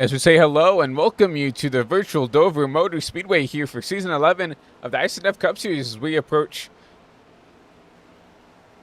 As we say hello and welcome you to the virtual Dover Motor Speedway here for Season 11 of the iSNF Cup Series as we approach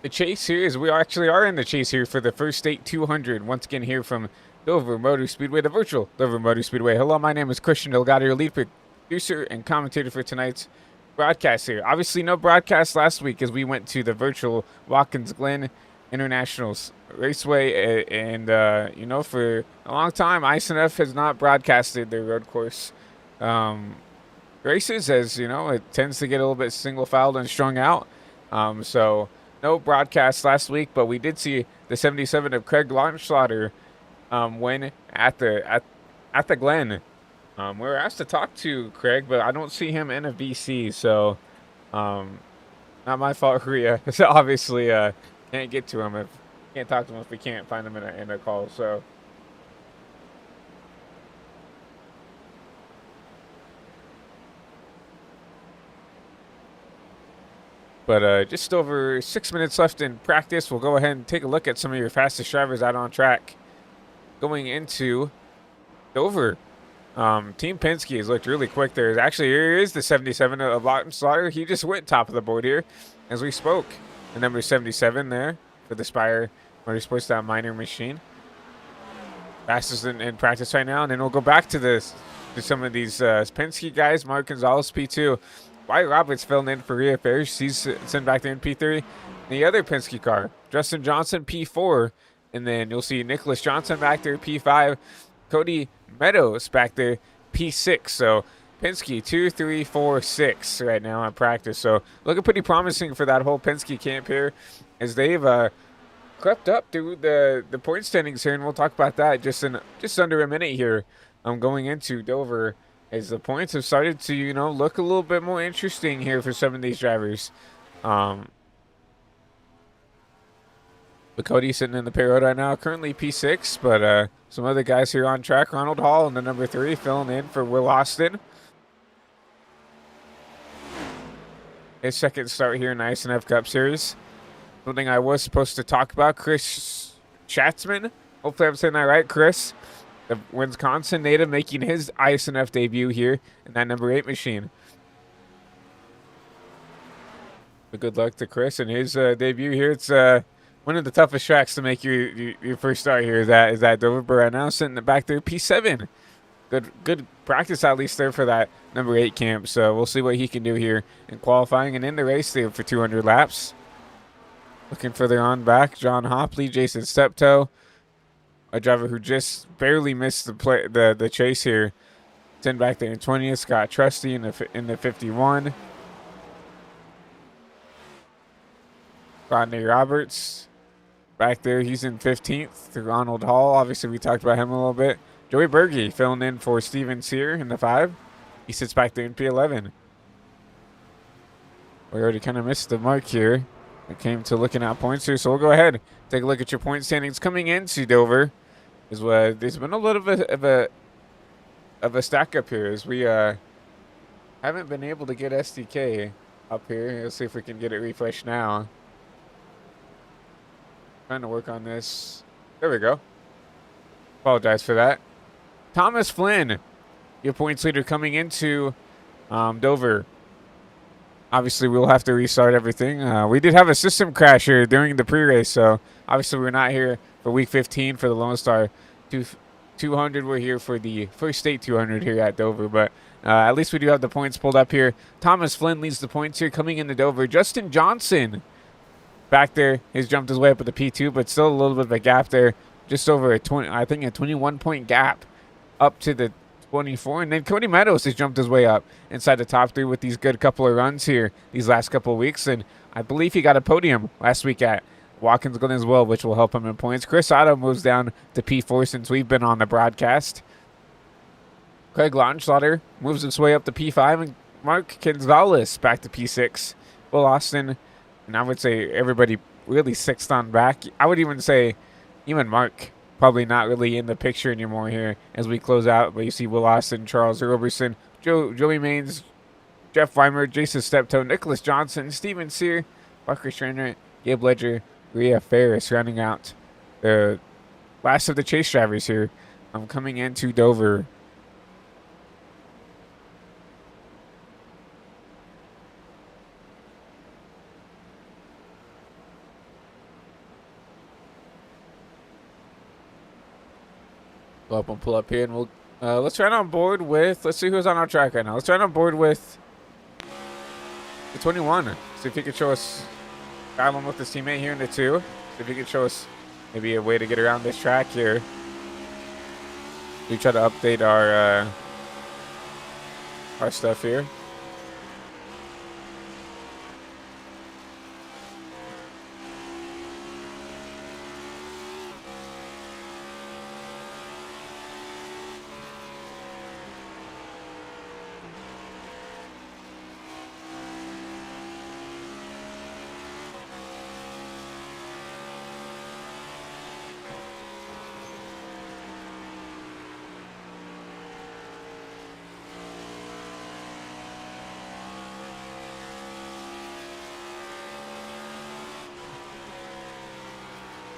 the chase here, as we actually are in the chase here for the first state 200. Once again here from Dover Motor Speedway, the virtual Dover Motor Speedway. Hello, my name is Christian Delgado, your lead producer and commentator for tonight's broadcast here. Obviously no broadcast last week as we went to the virtual Watkins Glen International Raceway, and for a long time iSNF has not broadcasted their road course races, as you know it tends to get a little bit single filed and strung out. So no broadcast last week, but we did see the 77 of Craig Launchslaughter win at the Glen. We were asked to talk to Craig, but I don't see him in a VC, so not my fault. Rhea. So obviously can't get to him if can't talk to him if we can't find him in a call. So but just over 6 minutes left in practice. We'll go ahead and take a look at some of your fastest drivers out on track going into Dover. Team Penske has looked really quick there. Actually, here is the 77 of Lawton Slaughter. He just went top of the board here as we spoke. The number 77 there for the Spire Motorsports, that minor machine. Fastest in practice right now. And then we'll go back to some of these Penske guys. Mark Gonzalez, P2. Wyatt Roberts filling in for Rhea Farish. He's sent back there in P3. The other Penske car, Justin Johnson, P4. And then you'll see Nicholas Johnson back there, P5. Cody Meadows back there, P6. So Penske 2, 3, 4, 6 right now in practice. So looking pretty promising for that whole Penske camp here as they've crept up through the point standings here, and we'll talk about that just under a minute here. Going into Dover as the points have started to look a little bit more interesting here for some of these drivers. But Cody sitting in the payroll right now, currently P6, but some other guys here on track. Ronald Hall in the number 3 filling in for Will Austin. His second start here in the iSNF Cup Series. Something I was supposed to talk about, Chris Schatzman. Hopefully I'm saying that right, Chris. The Wisconsin native making his iSNF debut here in that number 8 machine. But good luck to Chris in his debut here. It's one of the toughest tracks to make your first start here is that Dover, but right now sitting back there, P7. Good practice at least there for that number 8 camp. So we'll see what he can do here in qualifying and in the race there for 200 laps. Looking further on back, John Hopley, Jason Steptoe, a driver who just barely missed the chase here. 10 back there in 20th. Scott Trusty in the 51. Rodney Roberts back there, he's in 15th. Ronald Hall, obviously we talked about him a little bit. Joey Berge filling in for Steven Sear in the 5. He sits back there in P11. We already kind of missed the mark here. It came to looking at points here, so we'll go ahead take a look at your point standings coming into Dover. There's been a little bit of a stack up here as we haven't been able to get SDK up here. Let's see if we can get it refreshed now. Trying to work on this. There we go. Apologize for that. Thomas Flynn, your points leader coming into Dover. Obviously, we'll have to restart everything. We did have a system crash here during the pre-race, so obviously we're not here for week 15 for the Lone Star 200. We're here for the first state 200 here at Dover, but at least we do have the points pulled up here. Thomas Flynn leads the points here coming into Dover. Justin Johnson back there, he's jumped his way up at the P2, but still a little bit of a gap there. Just over a 21-point gap up to the 24. And then Cody Meadows has jumped his way up inside the top 3 with these good couple of runs here these last couple of weeks. And I believe he got a podium last week at Watkins Glen as well, which will help him in points. Chris Otto moves down to P4 since we've been on the broadcast. Craig Launchslaughter moves his way up to P5. And Mark Gonzalez back to P6. Will Austin, and I would say everybody really 6th on back. I would even say even Mark probably not really in the picture anymore here as we close out. But you see Will Austin, Charles Roberson, Joey Maines, Jeff Weimer, Jason Steptoe, Nicholas Johnson, Steven Sear, Parker Schreiner, Gabe Ledger, Rhea Ferris rounding out the last of the chase drivers here I'm coming into Dover. Pull up and pull up here, and we'll let's run on board with. Let's see who's on our track right now. Let's run on board with the 21. See if he can show us battling with his teammate here in the 2. See if he can show us maybe a way to get around this track here. We try to update our stuff here.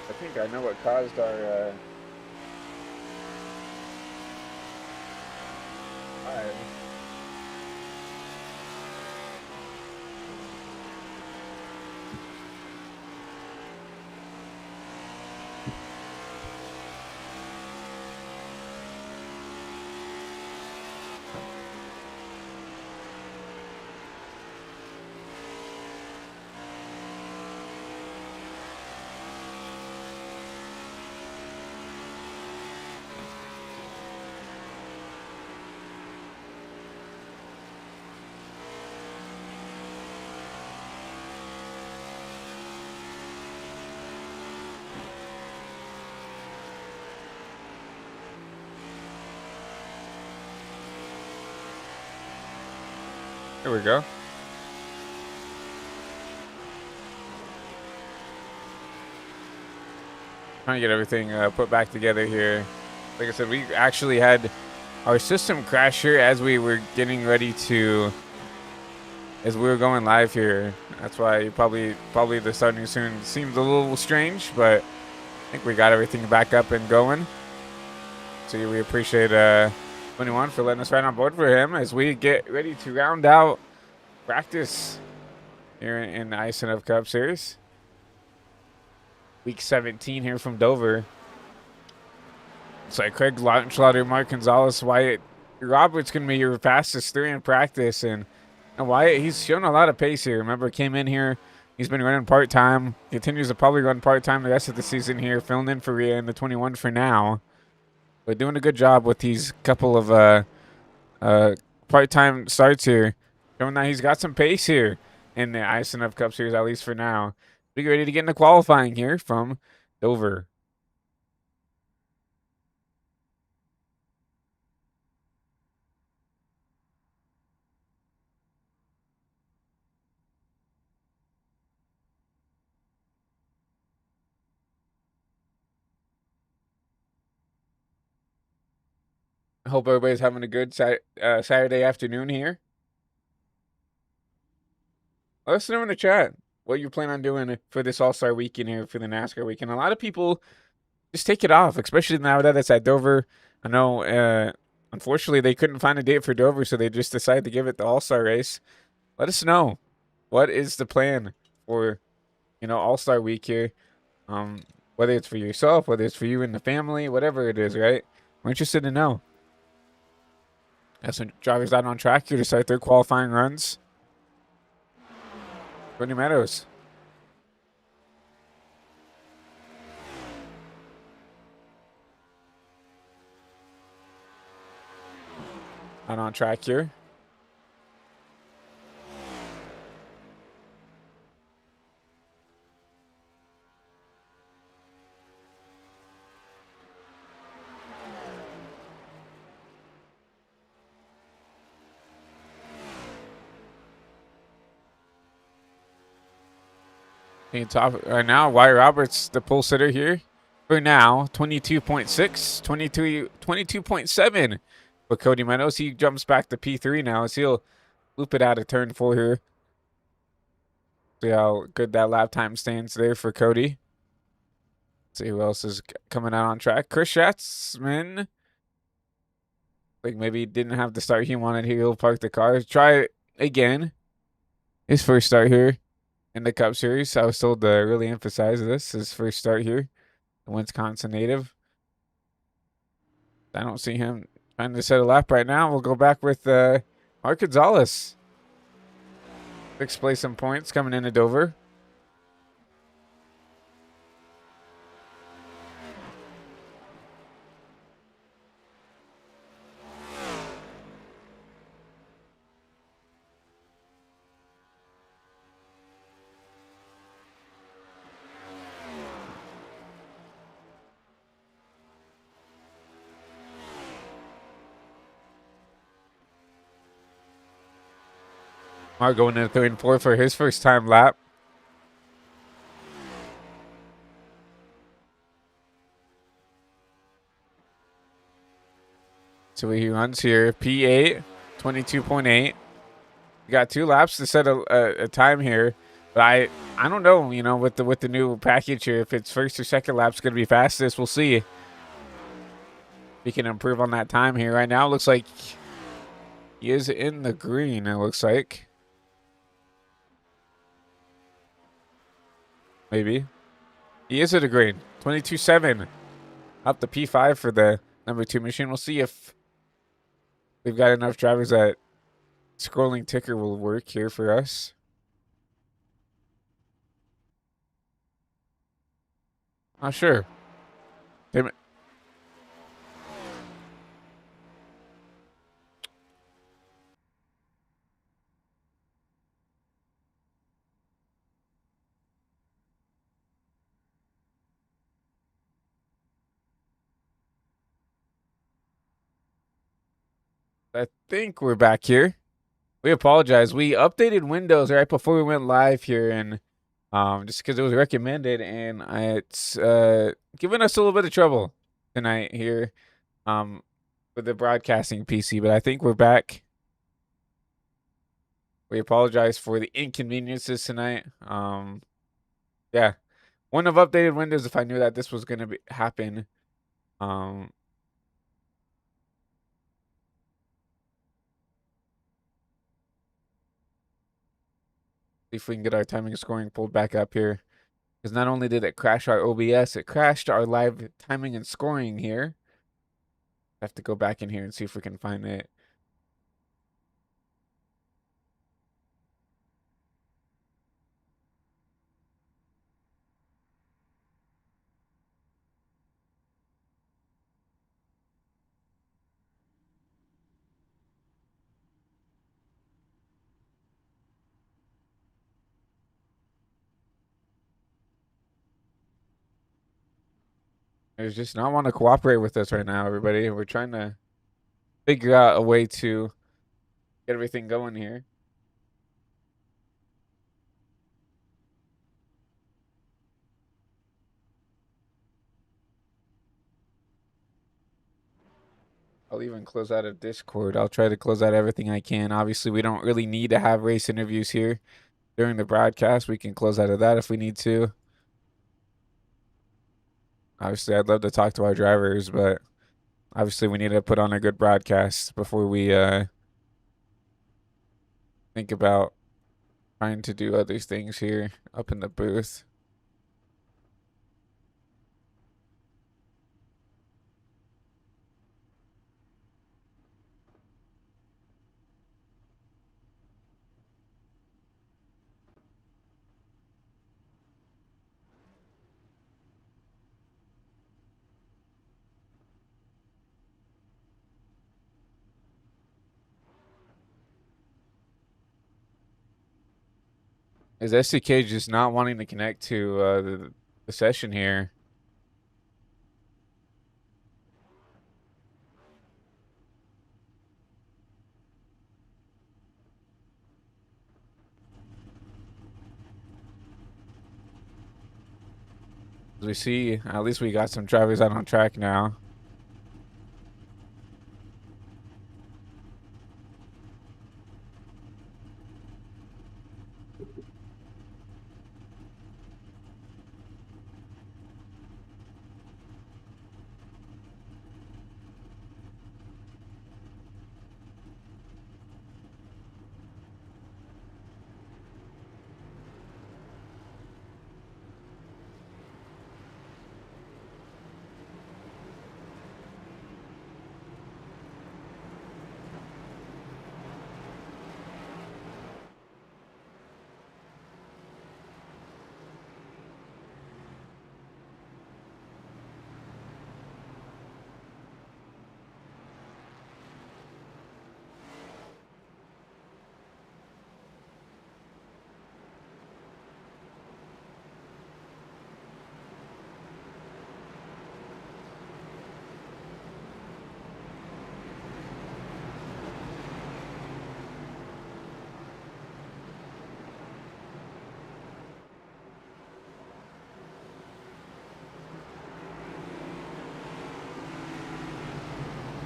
I think I know what caused our fire. There we go. Trying to get everything put back together here. Like I said, we actually had our system crash here as we were getting ready to, as we were going live here. That's why you probably the starting soon seemed a little strange, but I think we got everything back up and going. So we appreciate 21 for letting us ride on board for him as we get ready to round out practice here in the iSNF Cup Series. Week 17 here from Dover. It's like Craig Lautenschlager, Mark Gonzalez, Wyatt Roberts going to be your fastest 3 in practice. And Wyatt, he's shown a lot of pace here. Remember, came in here. He's been running part-time. Continues to probably run part-time the rest of the season here. Filling in for Rhea in the 21 for now. But doing a good job with these couple of part-time starts here. Showing that he's got some pace here in the iSNF Cup Series, at least for now. We get ready to get into qualifying here from Dover. I hope everybody's having a good Saturday afternoon here. Let us know in the chat what you plan on doing for this All-Star weekend here for the NASCAR weekend. A lot of people just take it off, especially now that it's at Dover. I know, unfortunately, they couldn't find a date for Dover, so they just decided to give it the All-Star race. Let us know. What is the plan for, All-Star week here? Whether it's for yourself, whether it's for you and the family, whatever it is, right? We're interested to know. As some drivers out on track here to start their qualifying runs. Cody Meadows. Out on track here. Top right now, Wyatt Roberts, the pole sitter here for now, 22.6, 22.7 for Cody Meadows. He jumps back to P3 now as he'll loop it out of turn 4 here. See how good that lap time stands there for Cody. See who else is coming out on track. Chris Schatzman Like maybe he didn't have the start he wanted here. He'll park the car. Try it again. His first start here in the Cup Series. I was told to really emphasize this. His first start here. The Wisconsin native. I don't see him trying to set a lap right now. We'll go back with Mark Gonzalez. 6th place in points coming into Dover. Mark going into 3 and 4 for his first time lap. So he runs here. P8, 22.8. We got 2 laps to set a time here. But I don't know, you know, with the new package here, if it's first or second lap's going to be fastest. We'll see. If he can improve on that time here. Right now, it looks like he is in the green, it looks like. Maybe. He is at the green. 22.7. Up to P5 for the number 2 machine. We'll see if we've got enough drivers that scrolling ticker will work here for us. Not sure. Damn it. I think we're back here. We apologize. We updated Windows right before we went live here, and just because it was recommended, and it's giving us a little bit of trouble tonight here with the broadcasting PC. But I think we're back. We apologize for the inconveniences tonight. Yeah, wouldn't have updated Windows if I knew that this was going to happen. See if we can get our timing and scoring pulled back up here. Because not only did it crash our OBS, it crashed our live timing and scoring here. I have to go back in here and see if we can find it. They just not want to cooperate with us right now, everybody. We're trying to figure out a way to get everything going here. I'll even close out of Discord. I'll try to close out everything I can. Obviously, we don't really need to have race interviews here during the broadcast. We can close out of that if we need to. Obviously, I'd love to talk to our drivers, but obviously we need to put on a good broadcast before we think about trying to do other things here up in the booth. Is SDK just not wanting to connect to the session here? As we see, at least we got some drivers out on track now.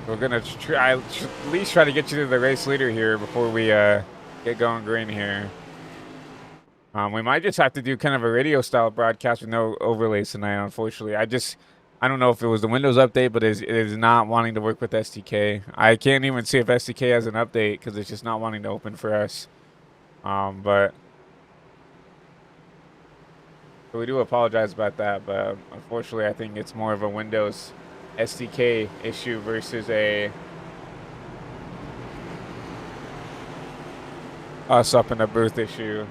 We're gonna try at least try to get you to the race leader here before we get going green here. We might just have to do kind of a radio style broadcast with no overlays tonight. Unfortunately, I don't know if it was the Windows update, but it is not wanting to work with SDK. I can't even see if SDK has an update because it's just not wanting to open for us. But so we do apologize about that. But unfortunately, I think it's more of a Windows SDK issue versus a us up in the booth issue.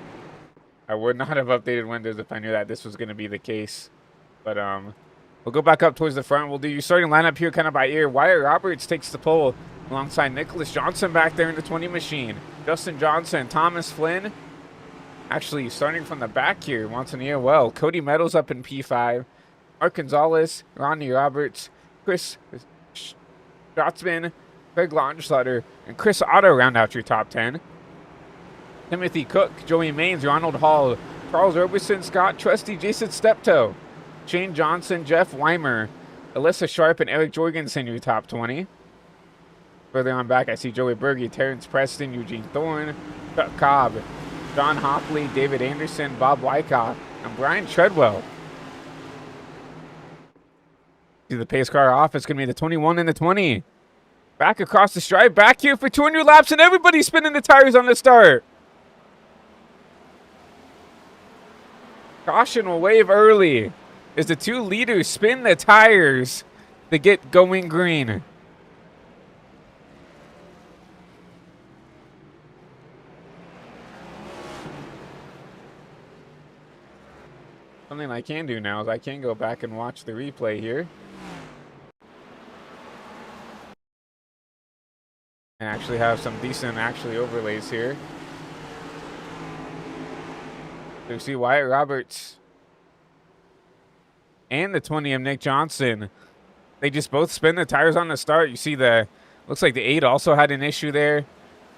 I would not have updated Windows if I knew that this was going to be the case. But we'll go back up towards the front. We'll do your starting lineup here kind of by ear. Wyatt Roberts takes the pole alongside Nicholas Johnson back there in the 20 machine. Justin Johnson, Thomas Flynn. Actually, starting from the back here, wants an EOL. Cody Meadows up in P5. Mark Gonzalez, Ronnie Roberts, Chris Scotsman, Greg Launchletter, and Chris Otto round out your top 10. Timothy Cook, Joey Maines, Ronald Hall, Charles Roberson, Scott Trusty, Jason Steptoe, Shane Johnson, Jeff Weimer, Alyssa Sharp, and Eric Jorgensen, your top 20. Further on back, I see Joey Berge, Terrence Preston, Eugene Thorne, Chuck Cobb, John Hopley, David Anderson, Bob Wyckoff, and Brian Treadwell. See the pace car off. It's going to be the 21 and the 20. Back across the stripe. Back here for 200 laps, and everybody's spinning the tires on the start. Caution will wave early as the two leaders spin the tires to get going green. Something I can do now is I can go back and watch the replay here. And actually have some decent overlays here. So you see Wyatt Roberts and the 20 of Nick Johnson. They just both spin the tires on the start. You see looks like the 8 also had an issue there.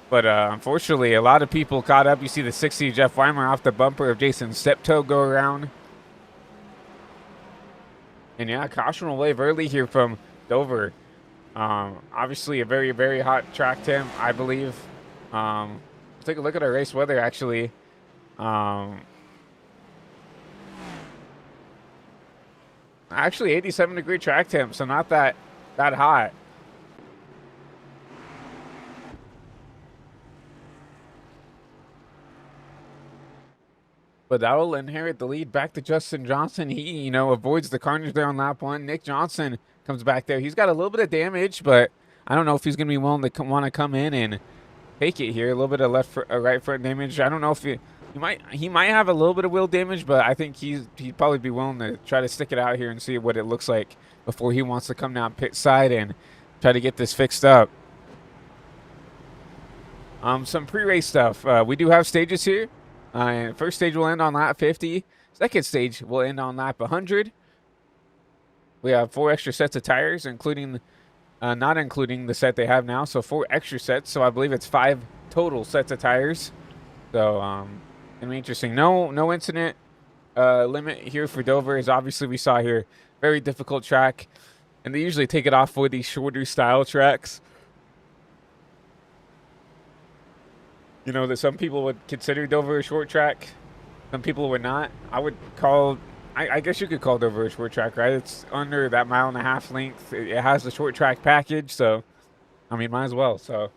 But unfortunately, a lot of people caught up. You see the 60 of Jeff Weimer off the bumper of Jason Steptoe go around. And yeah, caution will wave early here from Dover. Obviously, a very, very hot track temp, I believe. Let's take a look at our race weather, actually. Actually, 87-degree track temp, so not that hot. But that will inherit the lead back to Justin Johnson. He, avoids the carnage there on lap 1. Nick Johnson comes back there. He's got a little bit of damage, but I don't know if he's going to be willing to want to come in and take it here. A little bit of right front damage. I don't know if he might have a little bit of wheel damage, but I think he'd probably be willing to try to stick it out here and see what it looks like before he wants to come down pit side and try to get this fixed up. Some pre-race stuff. We do have stages here. First stage will end on lap 50. Second stage will end on lap 100. We have 4 extra sets of tires, including, not including the set they have now. So 4 extra sets. So I believe it's 5 total sets of tires. So gonna be interesting. No incident limit here for Dover, as obviously we saw here. Very difficult track, and they usually take it off for these shorter style tracks. That some people would consider Dover a short track. Some people would not. I guess you could call Dover a short track, right? It's under that 1.5 mile length. It has the short track package, so, might as well, so.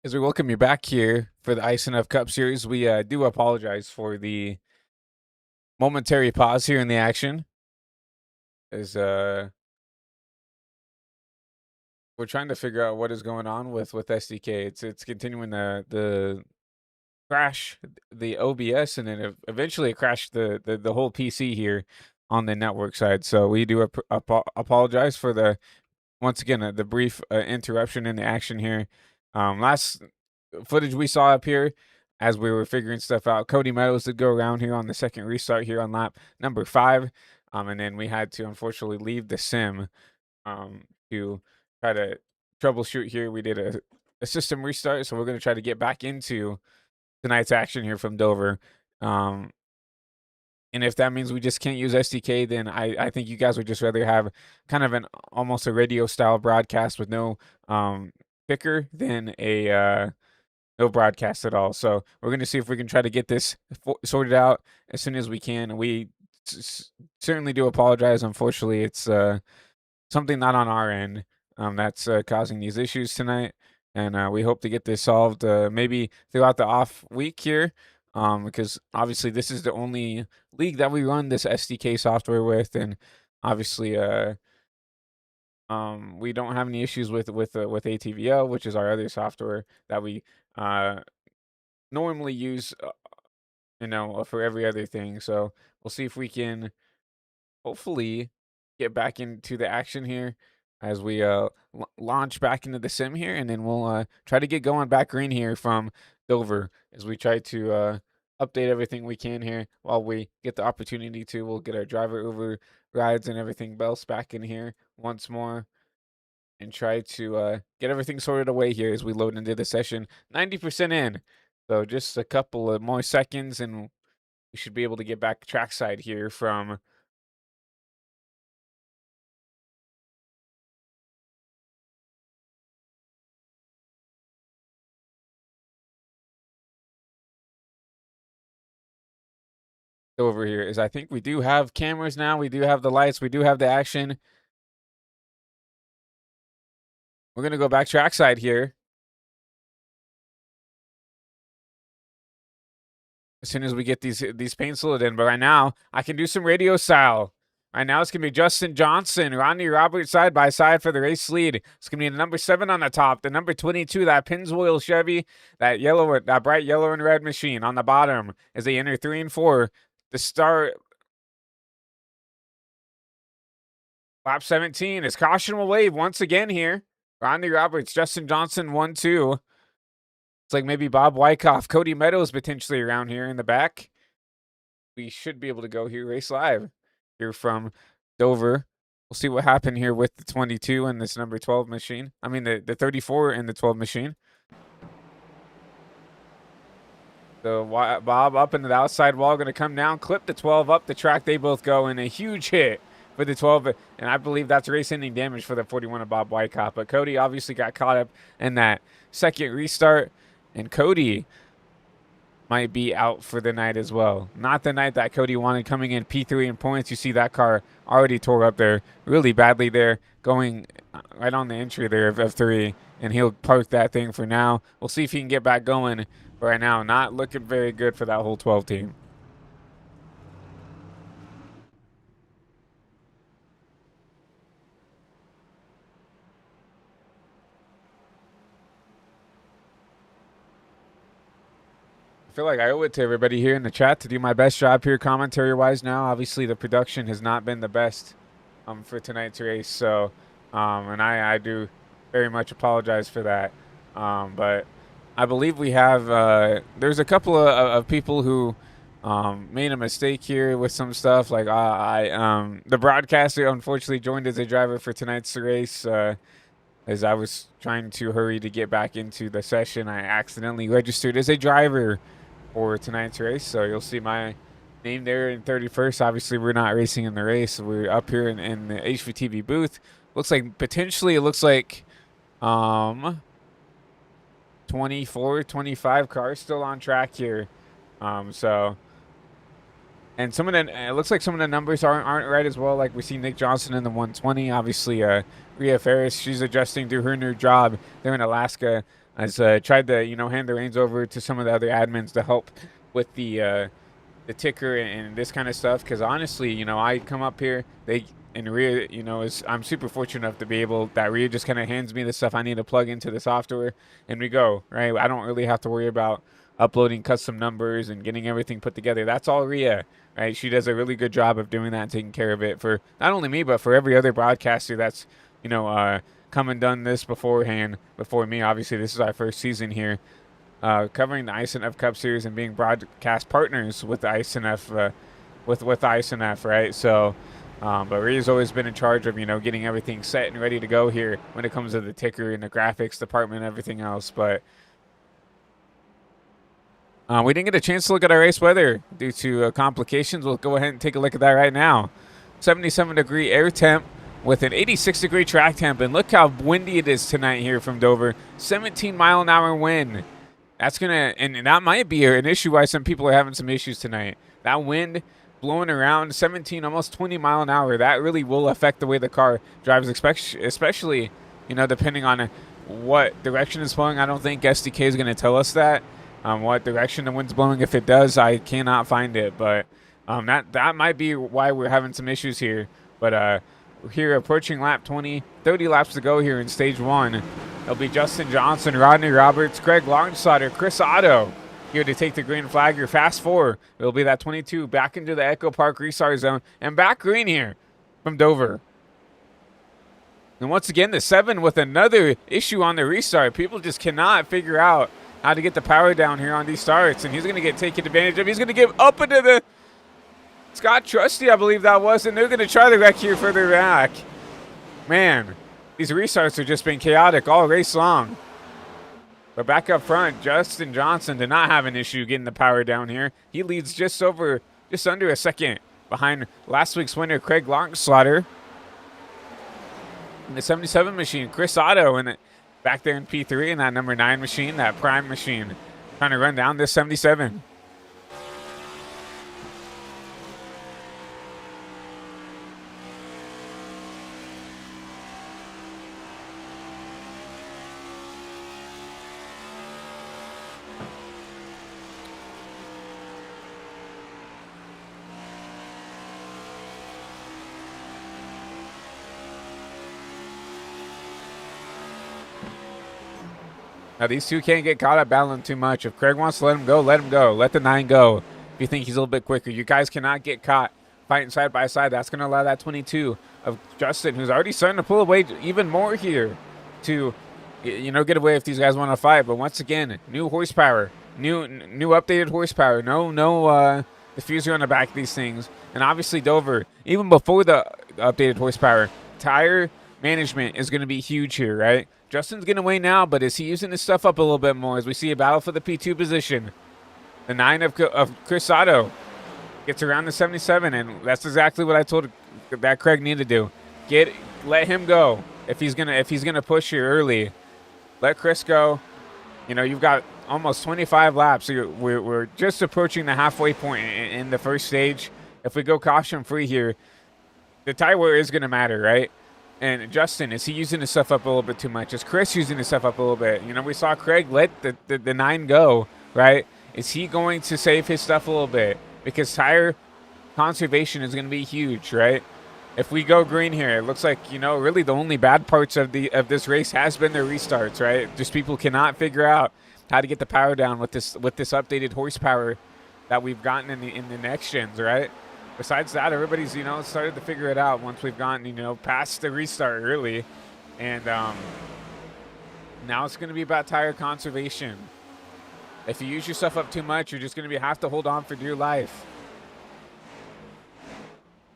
As we welcome you back here for the iSNF Cup Series, we do apologize for the momentary pause here in the action. As we're trying to figure out what is going on with SDK. It's continuing the crash the OBS, and then eventually it crashed the whole PC here on the network side. So we do apologize for once again the brief interruption in the action here. Last footage we saw up here, as we were figuring stuff out. Cody Meadows did go around here on the second restart here on lap number 5. And then we had to unfortunately leave the sim to try to troubleshoot here. We did a system restart, so we're going to try to get back into tonight's action here from Dover. And if that means we just can't use SDK, then I think you guys would just rather have kind of an almost a radio style broadcast with no picker than a no broadcast at all. So we're going to see if we can try to get this sorted out as soon as we can. We certainly do apologize. Unfortunately, it's something not on our end that's causing these issues tonight. And we hope to get this solved maybe throughout the off week here, because obviously this is the only league that we run this SDK software with, and obviously we don't have any issues with ATVL, which is our other software that we normally use, for every other thing. So we'll see if we can hopefully get back into the action here as we launch back into the sim here, and then we'll try to get going back green here from Dover as we try to update everything we can here while we get the opportunity to. We'll get our driver over rides and everything else back in here once more and try to get everything sorted away here as we load into the session. 90% in, so just a couple of more seconds and we should be able to get back trackside here from over here. Is I think we do have cameras now. We do have the lights. We do have the action. We're going to go back trackside here as soon as we get these paints loaded in. But right now, I can do some radio style. Right now, it's going to be Justin Johnson, Rodney Roberts side by side for the race lead. It's going to be the number 7 on the top, the number 22, that Pennzoil Chevy, that bright yellow and red machine on the bottom as they enter 3 and 4 to start. Lap 17 is caution will wave once again here. Rodney Roberts, Justin Johnson, 1-2. It's like maybe Bob Wyckoff, Cody Meadows potentially around here in the back. We should be able to go here, race live here from Dover. We'll see what happened here with the 22 and this number 12 machine. I mean, the 34 and the 12 machine. So Bob up into the outside wall, going to come down, clip the 12 up the track. They both go in a huge hit for the 12, and I believe that's race-ending damage for the 41 of Bob Wyckoff. But Cody obviously got caught up in that second restart, and Cody might be out for the night as well. Not the night that Cody wanted, coming in P3 in points. You see that car already tore up there really badly there, going right on the entry there of 3, and he'll park that thing for now. We'll see if he can get back going. But right now, not looking very good for that whole 12 team. I feel like I owe it to everybody here in the chat to do my best job here commentary-wise now. Obviously, the production has not been the best for tonight's race, so and I do very much apologize for that. But I believe we have there's a couple of people who made a mistake here with some stuff. Like the broadcaster unfortunately joined as a driver for tonight's race. As I was trying to hurry to get back into the session, I accidentally registered as a driver for tonight's race. So you'll see my name there in 31st. Obviously, we're not racing in the race. We're up here in the HVTV booth. Looks like potentially it looks like 24, 25 cars still on track here. So, and some of the, it looks like some of the numbers aren't right as well. Like we see Nick Johnson in the 120. Obviously, Rhea Ferris, she's adjusting to her new job there in Alaska. Has tried to hand the reins over to some of the other admins to help with the ticker and this kind of stuff. Because honestly, I come up here, and Rhea, I'm super fortunate enough to be able that Rhea just kind of hands me the stuff I need to plug into the software, and we go right. I don't really have to worry about uploading custom numbers and getting everything put together. That's all Rhea, right? She does a really good job of doing that and taking care of it for not only me but for every other broadcaster that's come and done this before me. Obviously, this is our first season here covering the iSNF Cup Series and being broadcast partners with the iSNF, with iSNF, right? So, but Rhea's always been in charge of, getting everything set and ready to go here when it comes to the ticker and the graphics department and everything else. But we didn't get a chance to look at our race weather due to complications. We'll go ahead and take a look at that right now. 77-degree air temp with an 86-degree track temp. And look how windy it is tonight here from Dover. 17-mile-an-hour wind. That's going to, and that might be an issue why some people are having some issues tonight. That wind blowing around 17, almost 20 mile an hour, that really will affect the way the car drives, especially, depending on what direction it's blowing. I don't think SDK is going to tell us that. What direction the wind's blowing. If it does, I cannot find it, but that might be why we're having some issues here. But we're here approaching lap 20, 30 laps to go here in stage 1. It'll be Justin Johnson, Rodney Roberts, Craig Longslaughter, Chris Otto here to take the green flag. Your fast 4, it'll be that 22 back into the Echo Park restart zone and back green here from Dover. And once again, the 7 with another issue on the restart. People just cannot figure out how to get the power down here on these starts, and he's going to get taken advantage of. He's going to give up into the Scott Trusty, I believe that was, and they're going to try the wreck here further back. Man, these restarts have just been chaotic all race long. But back up front, Justin Johnson did not have an issue getting the power down here. He leads just under a second behind last week's winner, Craig Longslaughter. In the 77 machine, Chris Otto in it. Back there in P3 in that number 9 machine, that prime machine, trying to run down this 77. Now, these two can't get caught up battling too much. If Craig wants to let him go, let him go. Let the 9 go. If you think he's a little bit quicker, you guys cannot get caught fighting side by side. That's going to allow that 22 of Justin, who's already starting to pull away even more here to, get away if these guys want to fight. But once again, new horsepower, new updated horsepower. No diffuser on the back of these things. And obviously Dover, even before the updated horsepower, tire management is going to be huge here, right? Justin's getting away now, but is he using his stuff up a little bit more as we see a battle for the P2 position? The 9 of Chris Otto gets around the 77, and that's exactly what I told that Craig needed to do. Let him go if he's gonna push here early. Let Chris go. You've got almost 25 laps. So we're just approaching the halfway point in the first stage. If we go caution free here, the tire wear is gonna matter, right? And Justin, is he using his stuff up a little bit too much? Is Chris using his stuff up a little bit? We saw Craig let the 9 go, right? Is he going to save his stuff a little bit? Because tire conservation is going to be huge, right? If we go green here, it looks like, really the only bad parts of this race has been the restarts, right? Just people cannot figure out how to get the power down with this updated horsepower that we've gotten in the next gens, right? Besides that, everybody's, started to figure it out once we've gotten, past the restart early. And now it's going to be about tire conservation. If you use your stuff up too much, you're just going to have to hold on for dear life.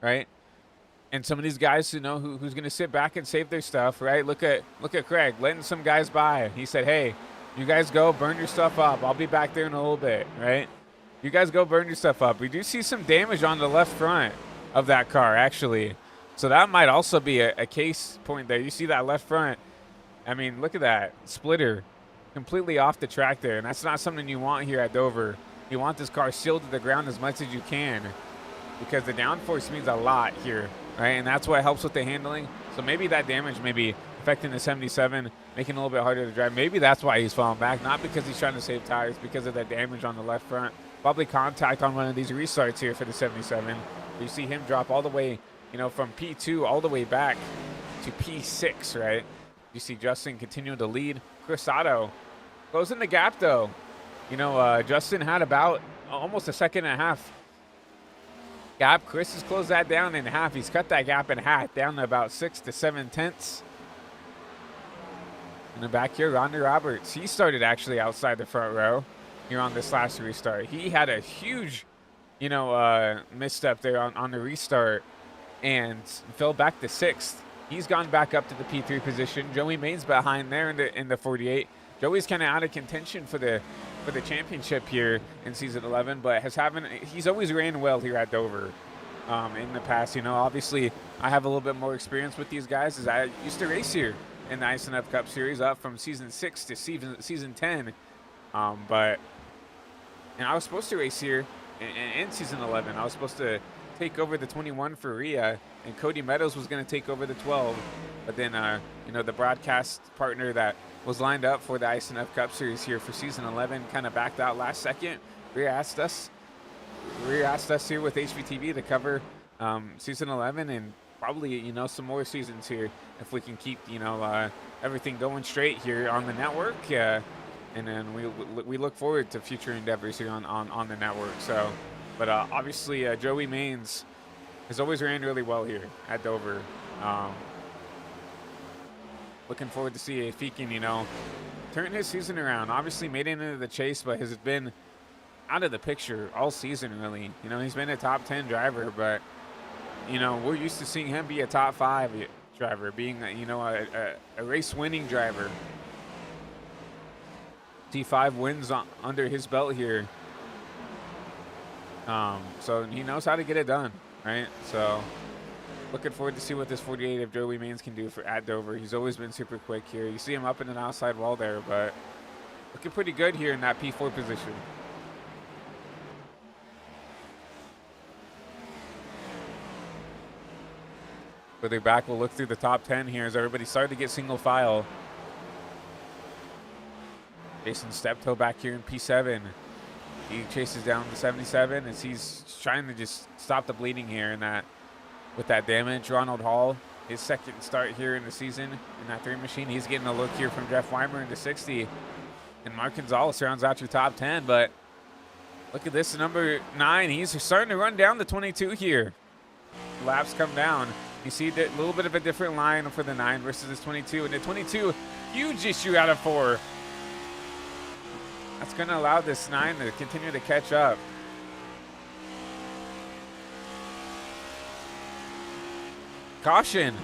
Right? And some of these guys, who's going to sit back and save their stuff, right? Look at Craig letting some guys by. He said, hey, you guys go burn your stuff up. I'll be back there in a little bit, right? You guys go burn your stuff up. We do see some damage on the left front of that car, actually. So that might also be a case point there. You see that left front. I mean, look at that. Splitter completely off the track there. And that's not something you want here at Dover. You want this car sealed to the ground as much as you can because the downforce means a lot here, right? And that's what helps with the handling. So maybe that damage may be affecting the 77, making it a little bit harder to drive. Maybe that's why he's falling back, not because he's trying to save tires, because of that damage on the left front. Probably contact on one of these restarts here for the 77. You see him drop all the way, from P2 all the way back to P6, right? You see Justin continue to lead. Chris Otto closing the gap, though. Justin had about almost a second and a half gap. Chris has closed that down in half. He's cut that gap in half, down to about 6 to 7 tenths. In the back here, Ronda Roberts. He started actually outside the front row here on this last restart. He had a huge, misstep there on the restart and fell back to 6th. He's gone back up to the P3 position. Joey Main's behind there in the 48. Joey's kind of out of contention for the championship here in season 11, but he's always ran well here at Dover. In the past, obviously I have a little bit more experience with these guys as I used to race here in the iSNF Cup Series up from season 6 to season 10. But I was supposed to race here in season 11. I was supposed to take over the 21 for Rhea, and Cody Meadows was going to take over the 12. But then, the broadcast partner that was lined up for the iSNF Cup Series here for season 11 kind of backed out last second. Rhea asked us here with HVTV to cover season 11 and probably, some more seasons here if we can keep, everything going straight here on the network. And then we look forward to future endeavors here on the network. So, but obviously Joey Mains has always ran really well here at Dover. Looking forward to see if he can, turn his season around. Obviously made it into the chase, but has been out of the picture all season, really. He's been a top 10 driver, but, we're used to seeing him be a top 5 driver, being, a race-winning driver. T5 wins under his belt here. So he knows how to get it done, right? So looking forward to see what this 48 of Joey Mains can do at Dover. He's always been super quick here. You see him up in an outside wall there, but looking pretty good here in that P4 position. Further back, we'll look through the top 10 here as everybody started to get single file. Jason Steptoe back here in P7. He chases down the 77 as he's trying to just stop the bleeding here with that damage. Ronald Hall, his second start here in the season in that 3 machine. He's getting a look here from Jeff Weimer into 60. And Mark Gonzalez rounds out your top 10. But look at this, number 9. He's starting to run down the 22 here. Laps come down. You see a little bit of a different line for the 9 versus this 22. And the 22, huge issue out of 4. That's going to allow this 9 to continue to catch up. Caution.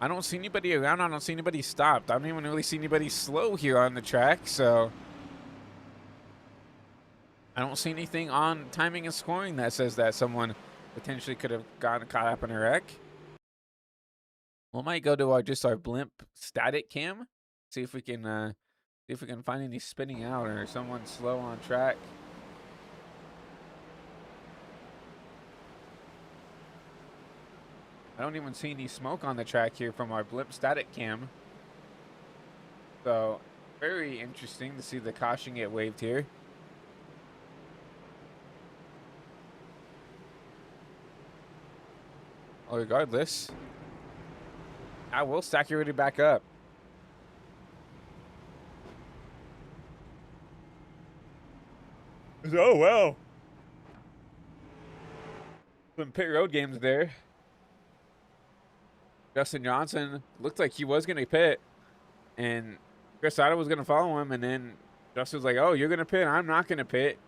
I don't see anybody around. I don't see anybody stopped. I don't even really see anybody slow here on the track, so I don't see anything on timing and scoring that says that someone potentially could have gotten caught up in a wreck. We might go to our blimp static cam, see if we can find any spinning out or someone slow on track. I don't even see any smoke on the track here from our blimp static cam. So, very interesting to see the caution get waved here. Well, regardless, I will stack you ready back up. Oh, well. Some pit road games there. Justin Johnson looked like he was going to pit, and Chris Otto was going to follow him, and then Justin was like, oh, you're going to pit? I'm not going to pit.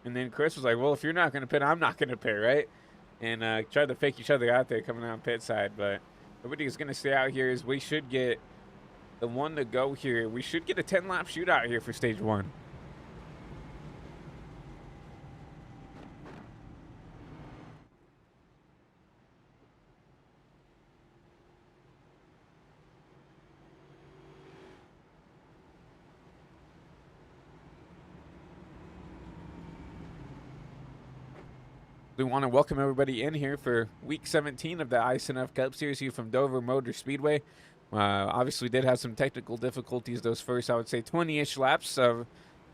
And then Chris was like, well, if you're not going to pit, I'm not going to pit, right? And tried to fake each other out there coming out pit side, but everybody's going to stay out here as we should get the one to go here. We should get a 10-lap shootout here for stage 1. We want to welcome everybody in here for week 17 of the iSNF Cup Series here from Dover Motor Speedway. Obviously, we did have some technical difficulties those first, I would say, 20-ish laps of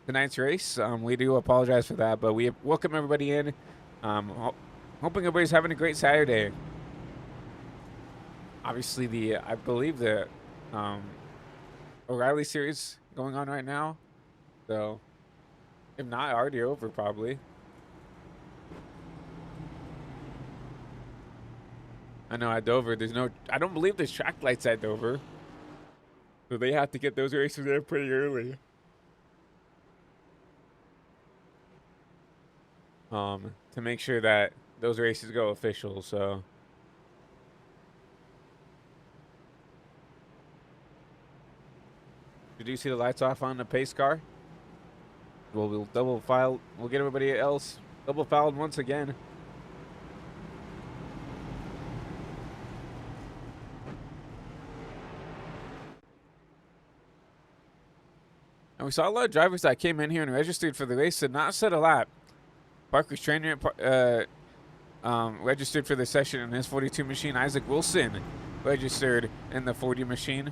tonight's race. We do apologize for that, but we welcome everybody in. Hoping everybody's having a great Saturday. Obviously, I believe the O'Reilly series going on right now. So, if not, already over probably. I know at Dover, I don't believe there's track lights at Dover. So they have to get those races there pretty early. To make sure that those races go official, so. Did you see the lights off on the pace car? We'll double file. We'll get everybody else double fouled once again. And we saw a lot of drivers that came in here and registered for the race did not set a lap. Parker's trainer registered for the session in his 42 machine. Isaac Wilson registered in the 40 machine,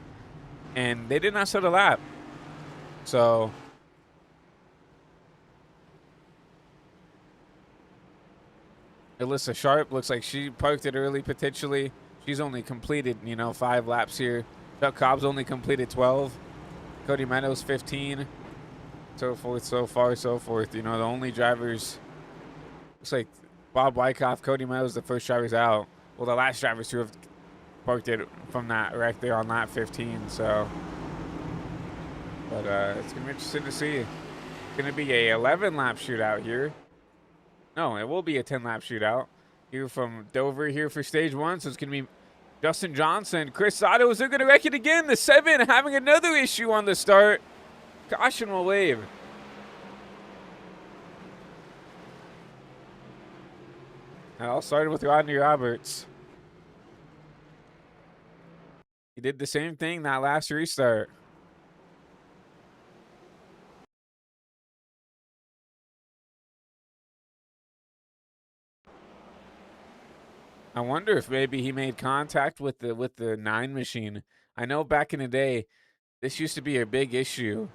and they did not set a lap. So Alyssa Sharp looks like she parked it early potentially. She's only completed, 5 laps here. Chuck Cobb's only completed 12. Cody Meadows 15. So forth, so far, so forth. The only drivers, looks like Bob Wyckoff, Cody Meadows, the first drivers out. Well, the last drivers who have parked it from that right there on lap 15. So, but it's gonna be interesting to see. It's gonna be a 11-lap shootout here. No, it will be a 10-lap shootout here from Dover here for stage 1. So it's gonna be Justin Johnson, Chris Otto. Is they're gonna wreck it again. The 7 having another issue on the start. Caution will wave. It all started with Rodney Roberts. He did the same thing that last restart. I wonder if maybe he made contact with the 9 machine. I know back in the day, this used to be a big issue.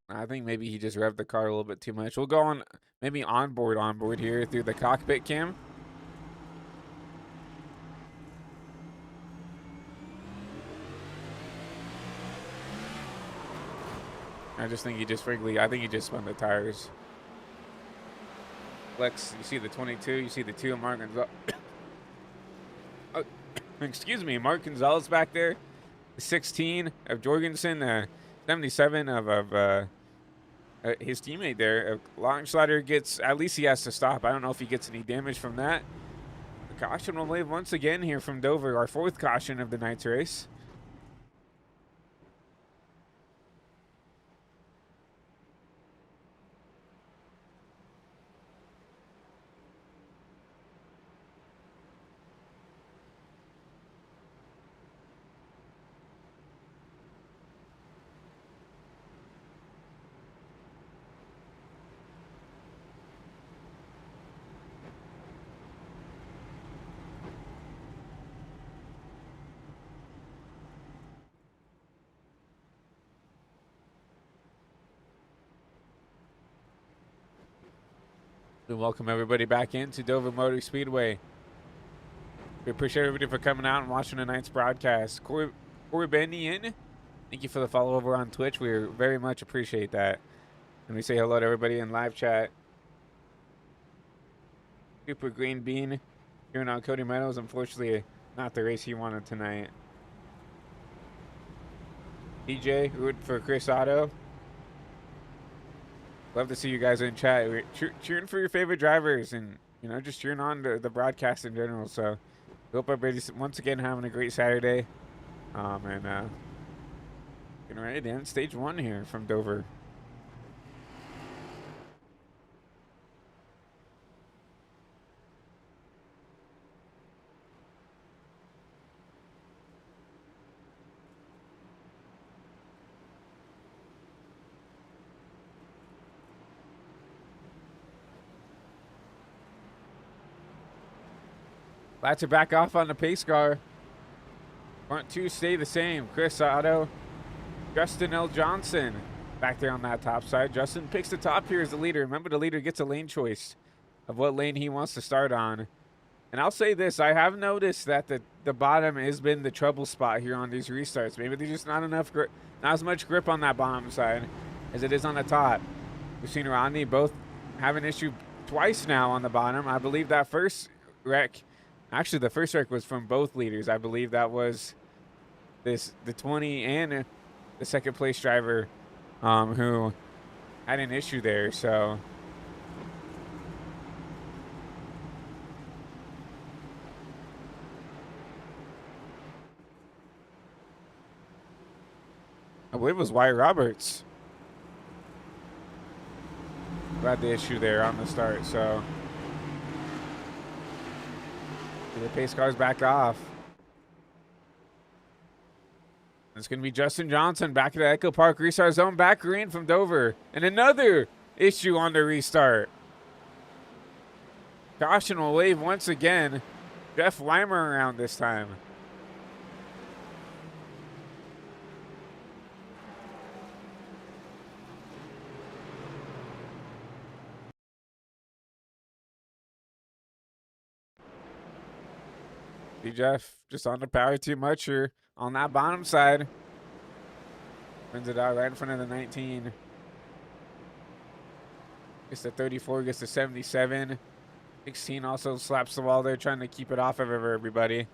I think maybe he just revved the car a little bit too much. We'll go on maybe onboard here through the cockpit cam. I think he just spun the tires. Lex, you see the 22, you see the 2 of Mark Gonzalez. Oh, excuse me, Mark Gonzalez back there. The 16 of Jorgensen, 77 of his teammate there. Longschlager gets, at least he has to stop. I don't know if he gets any damage from that. The caution will wave once again here from Dover, our 4th caution of the night's race. We welcome everybody back into Dover Motor Speedway. We appreciate everybody for coming out and watching tonight's broadcast. Corey Bendian, thank you for the follow over on Twitch. We very much appreciate that. And we say hello to everybody in live chat. Super Green Bean, hearing on Cody Meadows. Unfortunately, not the race he wanted tonight. DJ, root for Chris Otto. Love to see you guys in chat. We're cheering for your favorite drivers and, just cheering on the broadcast in general. So, hope everybody's once again having a great Saturday. And getting ready to end stage 1 here from Dover. Lights are back off on the pace car. Front 2 stay the same. Chris Otto, Justin L. Johnson back there on that top side. Justin picks the top here as the leader. Remember, the leader gets a lane choice of what lane he wants to start on. And I'll say this, I have noticed that the bottom has been the trouble spot here on these restarts. Maybe there's just not enough grip, not as much grip on that bottom side as it is on the top. We've seen Rodney both have an issue twice now on the bottom. I believe that first wreck, actually the first wreck was from both leaders. I believe that was the 20 and the second place driver who had an issue there. So I believe it was Wyatt Roberts who had the issue there on the start. So the pace car's back off. It's going to be Justin Johnson back at the Echo Park restart zone, back green from Dover. And another issue on the restart. Caution will wave once again. Jeff Weimer around this time. See Jeff just on the power too much here on that bottom side. Brings it out right in front of the 19. Gets the 34, gets the 77. 16 also slaps the wall there, trying to keep it off of everybody.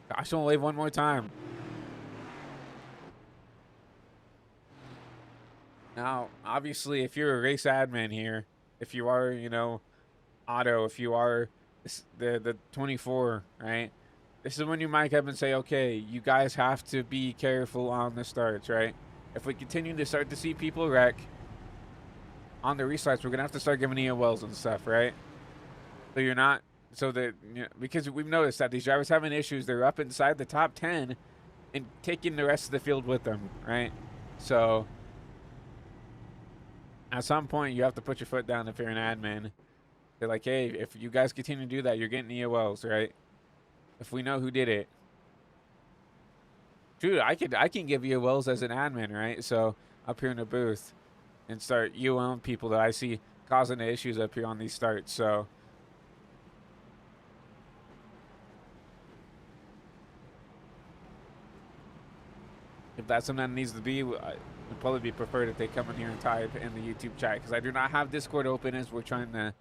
Gosh, we'll wave one more time. Now, obviously, if you're a race admin here, if you are, you know, Otto, if you are the 24, right? This is when you mic up and say, okay, you guys have to be careful on the starts, right? If we continue to start to see people wreck on the restarts, we're going to have to start giving EOLs and stuff, right? So you're not, so that, you know, because we've noticed that these drivers having issues, they're up inside the top 10 and taking the rest of the field with them, right? So at some point, you have to put your foot down if you're an admin. They're like, hey, if you guys continue to do that, you're getting EOLs, right? If we know who did it. Dude, I can give EOLs as an admin, right? So up here in the booth and start EOLing people that I see causing the issues up here on these starts. So if that's something that needs to be, it would probably be preferred if they come in here and type in the YouTube chat, because I do not have Discord open as we're trying to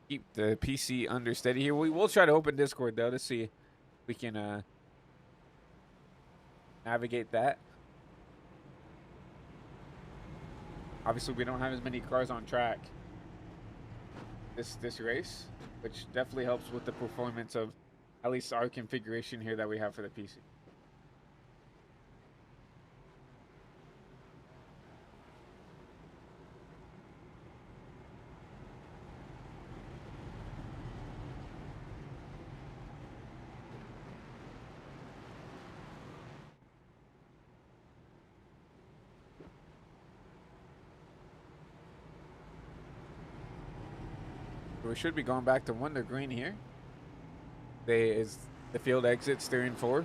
keep the PC understeady here. We will try to open Discord though to see if we can navigate that. Obviously, we don't have as many cars on track this race, which definitely helps with the performance of at least our configuration here that we have for the PC. We should be going back to Wonder Green here. Is the field exits 3 and 4.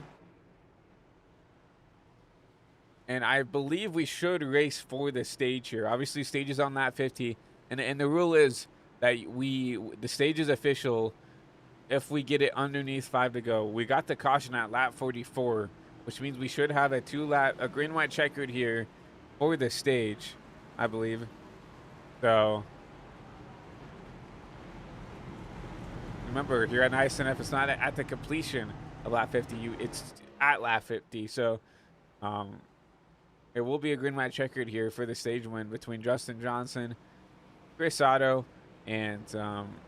And I believe we should race for the stage here. Obviously, stage is on lap 50. And the rule is that the stage is official if we get it underneath 5 to go. We got the caution at lap 44, which means we should have a green-white checkered here for the stage, I believe. So remember, here at iSNF, it's not at the completion of lap 50. It's at lap 50. So it will be a green-white checkered here for the stage win between Justin Johnson, Chris Otto, and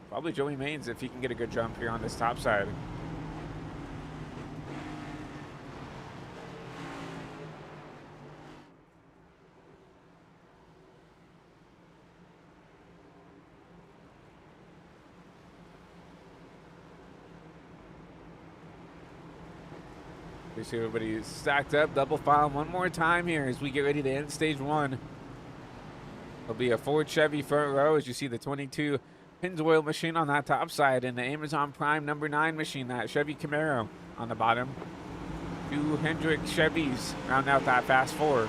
probably Joey Maines if he can get a good jump here on this top side. We see everybody stacked up, double file one more time here as we get ready to end stage 1. It'll be a Ford Chevy front row as you see the 22 Pennzoil machine on that top side and the Amazon Prime number 9 machine, that Chevy Camaro on the bottom. 2 Hendrick Chevys round out that Fast 4.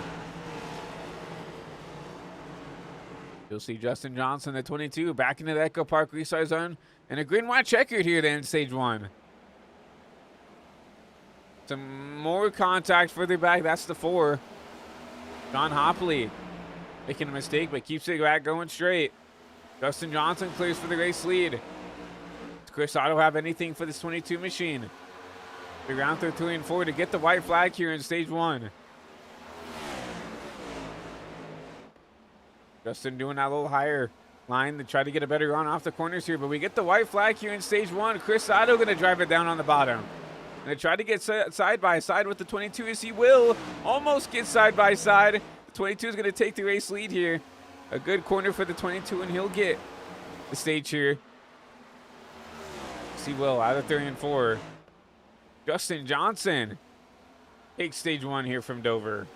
You'll see Justin Johnson, the 22, back into the Echo Park restart zone. And a green-white checkered here to end stage 1. Some more contact further back. That's the 4. John Hopley making a mistake, but keeps it back going straight. Justin Johnson clears for the race lead. Does Chris Otto have anything for this 22 machine? The round through 3 and 4 to get the white flag here in stage 1. Justin doing that little higher line to try to get a better run off the corners here, but we get the white flag here in stage 1. Chris Otto going to drive it down on the bottom. Going to try to get side by side with the 22 as he will almost get side by side. The 22 is going to take the race lead here. A good corner for the 22, and he'll get the stage here. Yes, he will out of 3 and 4. Justin Johnson takes stage 1 here from Dover.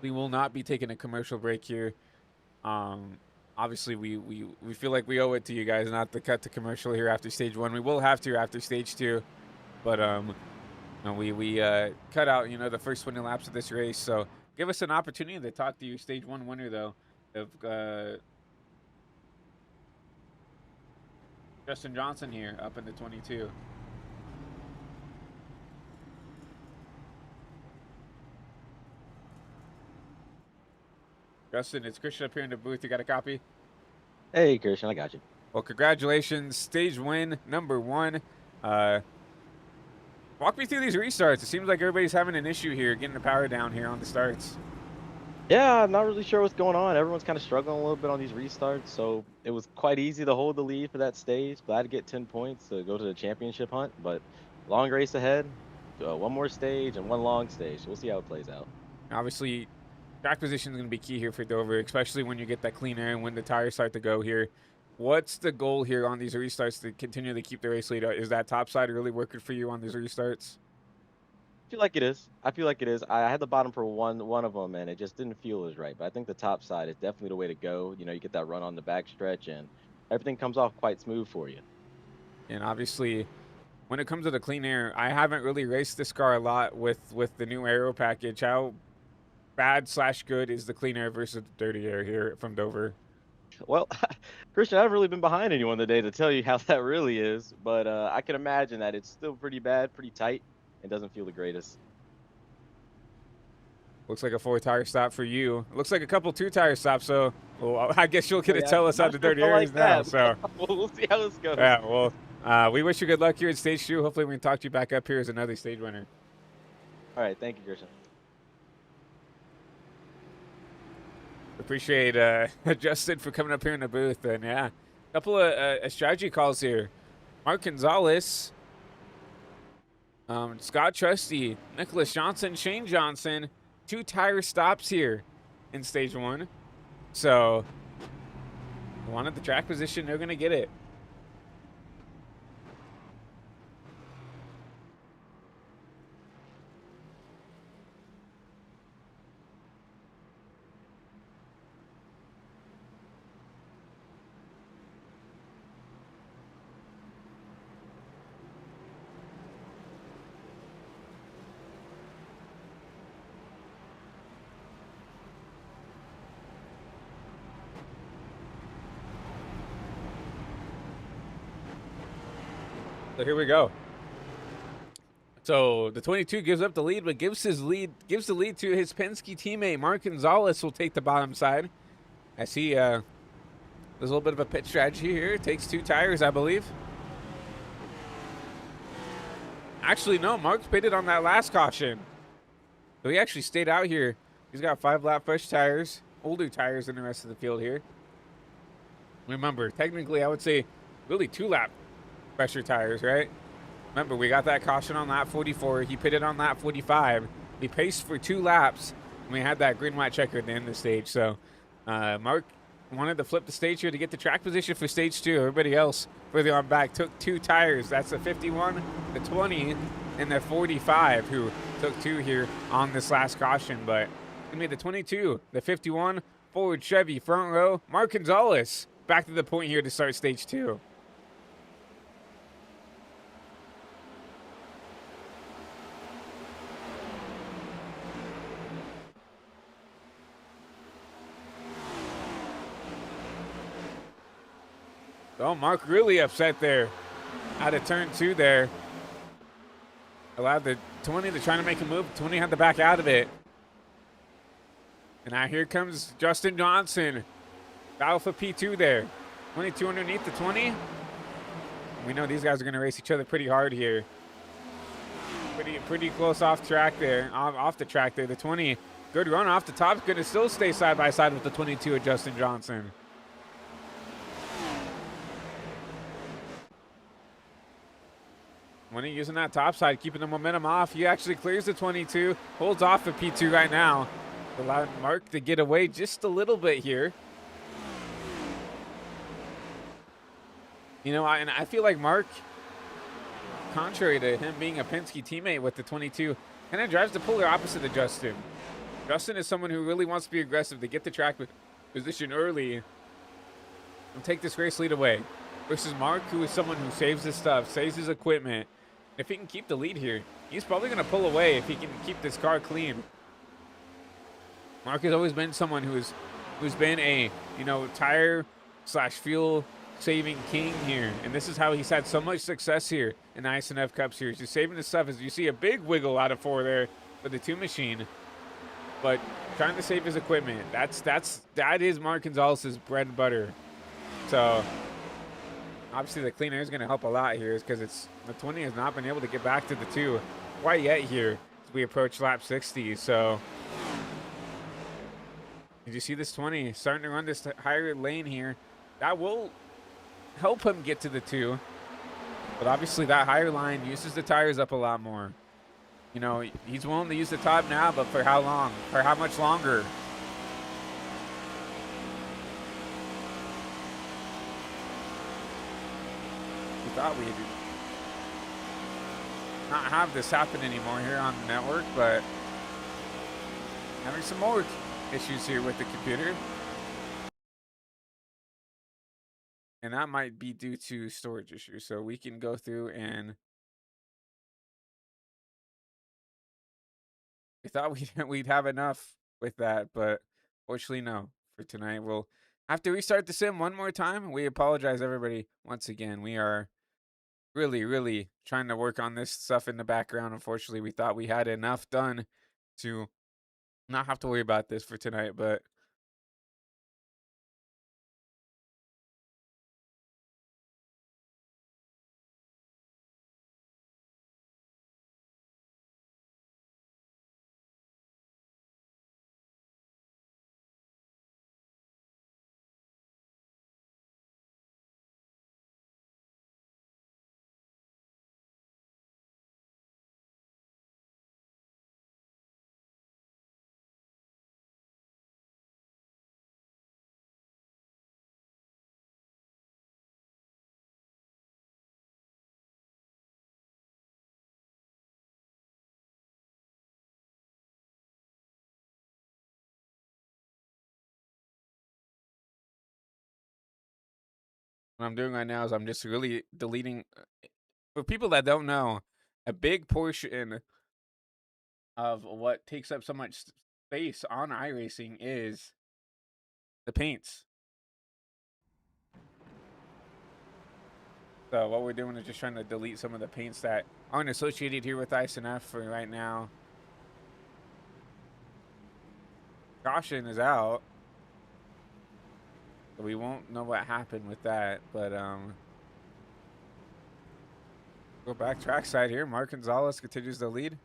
We will not be taking a commercial break here. Obviously, we feel like we owe it to you guys not to cut the commercial here after stage 1. We will have to after stage 2, but we cut out the first 20 laps of this race. So give us an opportunity to talk to your stage 1 winner though, of Justin Johnson here up in the 22. Justin, it's Christian up here in the booth. You got a copy? Hey, Christian, I got you. Well, congratulations. Stage win, number 1. Walk me through these restarts. It seems like everybody's having an issue here, getting the power down here on the starts. Yeah, I'm not really sure what's going on. Everyone's kind of struggling a little bit on these restarts, so it was quite easy to hold the lead for that stage. Glad to get 10 points to go to the championship hunt, but long race ahead. One more stage and one long stage. We'll see how it plays out. Obviously, track position is going to be key here for Dover, especially when you get that clean air and when the tires start to go here. What's the goal here on these restarts to continue to keep the race lead? Is that top side really working for you on these restarts? I feel like it is. I had the bottom for one of them, and it just didn't feel as right. But I think the top side is definitely the way to go. You get that run on the back stretch, and everything comes off quite smooth for you. And obviously, when it comes to the clean air, I haven't really raced this car a lot with the new aero package. How bad/good is the clean air versus the dirty air here from Dover? Well, Christian, I haven't really been behind anyone today to tell you how that really is, but I can imagine that it's still pretty bad, pretty tight, and doesn't feel the greatest. Looks like a 4-tire stop for you. Looks like a couple 2-tire stops, so well, I guess you'll get to tell us how the dirty air is now. So we'll see how this goes. Yeah, well, we wish you good luck here at stage 2. Hopefully we can talk to you back up here as another stage winner. All right, thank you, Christian. Appreciate Justin for coming up here in the booth. And yeah, a couple of strategy calls here. Mark Gonzalez, Scott Trusty, Nicholas Johnson, Shane Johnson, 2-tire stops here in stage 1. So, wanted the track position, they're going to get it. So here we go. So the 22 gives up the lead, but gives the lead to his Penske teammate. Mark Gonzalez will take the bottom side as he there's a little bit of a pit strategy here. Takes 2 tires, I believe. Actually, no, Mark's pitted on that last caution. So he actually stayed out here. He's got 5-lap fresh tires, older tires than the rest of the field here. Remember, technically, I would say really 2-lap fresher tires, right? Remember, we got that caution on lap 44. He pitted on lap 45. He paced for 2 laps, and we had that green-white checker at the end of the stage. So Mark wanted to flip the stage here to get the track position for stage 2. Everybody else further on back took 2 tires. That's a 51, the 20, and the 45 who took 2 here on this last caution. But we made the 22, the 51, Ford Chevy front row, Mark Gonzalez back to the point here to start stage 2. Oh, Mark really upset there. Out of turn 2 there. Allowed the 20 to try to make a move. 20 had to back out of it. And now here comes Justin Johnson. Battle for P2 there. 22 underneath the 20. We know these guys are going to race each other pretty hard here. Pretty close off track there. Off the track there. The 20, good run off the top. Going to still stay side by side with the 22 of Justin Johnson. When he's using that top side, keeping the momentum off, he actually clears the 22, holds off the P2 right now. Allowed Mark to get away just a little bit here. You know, and I feel like Mark, contrary to him being a Penske teammate with the 22, kind of drives the polar opposite of Justin. Justin is someone who really wants to be aggressive to get the track position early and take this race lead away. Versus Mark, who is someone who saves his stuff, saves his equipment. If he can keep the lead here, he's probably going to pull away if he can keep this car clean. Mark has always been someone who's been a, you know, tire / fuel saving king here. And this is how he's had so much success here in the iSNF Cup Series. He's saving his stuff. As you see a big wiggle out of 4 there for the 2 machine. But trying to save his equipment. That is Mark Gonzalez's bread and butter. So obviously the clean air is going to help a lot here, is because the 20 has not been able to get back to the 2 quite yet here as we approach lap 60. So did you see this 20 starting to run this higher lane here? That will help him get to the 2. But obviously that higher line uses the tires up a lot more. You know, he's willing to use the top now, but for how long? For how much longer? Thought we'd not have this happen anymore here on the network, but having some more issues here with the computer, and that might be due to storage issues. So we can go through, and we thought we'd have enough with that, but fortunately no. For tonight, we'll have to restart the sim one more time. We apologize, everybody, once again. We are really trying to work on this stuff in the background. Unfortunately, we thought we had enough done to not have to worry about this for tonight, but what I'm doing right now is I'm just really deleting. For people that don't know, a big portion of what takes up so much space on iRacing is the paints. So what we're doing is just trying to delete some of the paints that aren't associated here with iSNF for right now. Caution is out. So we won't know what happened with that, but go back trackside here. Mark Gonzalez continues the lead.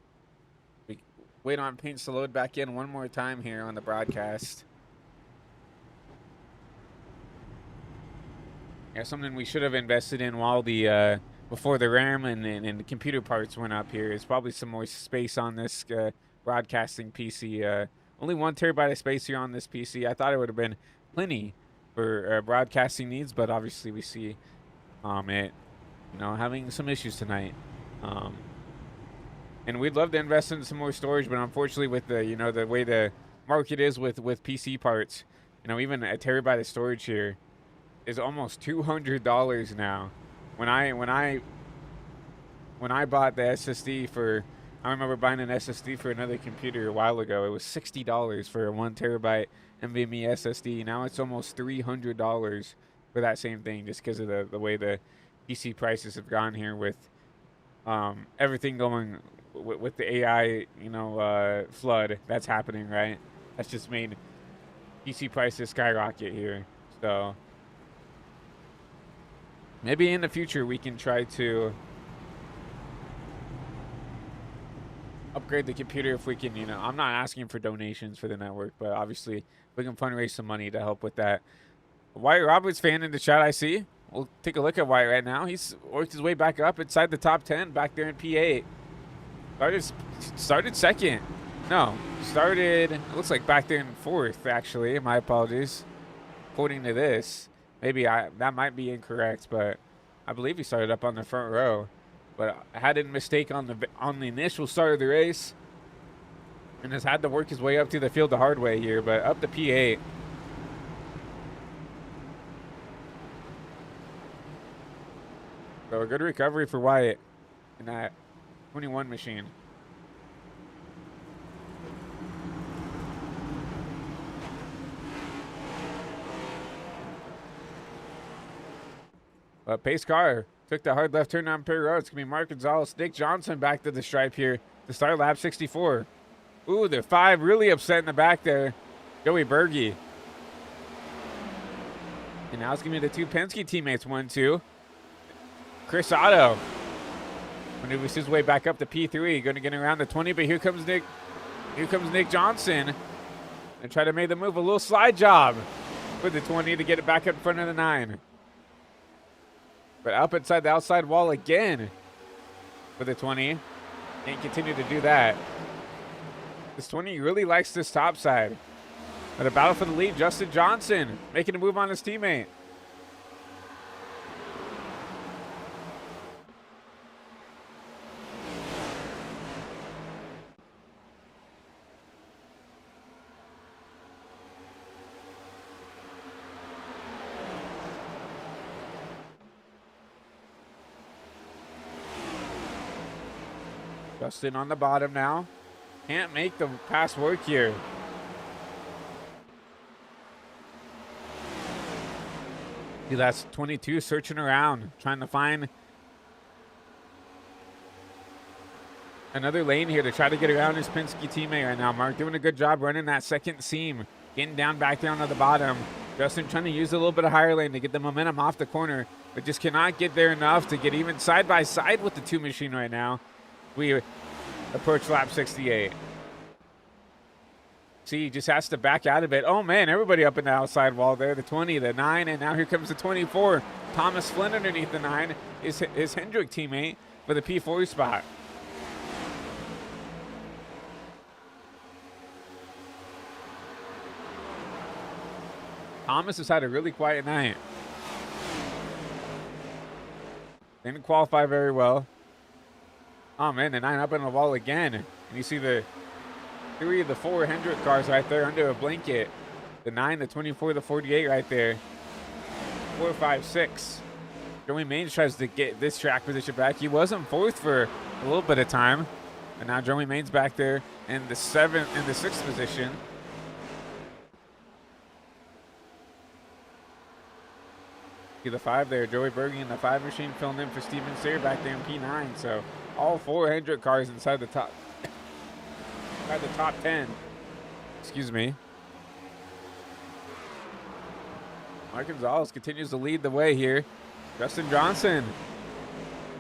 We wait on paints to load back in one more time here on the broadcast. Yeah, something we should have invested in while the before the RAM and the computer parts went up here is probably some more space on this broadcasting PC. Only 1 terabyte of space here on this PC. I thought it would have been plenty for broadcasting needs, but obviously we see it, you know, having some issues tonight. And we'd love to invest in some more storage, but unfortunately, with the the way the market is with PC parts, even a terabyte of storage here is almost $200 now. When I bought the SSD for, I remember buying an SSD for another computer a while ago. It was $60 for a 1 terabyte NVMe SSD. Now it's almost $300 for that same thing, just because of the way the PC prices have gone here with everything going with the AI, flood that's happening, right? That's just made PC prices skyrocket here. So maybe in the future we can try to upgrade the computer if we can. I'm not asking for donations for the network, but obviously we can fundraise some money to help with that. Wyatt Roberts fan in the chat, I see. We'll take a look at Wyatt right now. He's worked his way back up inside the top 10 back there in P8. Started second. No, started, it looks like back there in fourth, actually. My apologies. According to this, maybe that might be incorrect, but I believe he started up on the front row. But I had a mistake on the initial start of the race, and has had to work his way up to the field the hard way here, but up to P8. So a good recovery for Wyatt in that 21 machine. But pace car took the hard left turn on Perry Road. It's going to be Mark Gonzalez, Nick Johnson back to the stripe here to start lap 64. Ooh, the 5 really upset in the back there. Joey Berge. And now it's going to be the 2 Penske teammates, 1-2. Chris Otto maneuvers his way back up to P3. Going to get around the 20, but here comes Nick. Here comes Nick Johnson. And try to make the move. A little slide job with the 20 to get it back up in front of the 9. But up inside the outside wall again for the 20. Can't continue to do that. This 20 really likes this top side. But a battle for the lead. Justin Johnson making a move on his teammate. Justin on the bottom now. Can't make the pass work here. See, that's 22 searching around, trying to find another lane here to try to get around his Penske teammate right now. Mark doing a good job running that second seam, getting down back down to the bottom. Justin trying to use a little bit of higher lane to get the momentum off the corner, but just cannot get there enough to get even side by side with the 2 machine right now. We approach lap 68. See, he just has to back out of it. Oh, man, everybody up in the outside wall there. The 20, the 9, and now here comes the 24. Thomas Flynn underneath the 9 is his Hendrick teammate for the P4 spot. Thomas has had a really quiet night. Didn't qualify very well. Oh, man, the 9 up on the wall again. And you see the 3 of the 4 Hendrick cars right there under a blanket. The 9, the 24, the 48 right there. 4, 5, 6. Joey Maines tries to get this track position back. He was in 4th for a little bit of time. And now Joey Maines back there in the 7th and the 6th position. See the 5 there. Joey Berge in the 5 machine filling in for Steven Sayre back there in P9. So all 4 Hendrick cars inside the top. Inside the top 10. Excuse me. Mark Gonzalez continues to lead the way here. Justin Johnson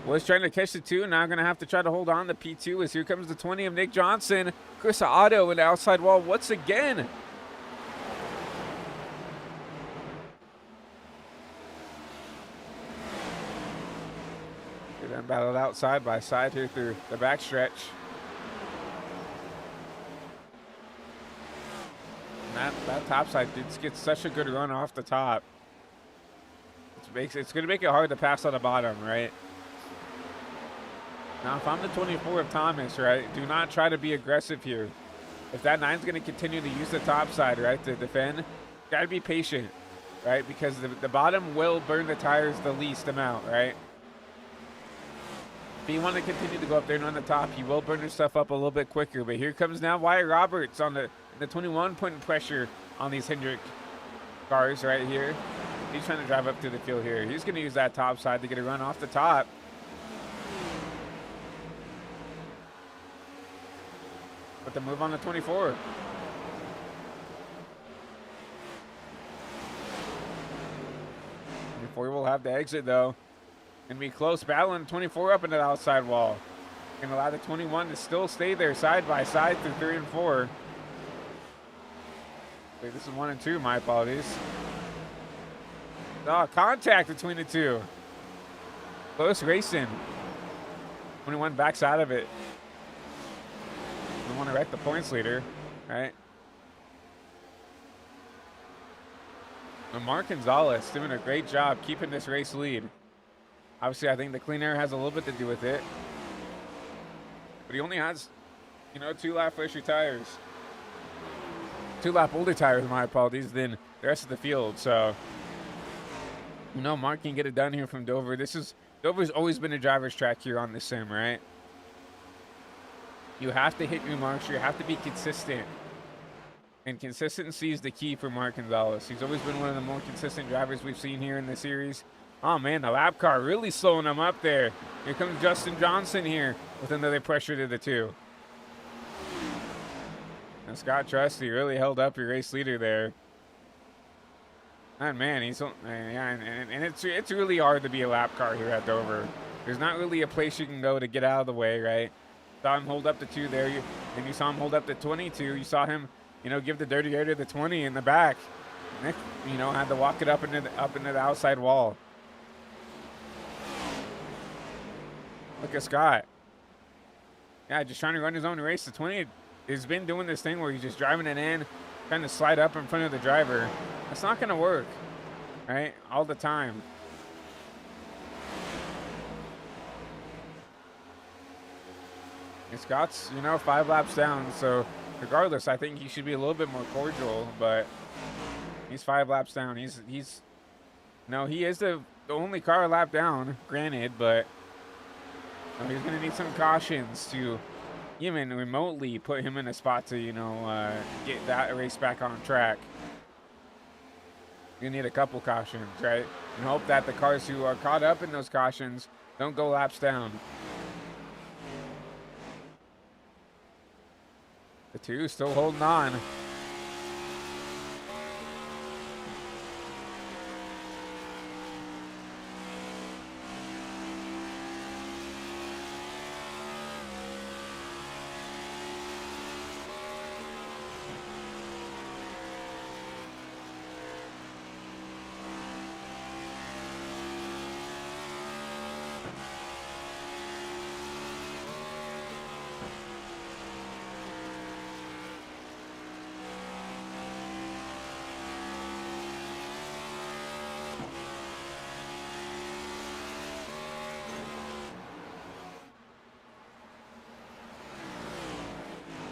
was trying to catch the 2. Now going to have to try to hold on to P2 as here comes the 20 of Nick Johnson. Chris Otto in the outside wall once again. Then battled out side by side here through the backstretch. That top side just gets such a good run off the top. It's going to make it hard to pass on the bottom, right? Now, if I'm the 24 of Thomas, right, do not try to be aggressive here. If that 9's going to continue to use the top side, right, to defend, got to be patient, right, because the bottom will burn the tires the least amount, right? If you want to continue to go up there and on the top, you will burn your stuff up a little bit quicker. But here comes now Wyatt Roberts on the 21 putting pressure on these Hendrick cars right here. He's trying to drive up through the field here. He's going to use that top side to get a run off the top. But the move on the 24. 24 will have the exit though. Gonna be close battling 24 up into the outside wall. Gonna allow the 21 to still stay there side by side through 3 and 4. Wait, this is 1 and 2, my apologies. Oh, contact between the two. Close racing. 21 backs out of it. We want to wreck the points leader, right? And Mark Gonzalez doing a great job keeping this race lead. Obviously, I think the clean air has a little bit to do with it. But he only has, 2 lap fresher tires. 2 lap older tires, my apologies, than the rest of the field. So, Mark can get it done here from Dover. Dover's always been a driver's track here on the sim, right? You have to hit your marks. You have to be consistent. And consistency is the key for Mark Gonzalez. He's always been one of the more consistent drivers we've seen here in the series. Oh, man, the lap car really slowing him up there. Here comes Justin Johnson here with another pressure to the 2. And Scott Trusty really held up your race leader there. And, man, it's really hard to be a lap car here at Dover. There's not really a place you can go to get out of the way, right? Saw him hold up the 2 there. Then you saw him hold up the 22. You saw him, give the dirty air to the 20 in the back. Nick, had to walk it up into the outside wall. Look at Scott. Yeah, just trying to run his own race. The 20 has been doing this thing where he's just driving it in, trying to slide up in front of the driver. That's not going to work, right? All the time. And Scott's, 5 laps down, so regardless, I think he should be a little bit more cordial, but he's 5 laps down. He is the only car a lap down, granted, but he's going to need some cautions to even remotely put him in a spot to, get that race back on track. You need a couple cautions, right? And hope that the cars who are caught up in those cautions don't go laps down. The 2 still holding on.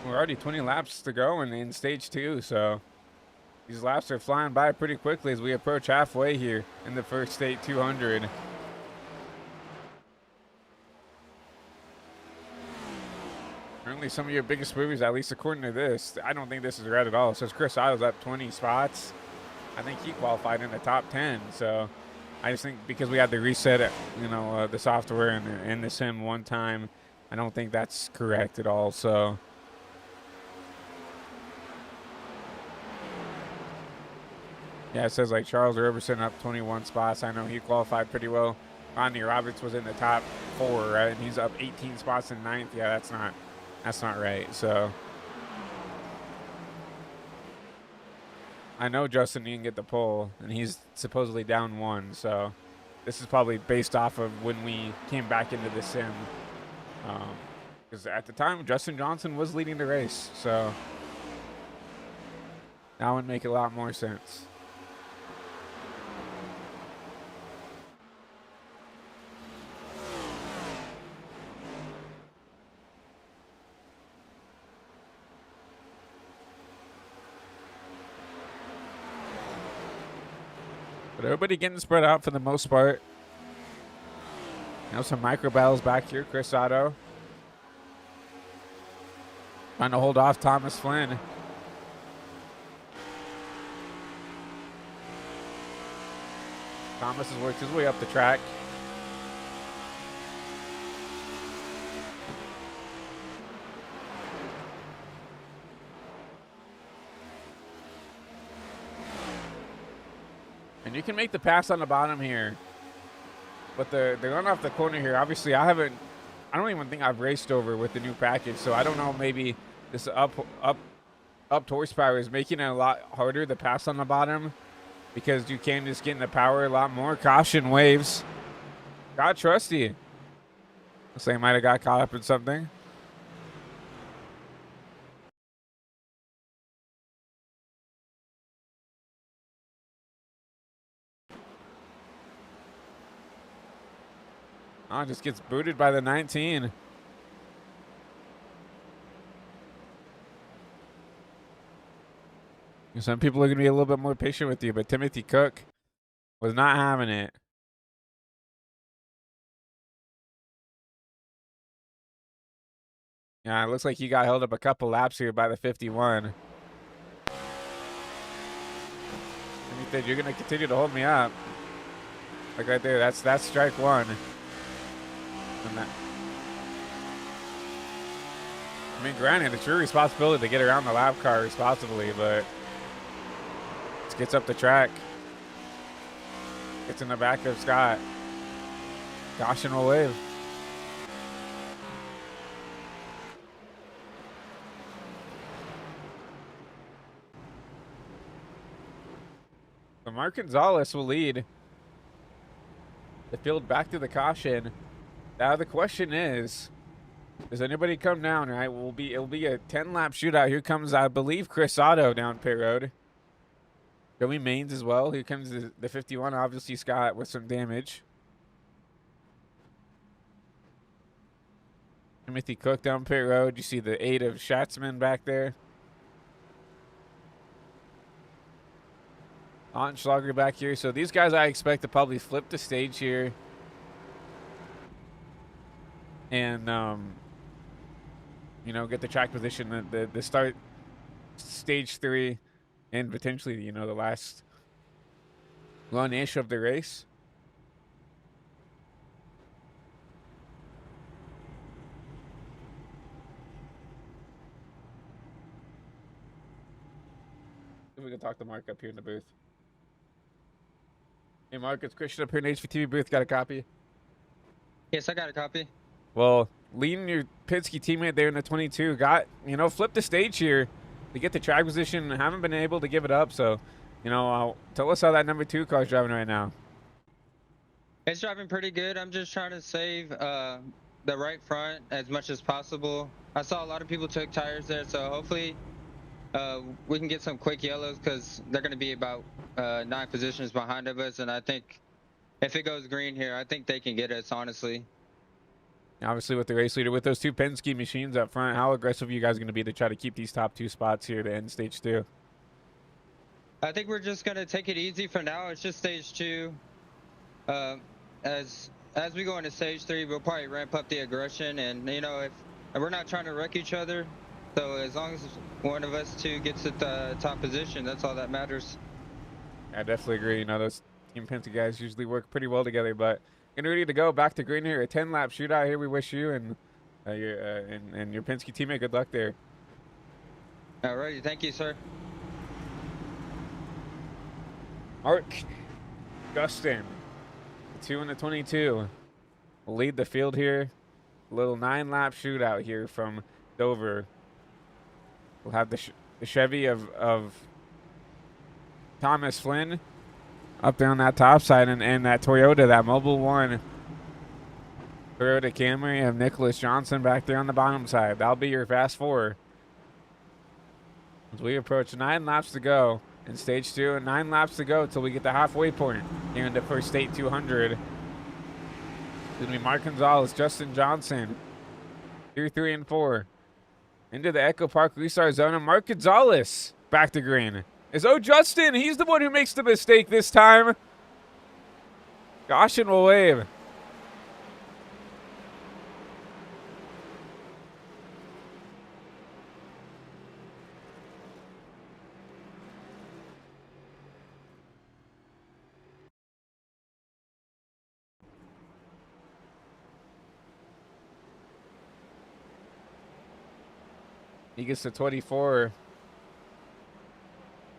We're already 20 laps to go in stage 2, so these laps are flying by pretty quickly as we approach halfway here in the first state 200. Currently some of your biggest movies, at least according to this. I don't think this is red at all. It says Chris Idle's up 20 spots. I think he qualified in the top 10, so I just think because we had to reset, the software and the sim one time, I don't think that's correct at all, so... Yeah, it says like Charles Roberson up 21 spots. I know he qualified pretty well. Rodney Roberts was in the top 4, right? And he's up 18 spots in 9th. Yeah, that's not right. So I know Justin didn't get the pole, and he's supposedly down 1. So this is probably based off of when we came back into the sim. Because at the time, Justin Johnson was leading the race. So that would make a lot more sense. But everybody getting spread out for the most part. Now some micro battles back here. Chris Otto trying to hold off Thomas Flynn. Thomas has worked his way up the track. And you can make the pass on the bottom here. But they're going off the corner here. Obviously, I don't even think I've raced over with the new package. So I don't know, maybe this up horsepower is making it a lot harder to pass on the bottom, because you can just get in the power a lot more. Caution waves. Got trusty. Looks like I might have got caught up in something. Oh, just gets booted by the 19. Some people are going to be a little bit more patient with you, but Timothy Cook was not having it. Yeah, it looks like he got held up a couple laps here by the 51. And he said, "You're going to continue to hold me up." Like right there, that's strike one. And that, I mean, granted, it's your responsibility to get around the lap car responsibly, but it gets up the track. Gets in the back of Scott. Caution will wave. So Mark Gonzalez will lead the field back to the caution. Now the question is, does anybody come down? Right, it'll be a 10-lap shootout. Here comes, I believe, Chris Otto down pit road. Joey Maines as well. Here comes the 51. Obviously Scott with some damage. Timothy Cook down pit road. You see the 8 of Schatzman back there. Schlager back here. So these guys I expect to probably flip the stage here. And, you know, get the track position, the start stage 3, and potentially, you know, the last run-ish of the race. If we can talk to Mark up here in the booth. Hey, Mark, it's Christian up here in the HVTV booth. Got a copy? Yes, I got a copy. Well, leading your Penske teammate there in the 22 got, you know, flipped the stage here to get the track position. Haven't been able to give it up. So, you know, tell us how that number 2 car is driving right now. It's driving pretty good. I'm just trying to save the right front as much as possible. I saw a lot of people took tires there, so hopefully we can get some quick yellows, because they're going to be about 9 positions behind of us. And I think if it goes green here, I think they can get us, honestly. Obviously, with the race leader, with those 2 Penske machines up front, how aggressive are you guys going to be to try to keep these top 2 spots here to end stage 2? I think we're just going to take it easy for now. It's just stage 2. As we go into stage 3, we'll probably ramp up the aggression. And, you know, if we're not trying to wreck each other, so as long as one of us 2 gets at the top position, that's all that matters. I definitely agree. You know, those Team Penske guys usually work pretty well together, but getting ready to go back to green here. A 10-lap shootout here. We wish you and your Penske teammate good luck there. Alrighty, thank you, sir. Mark Justin, the 2 and the 22, will lead the field here. A little 9-lap shootout here from Dover. We'll have the Chevy of Thomas Flynn up there on that top side, and that Toyota, that Mobile 1 Toyota Camry of Nicholas Johnson back there on the bottom side. That'll be your fast 4 as we approach 9 laps to go in stage 2, and 9 laps to go till we get the halfway point here in the first state 200. It's going to be Mark Gonzalez, Justin Johnson, Tier 3 and 4. Into the Echo Park restart zone, and Mark Gonzalez back to green. Justin, he's the one who makes the mistake this time. Caution will wave. He gets to 24.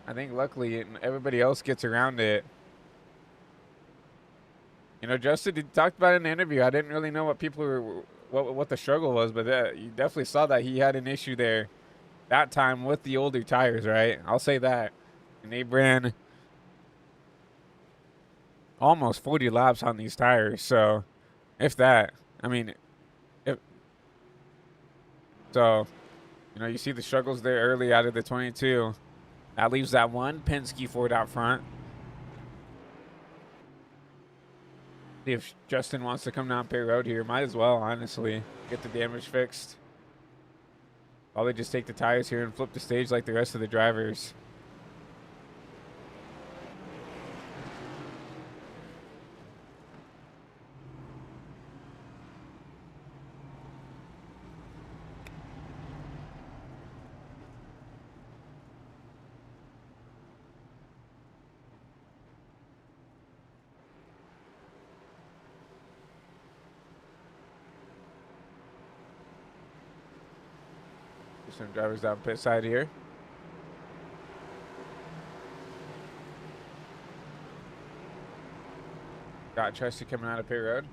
I think luckily everybody else gets around it. You know, Justin, you talked about it in the interview. I didn't really know what people were, what the struggle was, but you definitely saw that he had an issue there that time with the older tires, right? I'll say that. And they ran almost 40 laps on these tires, so if that, I mean, if so, you know, you see the struggles there early out of the 22. That leaves that one Penske Ford out front. See if Justin wants to come down pit road here. Might as well, honestly. Get the damage fixed. Probably just take the tires here and flip the stage like the rest of the drivers. Some drivers down pit side here. Got Chesty coming out of pit road.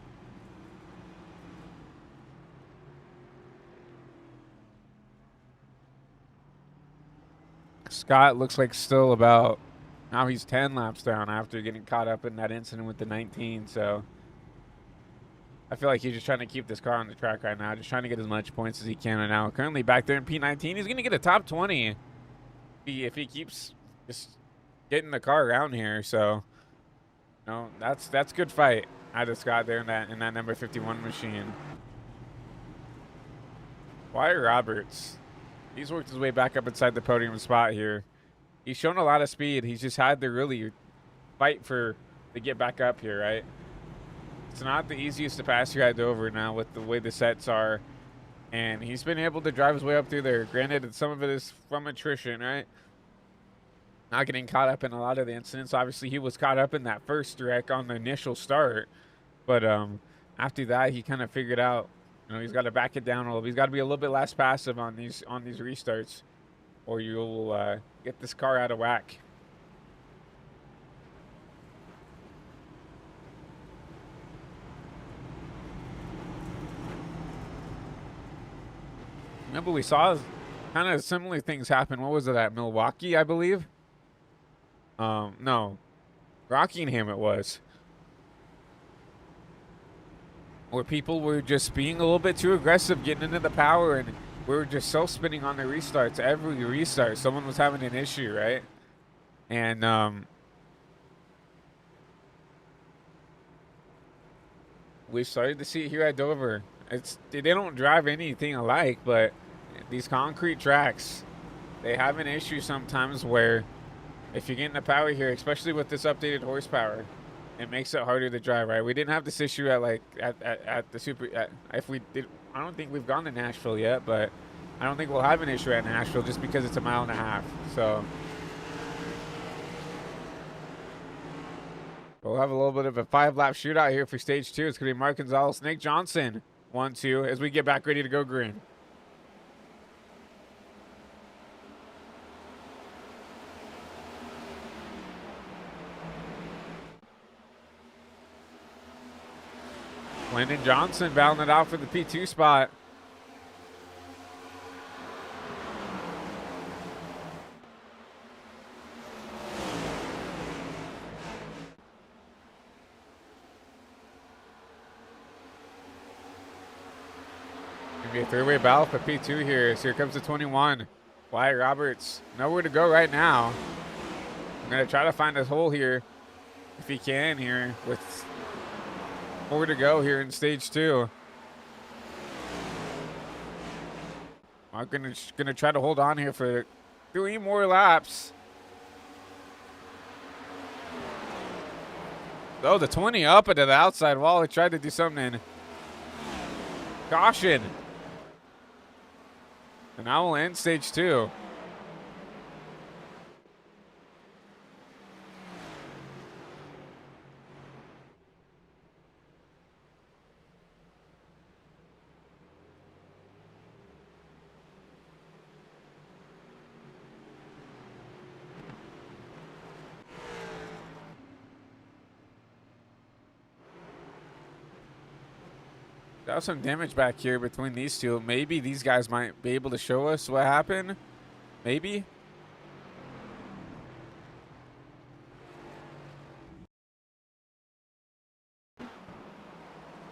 Scott looks like still about, now he's 10 laps down after getting caught up in that incident with the 19, so I feel like he's just trying to keep this car on the track right now, just trying to get as much points as he can right now. Currently back there in P19, he's going to get a top 20 if he keeps just getting the car around here. So, no, that's good fight out of Scott there in that number 51 machine. Wyatt Roberts, he's worked his way back up inside the podium spot here. He's shown a lot of speed. He's just had to really fight to get back up here, right? It's not the easiest to pass here at Dover now with the way the sets are. And he's been able to drive his way up through there. Granted, some of it is from attrition, right? Not getting caught up in a lot of the incidents. Obviously, he was caught up in that first wreck on the initial start. But after that, he kind of figured out, you know, he's got to back it down a little. He's got to be a little bit less passive on these restarts, or you'll get this car out of whack. Remember, we saw kind of similar things happen. What was it at Milwaukee, I believe? No, Rockingham it was. Where people were just being a little bit too aggressive, getting into the power, and we were just self-spinning on the restarts. Every restart, someone was having an issue, right? And we started to see it here at Dover. They don't drive anything alike, but these concrete tracks, they have an issue sometimes where if you're getting the power here, especially with this updated horsepower, it makes it harder to drive, right? We didn't have this issue at the super. If we did, I don't think we've gone to Nashville yet, but I don't think we'll have an issue at Nashville just because it's a mile and a half. So we'll have a little bit of a 5-lap shootout here for stage 2. It's going to be Mark Gonzalez, Nick Johnson, 1-2 as we get back ready to go green. Landon Johnson battling it out for the P2 spot. Gonna be a three-way battle for P2 here. So here comes the 21. Wyatt Roberts, nowhere to go right now. I'm gonna try to find this hole here if he can here with 4 to go here in stage 2. I'm gonna try to hold on here for 3 more laps. Oh, the 20 up into the outside wall. He tried to do something. Caution. And now we'll end stage 2. Got some damage back here between these two. Maybe these guys might be able to show us what happened. Maybe.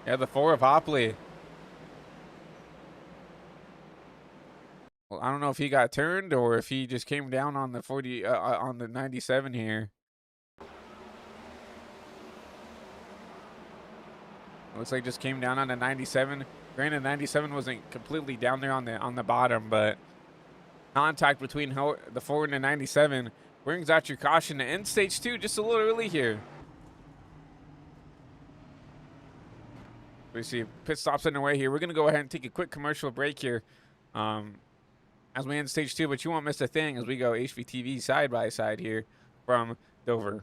Yeah, the 4 of Hopley. Well, I don't know if he got turned or if he just came down on the 40 on the 97 here. Looks like just came down on the 97. Granted, 97 wasn't completely down there on the bottom, but contact between the 4 and the 97 brings out your caution to end stage 2 just a little early here. We see pit stops underway here. We're going to go ahead and take a quick commercial break here as we end stage 2, but you won't miss a thing as we go HVTV side by side here from Dover.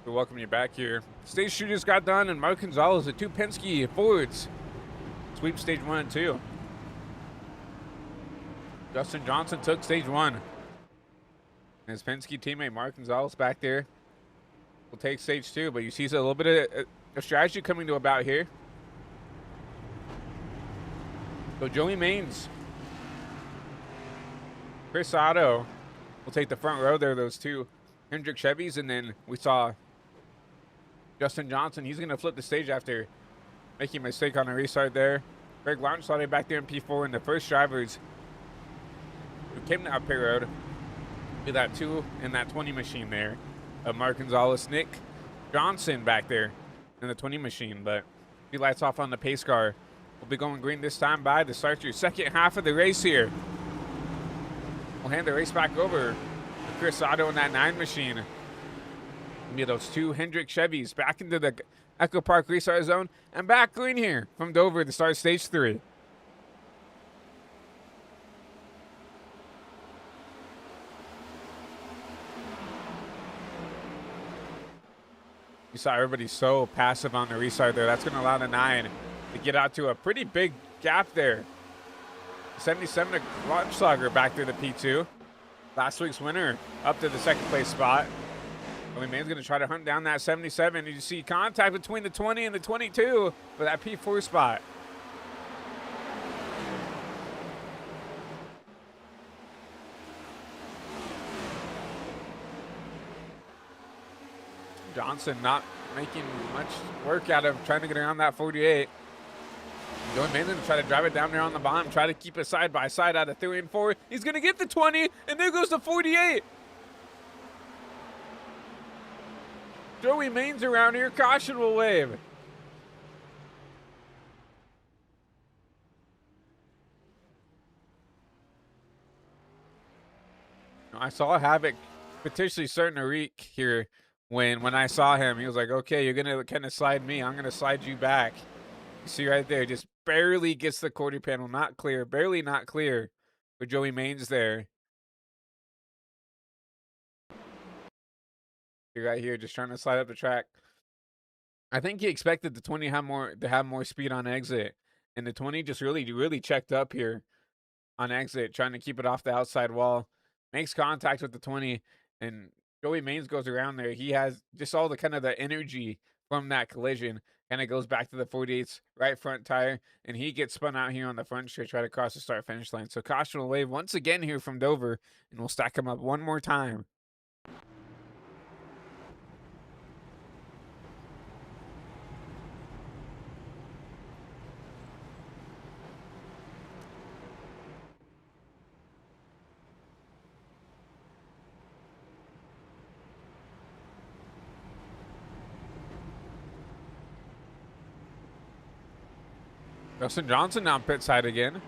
We welcome you back here. Stage 2 just got done, and Mark Gonzalez, the 2 Penske Fords, sweep stage 1 and 2. Justin Johnson took stage 1. And his Penske teammate Mark Gonzalez back there will take stage 2, but you see a little bit of a strategy coming to about here. So Joey Maines, Chris Otto will take the front row there, those 2 Hendrick Chevys, and then we saw Justin Johnson. He's going to flip the stage after making a mistake on the restart there. Greg Launchslade back there in P4, and the first drivers who came to up pit road with that 2 and that 20 machine there of Mark Gonzalez. Nick Johnson back there in the 20 machine, but he lights off on the pace car. We'll be going green this time by the start your second half of the race here. We'll hand the race back over to Chris Otto in that 9 machine. Be those 2 Hendrick Chevys back into the Echo Park restart zone and back green here from Dover to start stage 3. You saw everybody so passive on the restart there. That's going to allow the 9 to get out to a pretty big gap there. 77 launch slugger back through the P2. Last week's winner up to the second place spot. Joey Maine's going to try to hunt down that 77. You see contact between the 20 and the 22 for that P4 spot. Johnson not making much work out of trying to get around that 48. Joey Maine's going to try to drive it down there on the bottom, try to keep it side by side out of 3 and 4. He's going to get the 20, and there goes the 48. Joey Mains around here. Caution will wave. I saw Havoc potentially starting to reek here when I saw him. He was like, okay, you're going to kind of slide me. I'm going to slide you back. You see right there, just barely gets the quarter panel. Not clear. Barely not clear for Joey Mains there. You're right here just trying to slide up the track. I think he expected the 20 to have more speed on exit. And the 20 just really checked up here on exit, trying to keep it off the outside wall. Makes contact with the 20, and Joey Mains goes around there. He has just all the kind of the energy from that collision, and it goes back to the 48's right front tire, and he gets spun out here on the front stretch right across the start finish line. So caution will wave once again here from Dover, and we'll stack him up one more time. Justin Johnson on pit side again.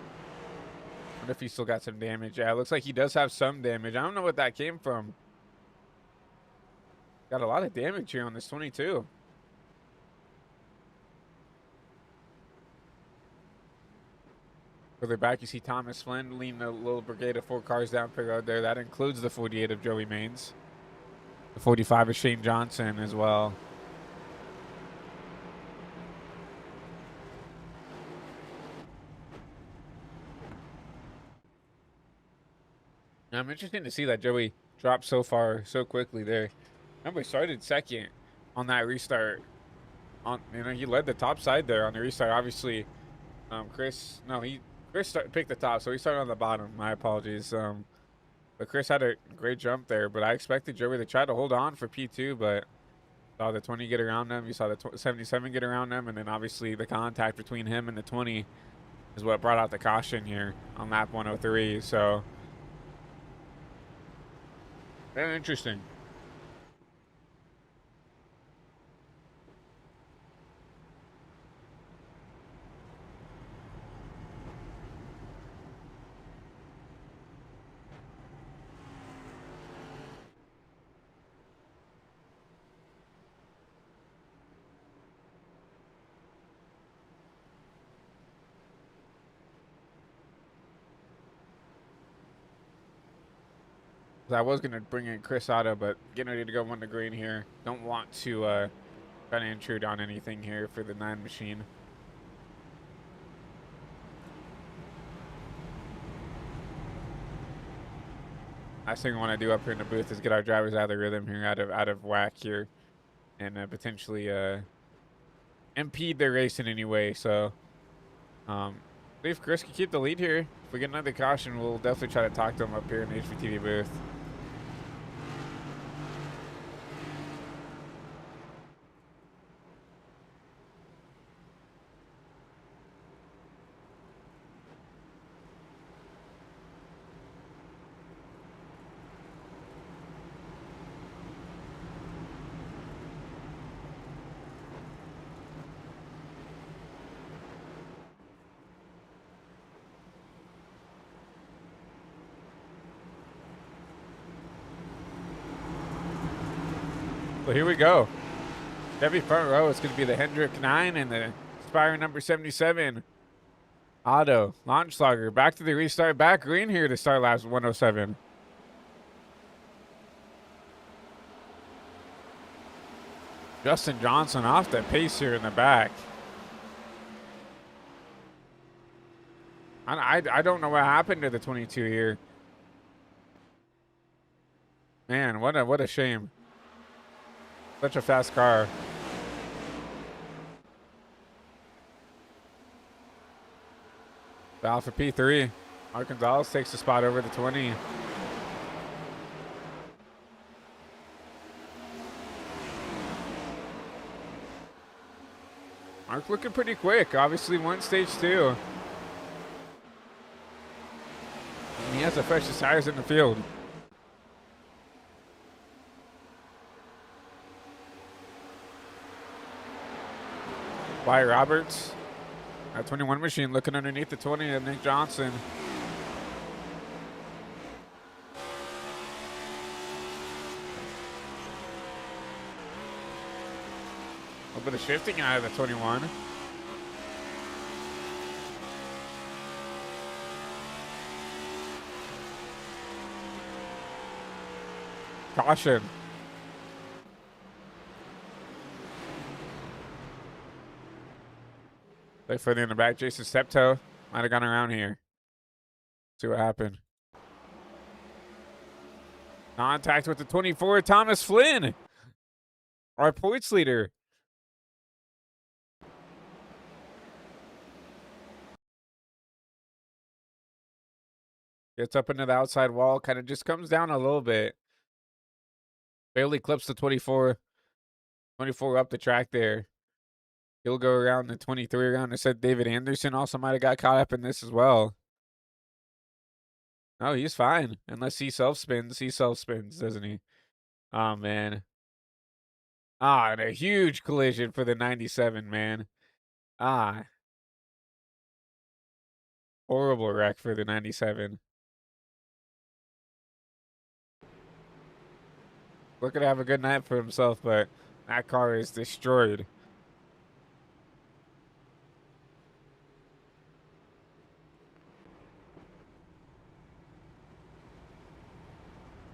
Wonder if he still got some damage. Yeah, it looks like he does have some damage. I don't know what that came from. Got a lot of damage here on this 22. Further back, you see Thomas Flynn leading a little brigade of 4 cars down pit road there. That includes the 48 of Joey Mains. The 45 of Shane Johnson as well. Now, I'm interested to see that Joey dropped so far so quickly there. Remember, he started second on that restart. He led the top side there on the restart. Obviously, Chris picked the top, so he started on the bottom. My apologies. But Chris had a great jump there. But I expected Joey to try to hold on for P2, but saw the 20 get around them. You saw the 77 get around them, and then obviously the contact between him and the 20 is what brought out the caution here on lap 103. So very interesting. I was going to bring in Chris Otto, but getting ready to go 1 to green here. Don't want to try to intrude on anything here for the 9 machine. Last thing I want to do up here in the booth is get our drivers out of the rhythm here, out of whack here, and potentially impede their race in any way. So, if Chris can keep the lead here, if we get another caution, we'll definitely try to talk to him up here in the HVTV booth. So here we go. Heavy front row. It's going to be the Hendrick 9 and the Spire number 77. Otto, Launchslogger, back to the restart, back green here to start laps 107. Justin Johnson off the pace here in the back. I don't know what happened to the 22 here. Man, what a shame. Such a fast car. Foul for P3. Mark Gonzalez takes the spot over the 20. Mark looking pretty quick. Obviously won stage 2. And he has the freshest tires in the field. by Roberts. That 21 machine looking underneath the 20 of Nick Johnson. A little bit of shifting out of the 21. Caution. They further in the back. Jason Steptoe might have gone around here. See what happened. Contact with the 24. Thomas Flynn, our points leader. Gets up into the outside wall. Kind of just comes down a little bit. Barely clips the 24. 24 up the track there. He'll go around the 23 around. I said David Anderson also might have got caught up in this as well. No, he's fine. Unless he self-spins. He self-spins, doesn't he? Oh, man. Ah, and a huge collision for the 97, man. Ah. Horrible wreck for the 97. Looking to have a good night for himself, but that car is destroyed.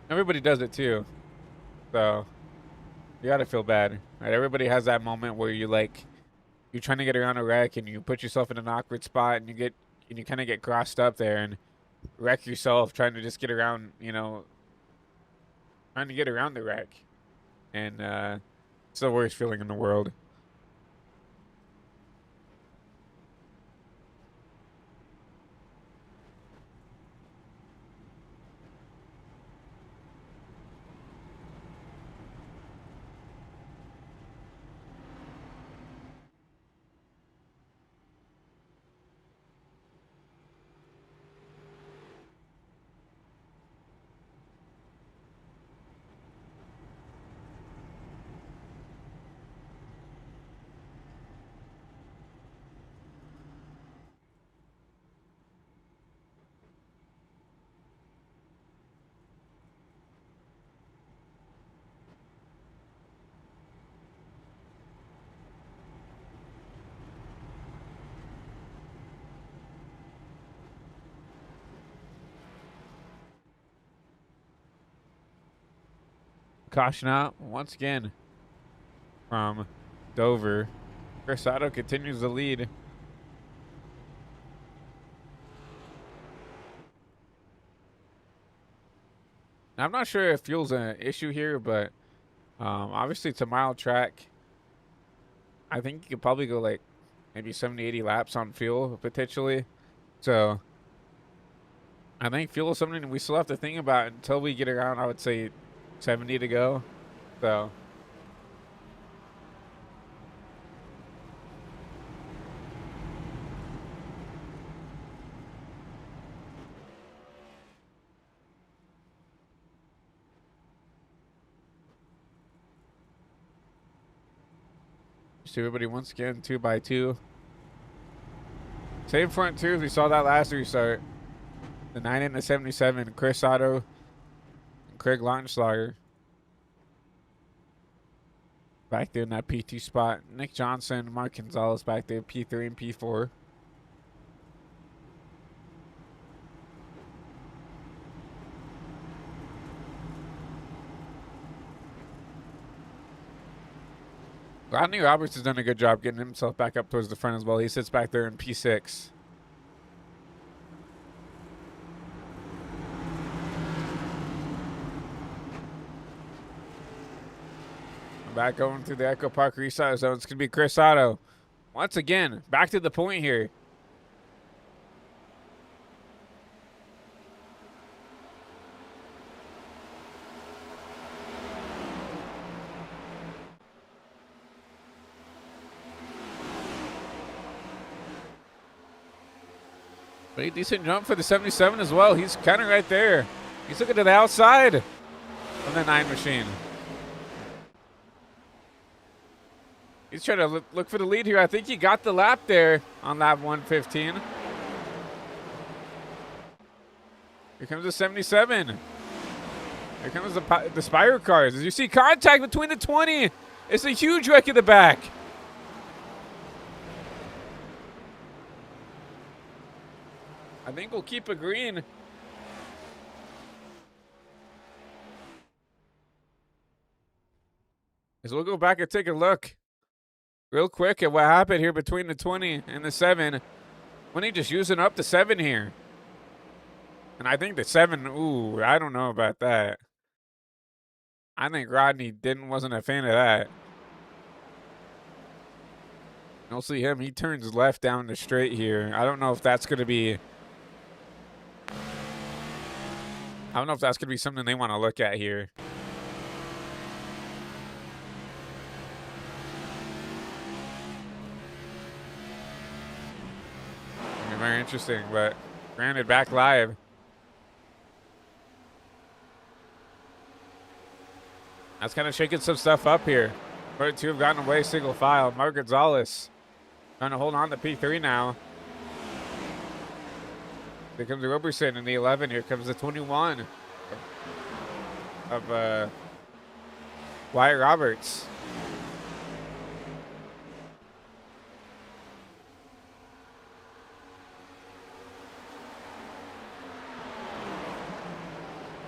Everybody does it too. So you gotta feel bad. Right? Everybody has that moment where you're trying to get around a wreck and you put yourself in an awkward spot and you kind of get crossed up there and wreck yourself trying to just get around, trying to get around the wreck. And it's the worst feeling in the world. Caution out once again from Dover. Chris Otto continues the lead. Now, I'm not sure if fuel's an issue here, but obviously it's a mile track. I think you could probably go like maybe 70, 80 laps on fuel potentially. So I think fuel is something we still have to think about until we get around, I would say, 70 to go. So see everybody once again 2x2. Same front two as we saw that last restart. The 9 and the 77, Chris Otto and Craig Lautenschlager. Back there in that P2 spot. Nick Johnson, Mark Gonzalez back there, P3 and P4. Rodney Roberts has done a good job getting himself back up towards the front as well. He sits back there in P6. Back going through the Echo Park restart zone. It's going to be Chris Otto. Once again, back to the point here. Pretty decent jump for the 77 as well. He's kind of right there. He's looking to the outside of the 9 machine. He's trying to look for the lead here. I think he got the lap there on lap 115. Here comes the 77. Here comes the Spire cars. As you see contact between the 20. It's a huge wreck in the back. I think we'll keep a green. As we'll go back and take a look real quick at what happened here between the 20 and the 7. When he just using up the 7 here. And I think the 7, ooh, I don't know about that. I think Rodney wasn't a fan of that. You'll see him. He turns left down the straight here. I don't know if that's going to be... I don't know if that's going to be something they want to look at here. Very interesting, but granted, back live. That's kind of shaking some stuff up here. But two have gotten away single file. Mark Gonzalez trying to hold on to P3 now. Here comes Roberson in the 11. Here comes the 21 of Wyatt Roberts.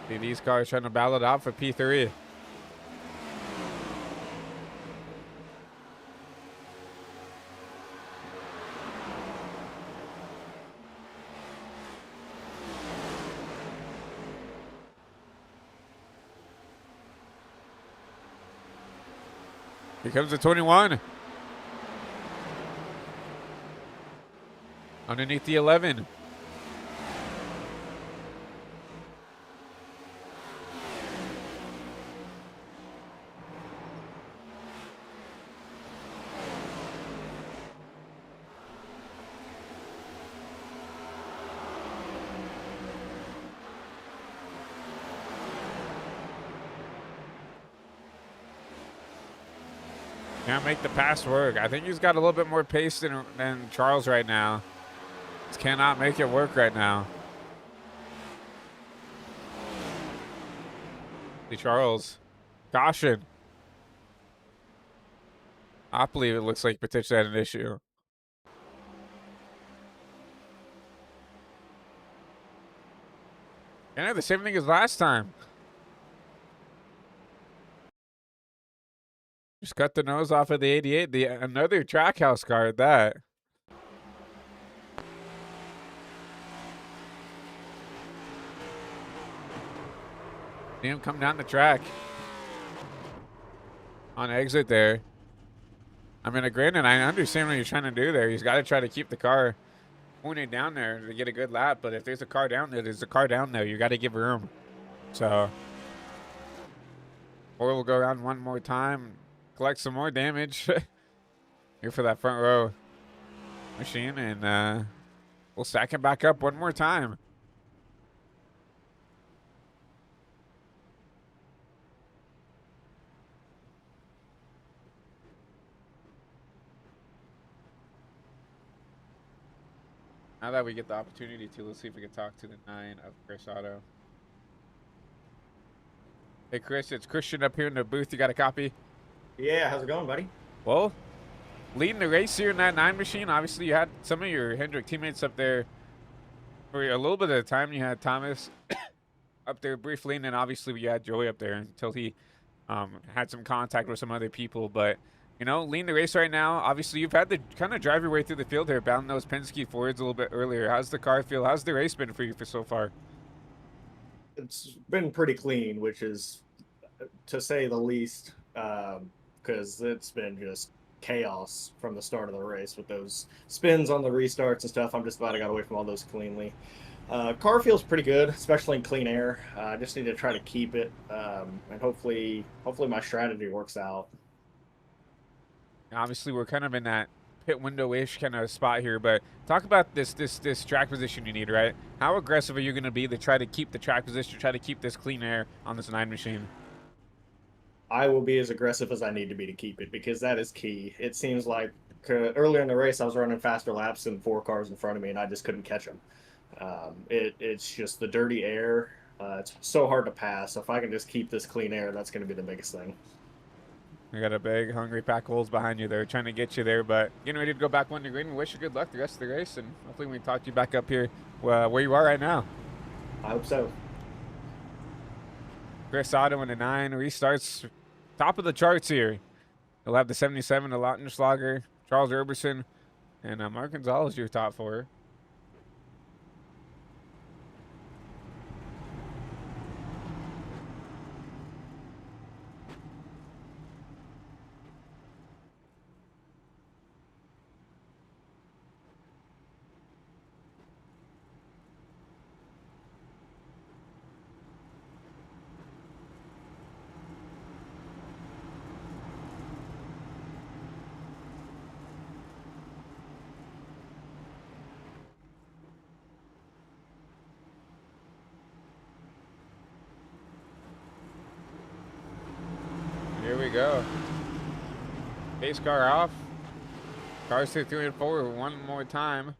See these cars trying to battle it out for P3. Here comes the 21. Underneath the 11. Can't make the pass work. I think he's got a little bit more pace than Charles right now. Just cannot make it work right now. See Charles. Caution. I believe it looks like potentially had an issue. And the same thing as last time. Just cut the nose off of the 88. Another Trackhouse car at that. See him come down the track. On exit there. I mean, granted, I understand what you're trying to do there. He's got to try to keep the car pointed down there to get a good lap. But if there's a car down there, there's a car down there. You got to give room. So, or we'll go around one more time. Collect some more damage here for that front row machine, and we'll stack him back up one more time. Now that we get the opportunity to, let's see if we can talk to the 9 of Chris Otto. Hey Chris, it's Christian up here in the booth. You got a copy? Yeah, how's it going, buddy? Well, leading the race here in that 9 machine, obviously you had some of your Hendrick teammates up there for a little bit of the time. You had Thomas up there briefly, and then obviously you had Joey up there until he had some contact with some other people. But, you know, leading the race right now, obviously you've had to kind of drive your way through the field here, bound those Penske Fords a little bit earlier. How's the car feel? How's the race been for you for so far? It's been pretty clean, which is, to say the least, because it's been just chaos from the start of the race with those spins on the restarts and stuff. I'm just glad I got away from all those cleanly. Car feels pretty good, especially in clean air. I just need to try to keep it, and hopefully my strategy works out. Obviously, we're kind of in that pit window-ish kind of spot here, but talk about this track position you need, right? How aggressive are you going to be to try to keep the track position, try to keep this clean air on this 9 machine? I will be as aggressive as I need to be to keep it because that is key. It seems like earlier in the race I was running faster laps than 4 cars in front of me, and I just couldn't catch them. It's just the dirty air. It's so hard to pass. If I can just keep this clean air, that's going to be the biggest thing. We got a big, hungry pack of wolves behind you there, trying to get you there, but getting ready to go back one to green. We wish you good luck the rest of the race, and hopefully we can talk to you back up here where you are right now. I hope so. Chris Otto in the 9 restarts, top of the charts here. He'll have the 77, the Lautenschlager, Charles Roberson, and Mark Gonzalez, your top 4. Here we go. Pace car off. Cars to 3 and 4 one more time.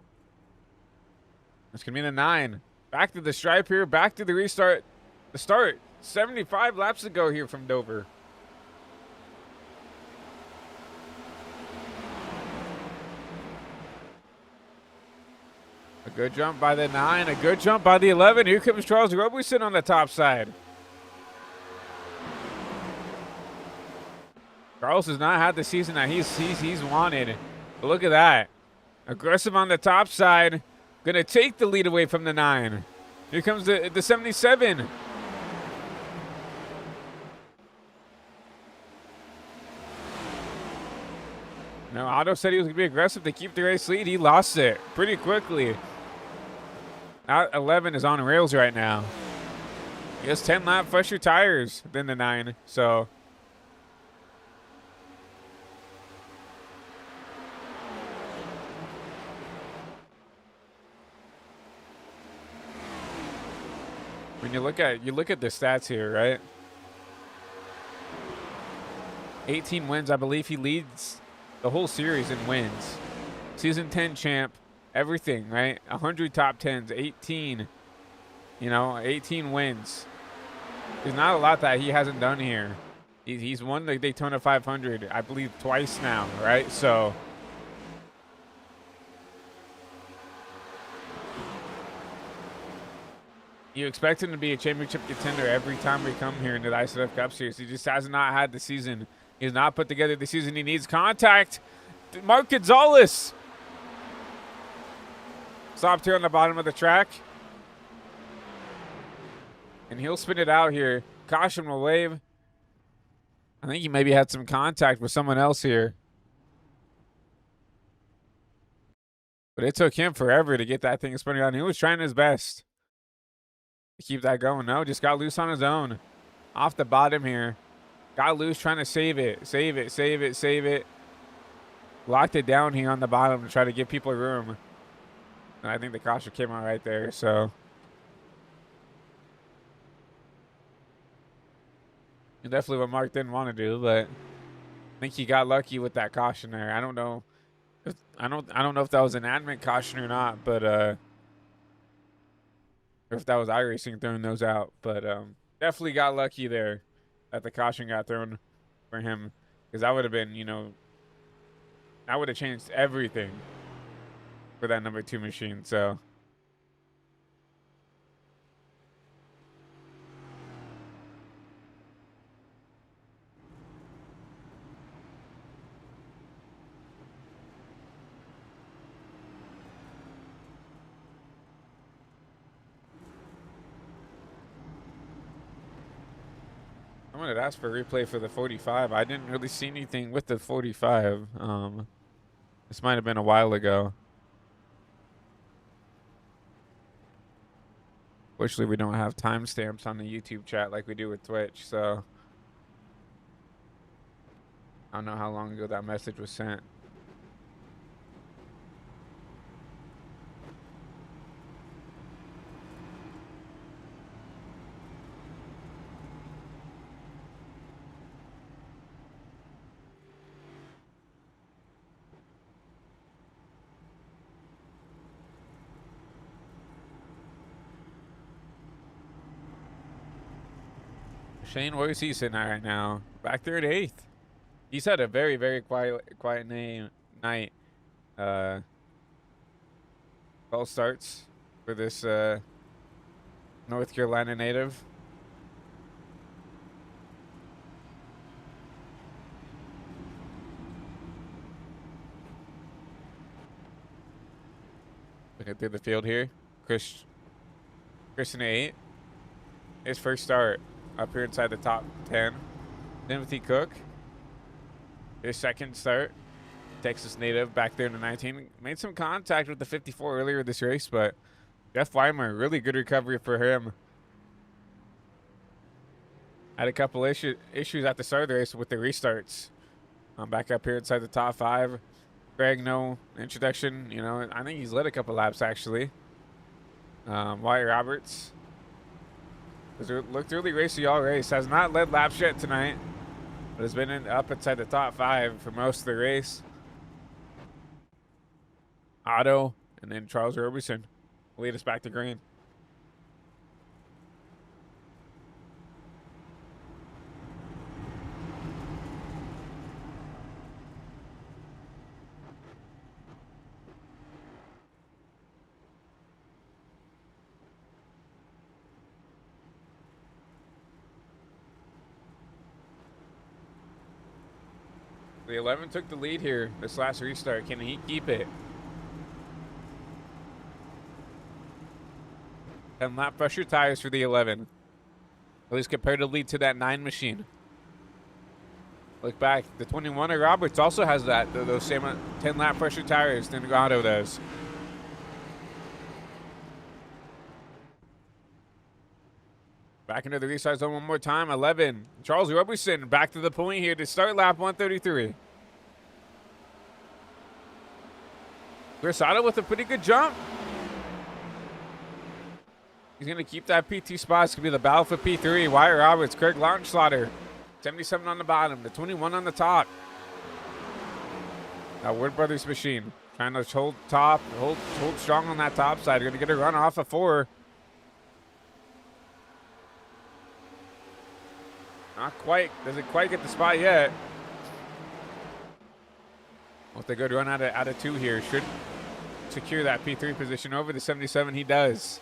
It's going to be the 9. Back to the stripe here. Back to the restart. The start. 75 laps to go here from Dover. A good jump by the 9. A good jump by the 11. Here comes Charles Roberson on the top side. Charles has not had the season that he's wanted. But look at that. Aggressive on the top side. Going to take the lead away from the 9. Here comes the 77. No, Otto said he was going to be aggressive to keep the race lead. He lost it pretty quickly. Now 11 is on rails right now. He has 10 lap fresher tires than the 9. So when you look at the stats here, right? 18 wins. I believe he leads the whole series in wins. Season 10 champ, everything, right? 100 top 10s, 18, 18 wins. There's not a lot that he hasn't done here. He's won the Daytona 500, I believe, twice now, right? So you expect him to be a championship contender every time we come here into the iSNF Cup Series. He just has not had the season. He has not put together the season he needs. Contact. Mark Gonzalez. Stopped here on the bottom of the track. And he'll spin it out here. Caution will wave. I think he maybe had some contact with someone else here. But it took him forever to get that thing spinning out. He was trying his best to keep that going. No, just got loose on his own. Off the bottom here. Got loose trying to save it. Save it. Locked it down here on the bottom to try to give people room. And I think the caution came out right there, so. Definitely what Mark didn't want to do, but I think he got lucky with that caution there. I don't know. I don't know if that was an admin caution or not, but or if that was iRacing throwing those out. But definitely got lucky there that the caution got thrown for him, because that would have been, that would have changed everything for that number 2 machine. So I'm going to ask for a replay for the 45. I didn't really see anything with the 45. This might have been a while ago. Fortunately, we don't have timestamps on the YouTube chat like we do with Twitch, so I don't know how long ago that message was sent. Shane, where is he sitting at right now? Back there at 8th. He's had a very, very quiet night. 12 starts for this North Carolina native. Looking through the field here. Christian 8. His first start up here inside the top 10. Timothy Cook. His second start. Texas native back there in the 19. Made some contact with the 54 earlier this race, but Jeff Weimer, really good recovery for him. Had a couple issues at the start of the race with the restarts. Back up here inside the top 5. Greg, no introduction. You know, I think he's led a couple laps actually. Wyatt Roberts looked really racy all race. Has not led laps yet tonight, but has been up inside the top 5 for most of the race. Otto and then Charles Roberson lead us back to green. The 11 took the lead here this last restart. Can he keep it? 10 lap pressure tires for the 11. At least comparatively to that 9 machine. Look back, the 21 of Roberts also has those same 10 lap pressure tires than Otto does. Back into the restart zone one more time. 11. Charles Roberson back to the point here to start lap 133. Chris Otto with a pretty good jump. He's going to keep that P2 spot. It's going to be the battle for P3. Wyatt Roberts, Craig Lautenschlager. 77 on the bottom, the 21 on the top. That Wood Brothers machine trying to hold strong on that top side. Going to get a run off of 4. Not quite. Doesn't quite get the spot yet. With a good run out of 2 here, should secure that P3 position over the 77. He does.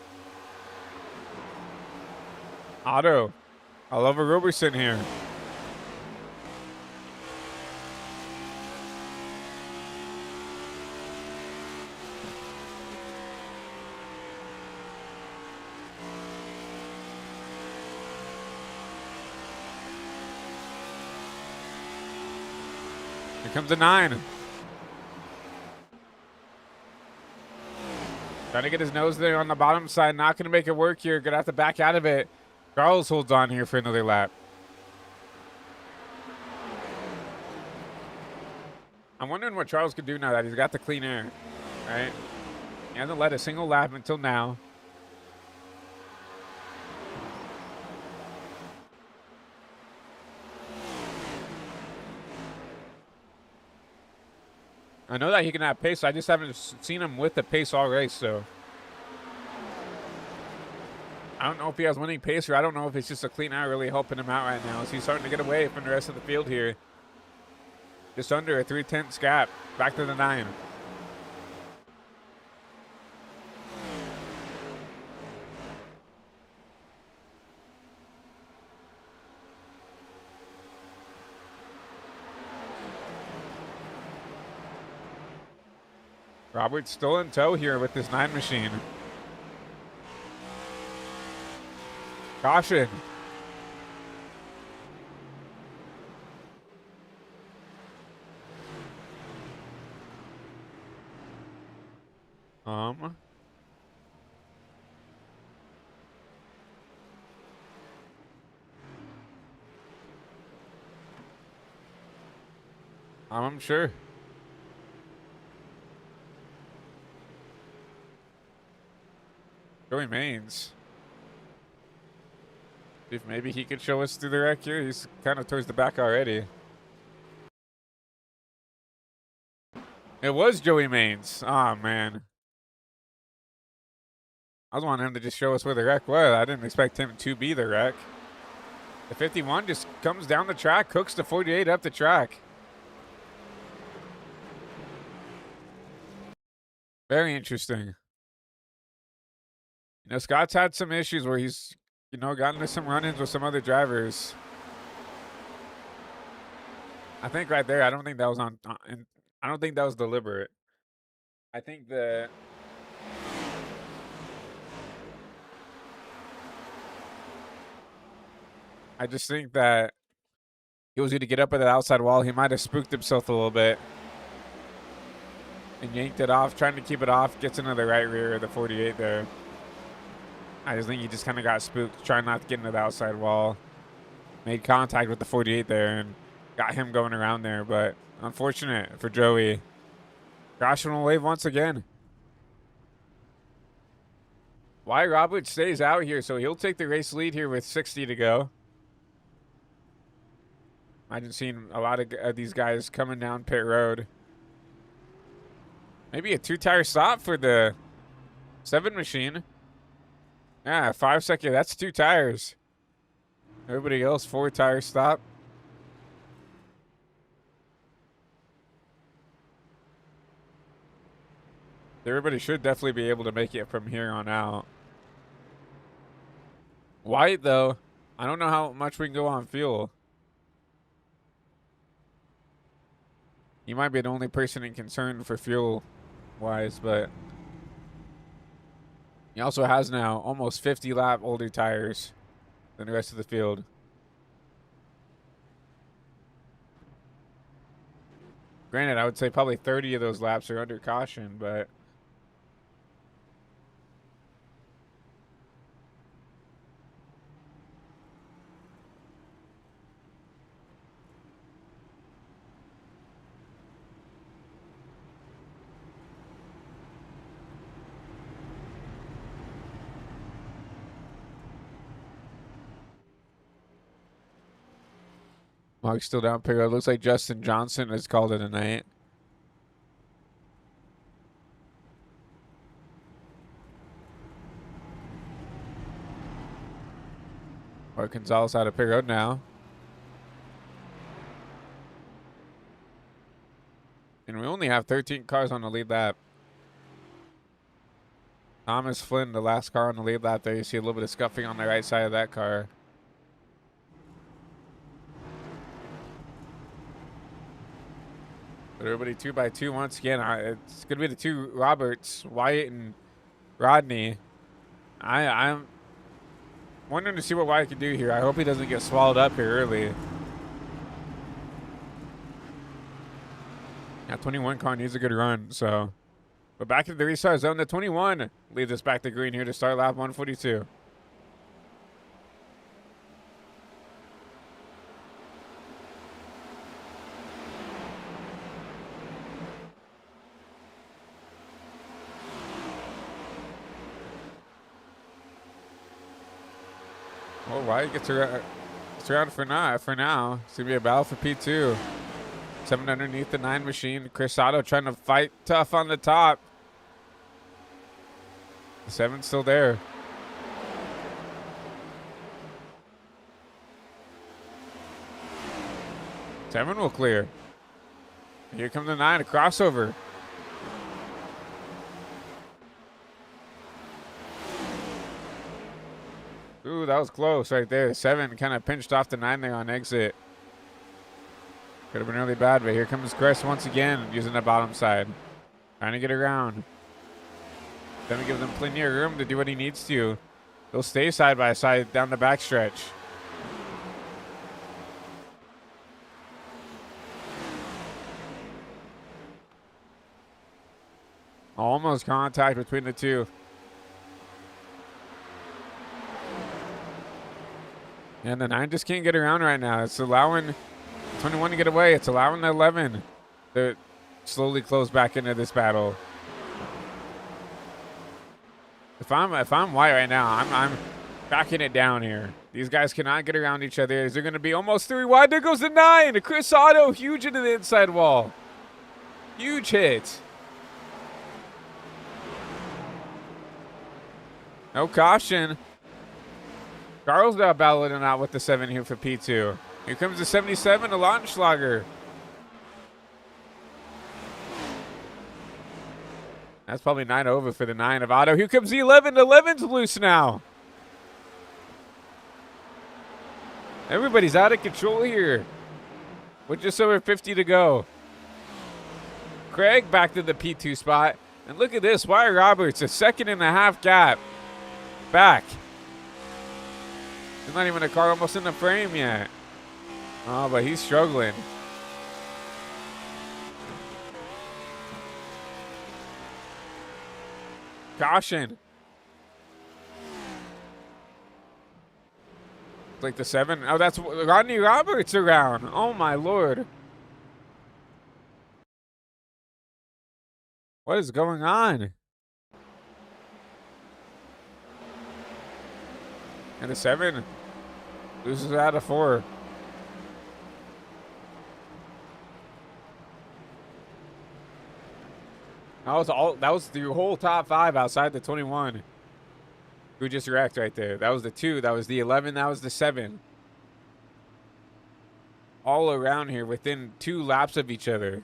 Otto all over Roberson here. Here comes a 9. Trying to get his nose there on the bottom side. Not going to make it work here. Going to have to back out of it. Charles holds on here for another lap. I'm wondering what Charles could do now that he's got the clean air, right? He hasn't led a single lap until now. I know that he can have pace. I just haven't seen him with the pace all race, so. I don't know if he has winning pace, or I don't know if it's just a clean air really helping him out right now. As he's starting to get away from the rest of the field here. Just under a 3/10 gap. Back to the 9. Roberts still in tow here with this 9 machine. Caution. I'm sure. Joey Maines. If maybe he could show us through the wreck here. He's kind of towards the back already. It was Joey Maines. Oh, man. I was wanting him to just show us where the wreck was. I didn't expect him to be the wreck. The 51 just comes down the track, cooks the 48 up the track. Very interesting. You know, Scott's had some issues where he's, you know, gotten into some run-ins with some other drivers. I think right there, I don't think that was I don't think that was deliberate. I think I just think that he was going to get up at the outside wall. He might have spooked himself a little bit and yanked it off, trying to keep it off. Gets into the right rear of the 48 there. I just think he just kind of got spooked, trying not to get into the outside wall. Made contact with the 48 there and got him going around there. But unfortunate for Joey. Crashing on the wave once again. Wyatt Roberts stays out here, so he'll take the race lead here with 60 to go. I didn't see a lot of these guys coming down pit road. Maybe a 2-tire stop for the 7 machine. Yeah, 5 second. That's 2 tires. Everybody else, 4-tire stop. Everybody should definitely be able to make it from here on out. White, though, I don't know how much we can go on fuel. He might be the only person in concern for fuel-wise, but he also has now almost 50 lap older tires than the rest of the field. Granted, I would say probably 30 of those laps are under caution, but Mark's still down pit road. Looks like Justin Johnson has called it a night. Mark Gonzalez out of pit road now. And we only have 13 cars on the lead lap. Thomas Flynn, the last car on the lead lap there. You see a little bit of scuffing on the right side of that car. But everybody 2x2 once again. It's going to be the 2 Roberts, Wyatt and Rodney. I'm wondering to see what Wyatt can do here. I hope he doesn't get swallowed up here early. Yeah, 21 car needs a good run, so. But back into the restart zone. The 21 leads us back to green here to start lap 142. Oh, Wyatt gets around for now. It's going to be a battle for P2. 7 underneath the 9 machine. Chris Otto trying to fight tough on the top. The 7's still there. Seven will clear. Here comes the 9, a crossover. Ooh, that was close right there. 7 kind of pinched off the 9 there on exit. Could have been really bad, but here comes Chris once again using the bottom side. Trying to get around. Then we give them plenty of room to do what he needs to. They'll stay side by side down the backstretch. Almost contact between the 2. And the 9 just can't get around right now. It's allowing 21 to get away. It's allowing the 11 to slowly close back into this battle. If I'm Wyatt right now, I'm backing it down here. These guys cannot get around each other. They're going to be almost 3 wide. There goes the 9. Chris Otto, huge into the inside wall. Huge hit. No caution. Charles got battling out with the 7 here for P2. Here comes the 77, a Launchschlager. That's probably 9 over for the 9 of Otto. Here comes the 11. The 11's loose now. Everybody's out of control here. With just over 50 to go. Craig back to the P2 spot. And look at this. Wyatt Roberts, a 2.5 gap. Back. There's not even a car almost in the frame yet. Oh, but he's struggling. Caution. It's like the 7. Oh, that's Rodney Roberts around. Oh, my Lord. What is going on? And the 7 loses out of 4. That was the whole top 5 outside the 21. Who just wrecked right there. That was the 2. That was the 11. That was the 7. All around here within 2 laps of each other.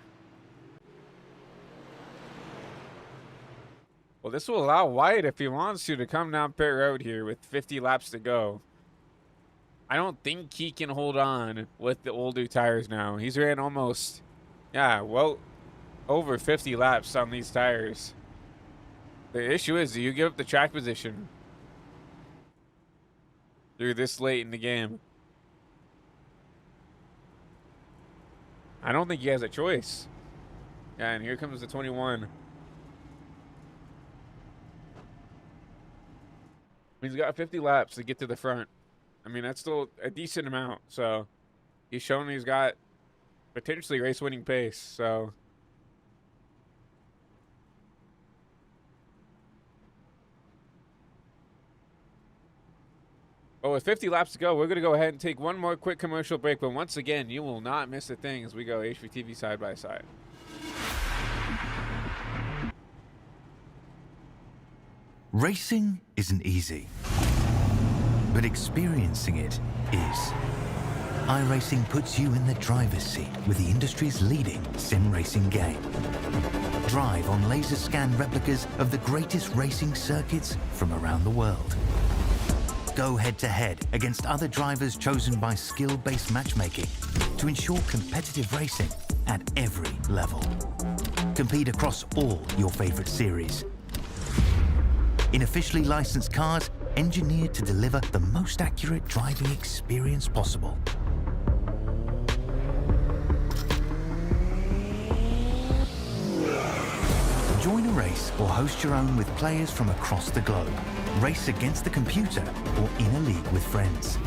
Well, this will allow Wyatt, if he wants to come down pit road here with 50 laps to go. I don't think he can hold on with the older tires now. He's ran almost, well, over 50 laps on these tires. The issue is, do you give up the track position through this late in the game? I don't think he has a choice. Yeah, and here comes the 21. He's got 50 laps to get to the front. I mean, that's still a decent amount. So he's shown he's got potentially race-winning pace. So but with 50 laps to go, we're going to go ahead and take one more quick commercial break. But once again, you will not miss a thing as we go HVTV side by side. Racing isn't easy, but experiencing it is. iRacing puts you in the driver's seat with the industry's leading sim racing game. Drive on laser scan replicas of the greatest racing circuits from around the world. Go head-to-head against other drivers chosen by skill-based matchmaking to ensure competitive racing at every level. Compete across all your favorite series. In officially licensed cars, engineered to deliver the most accurate driving experience possible. Join a race or host your own with players from across the globe. Race against the computer or in a league with friends.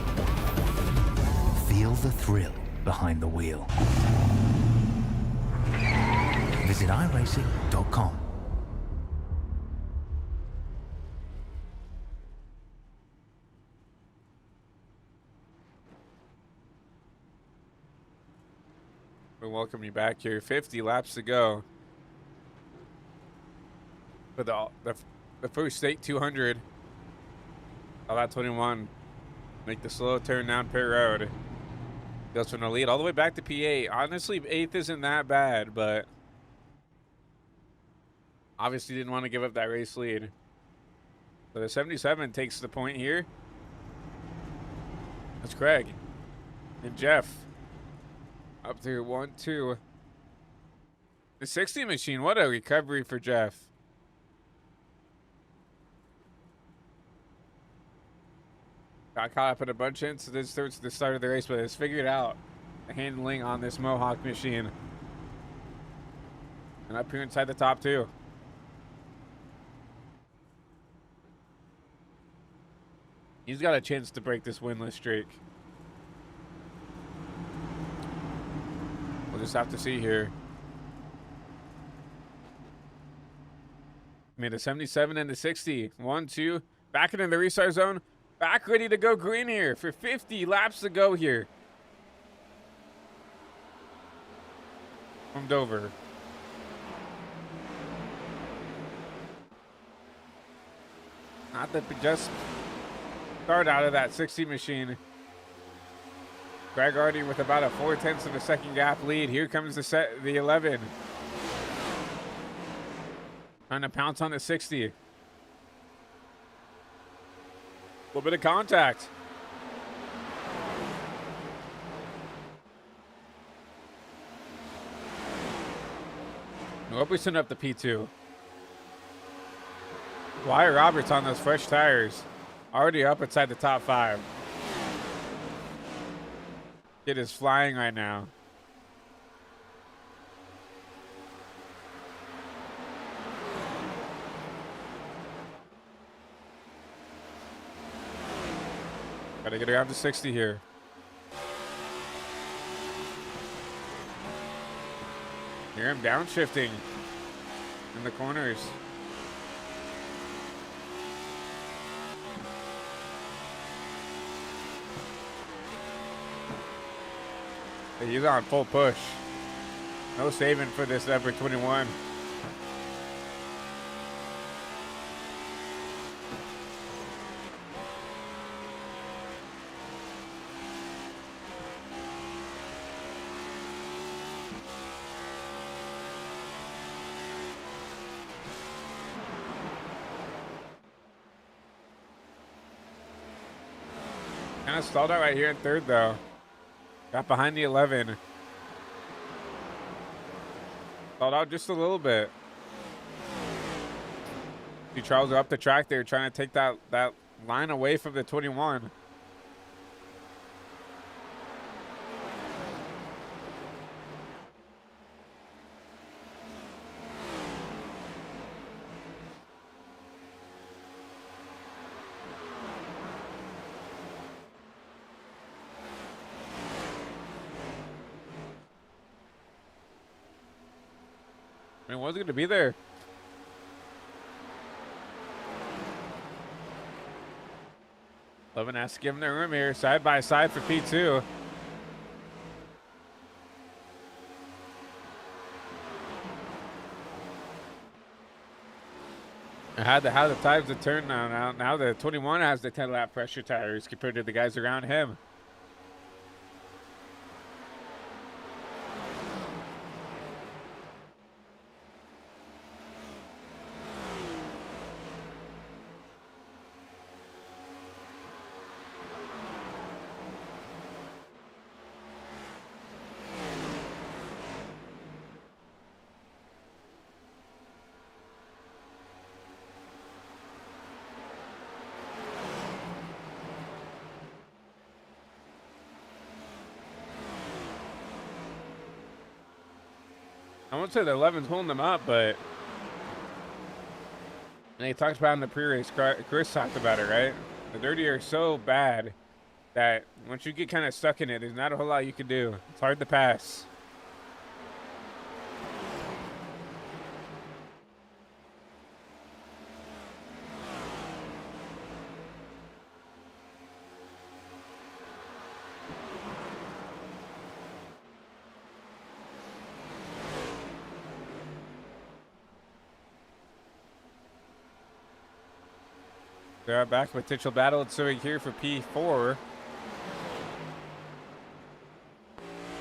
Feel the thrill behind the wheel. Visit iRacing.com. We welcome you back here. 50 laps to go for the first state 200. That 21 make the slow turn down pit road. Goes from the lead all the way back to P8. Honestly, 8th isn't that bad, but obviously didn't want to give up that race lead. So the 77 takes the point here. That's Craig and Jeff. Up to 1, 2. The 60 machine, what a recovery for Jeff. Got caught up in a bunch of incidents towards the start of the race, but has figured out the handling on this Mohawk machine. And up here inside the top 2. He's got a chance to break this winless streak. We'll just have to see here. Made a 77 and a 60. 1, 2. Back into the restart zone. Back ready to go green here for 50 laps to go here. From Dover. Not that just start out of that 60 machine. Greg already with about a 4/10 of a second gap lead. Here comes the 11. Trying to pounce on the 60. A little bit of contact. I hope we send up the P2. Wyatt Roberts on those fresh tires. Already up inside the top 5. Kid is flying right now. Gotta get around to 60 here. Hear him downshifting in the corners. He's on full push. No saving for this number 21. Kind of stalled out right here in third, though. Got behind the 11. Stalled out just a little bit. See Charles up the track there, trying to take that line away from the 21. I mean, wasn't going to be there. Levin has to give him the room here, side by side for P2. How the tides have turned now. Now the 21 has the 10-lap pressure tires compared to the guys around him. I won't say the 11's holding them up, but they talked about in the pre-race. Chris talked about it, right? The dirty are so bad that once you get kind of stuck in it, there's not a whole lot you can do. It's hard to pass. They're back. Potential battle ensuing here for P4.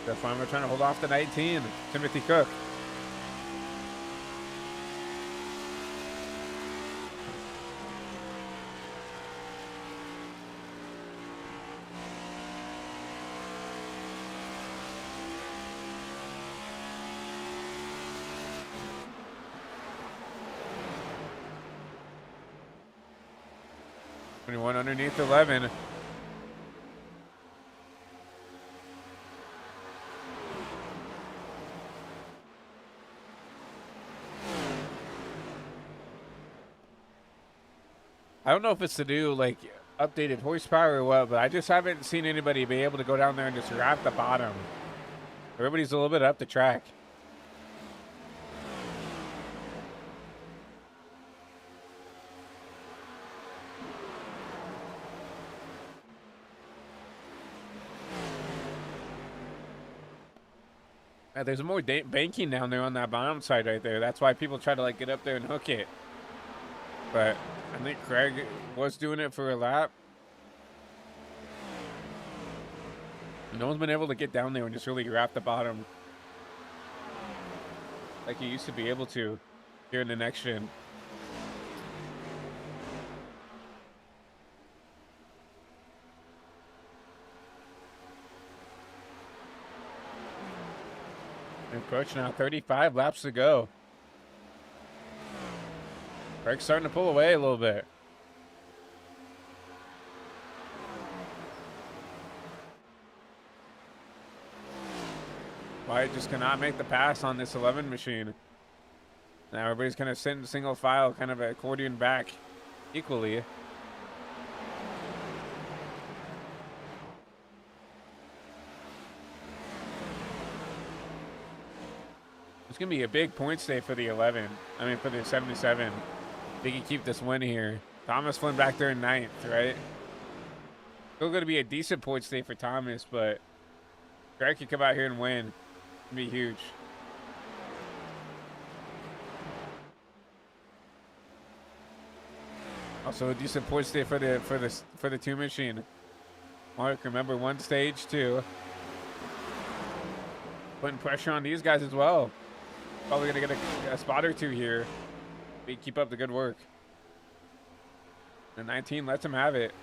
Jeff Weimer trying to hold off the 19. Timothy Cook. One underneath 11. I don't know if it's to do like updated horsepower or what, but I just haven't seen anybody be able to go down there and just wrap the bottom. Everybody's a little bit up the track. There's more banking down there on that bottom side right there. That's why people try to like get up there and hook it. But I think Craig was doing it for a lap. No one's been able to get down there and just really grab the bottom like you used to be able to here in the next gen. Approach now, 35 laps to go. Break's starting to pull away a little bit. Wyatt just cannot make the pass on this 11 machine. Now everybody's kind of sitting single file, kind of accordion back equally. It's going to be a big points day for the 11. I mean, for the 77. They can keep this win here. Thomas Flynn back there in 9th, right? Still going to be a decent points day for Thomas, but Greg could come out here and win. It'd be huge. Also a decent points day for the 2 machine. Mark, remember 1 stage 2. Putting pressure on these guys as well. Probably gonna get a spot or 2 here. They keep up the good work. The 19 lets him have it.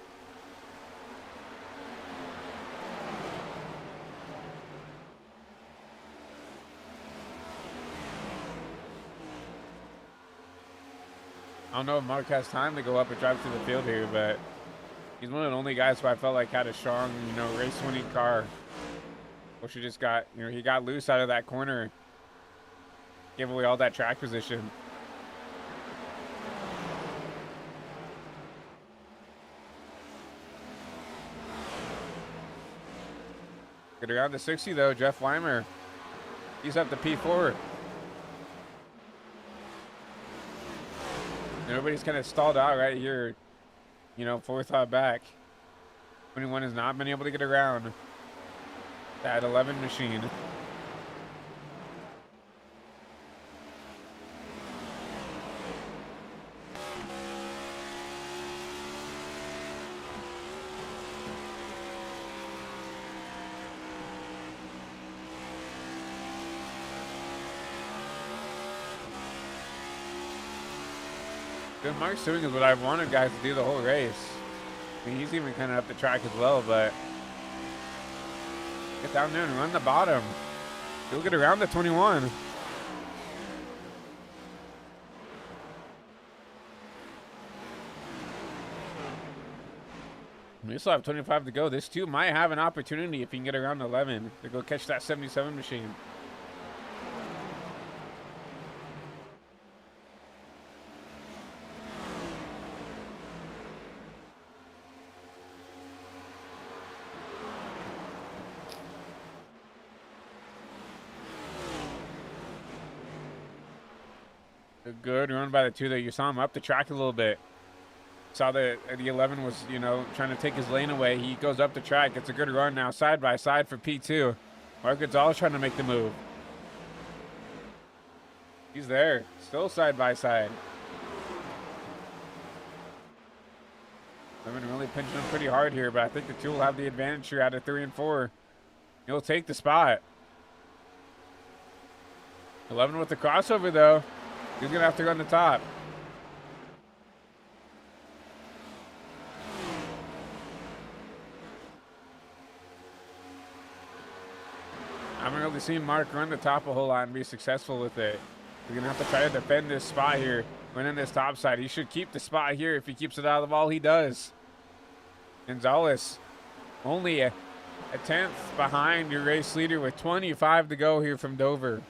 I don't know if Mark has time to go up and drive through the field here, but he's one of the only guys who I felt like had a strong, you know, race-winning car. Which he just got, you know, he got loose out of that corner. Gave away all that track position. Get around to 60 though, Jeff Weimer. He's up to P4. Everybody's kind of stalled out right here. You know, 4th out back. 21 has not been able to get around that 11 machine. Good Mark's doing is what I wanted guys to do the whole race. I mean, he's even kind of up the track as well, but get down there and run the bottom. He'll get around the 21. We still have 25 to go. This 2 might have an opportunity if he can get around 11 to go catch that 77 machine. Good run by the 2 there. You saw him up the track a little bit. Saw that the 11 was, you know, trying to take his lane away. He goes up the track. It's a good run now, side by side for P2. Mark Gonzalez trying to make the move. He's there, still side by side. 11 really pinching him pretty hard here, but I think the 2 will have the advantage here out of 3 and 4. He'll take the spot. 11 with the crossover though. He's going to have to run the top. I haven't really seen Mark run the top a whole lot and be successful with it. He's going to have to try to defend this spot here. Winning this top side. He should keep the spot here. If he keeps it out of the wall, he does. Gonzalez only a 10th behind your race leader with 25 to go here from Dover.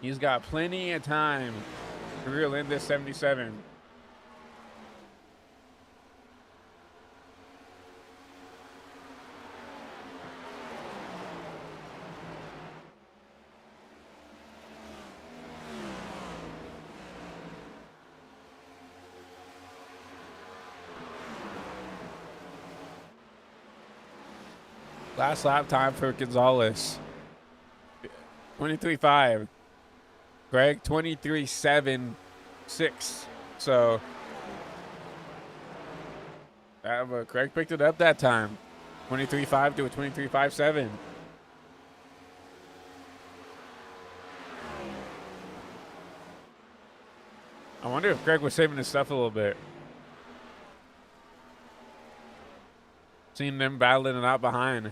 He's got plenty of time to reel in this 77. Last lap time for Gonzalez. 23.5. Greg, 23.7. 6. So Craig picked it up that time. 23.5 to a 23.57. I wonder if Craig was saving his stuff a little bit. Seeing them battling it out behind.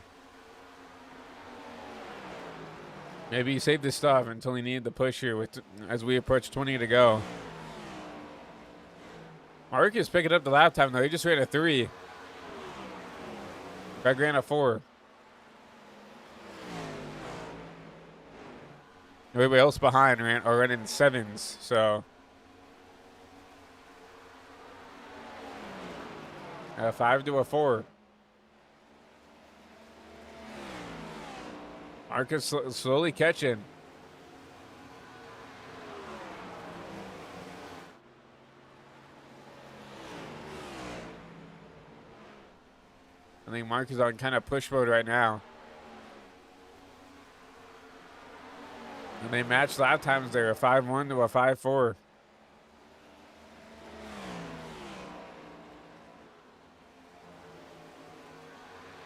Maybe he saved his stuff until he needed the push here as we approach 20 to go. Marcus picking up the lap time, though. He just ran a 3. Craig ran a 4. Everybody else behind are running 7s, so. A 5 to a 4. Marcus slowly catching. I think Mark is on kind of push mode right now. And they match lap times there, a 5.1 to a 5.4.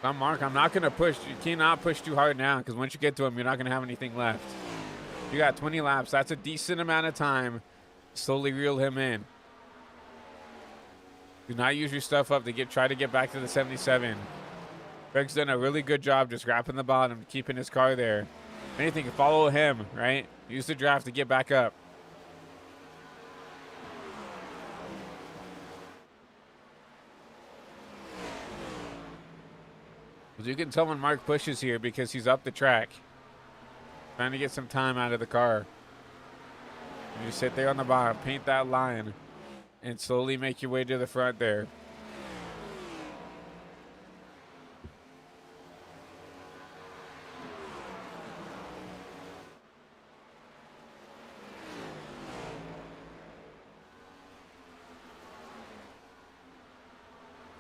I'm Mark, I'm not going to push. You cannot push too hard now because once you get to him, you're not going to have anything left. You got 20 laps. That's a decent amount of time. Slowly reel him in. Do not use your stuff up to try to get back to the 77. Craig's done a really good job just wrapping the bottom, keeping his car there. If anything, follow him, right? Use the draft to get back up. As you can tell when Mark pushes here because he's up the track. Trying to get some time out of the car. You sit there on the bottom, paint that line, and slowly make your way to the front there.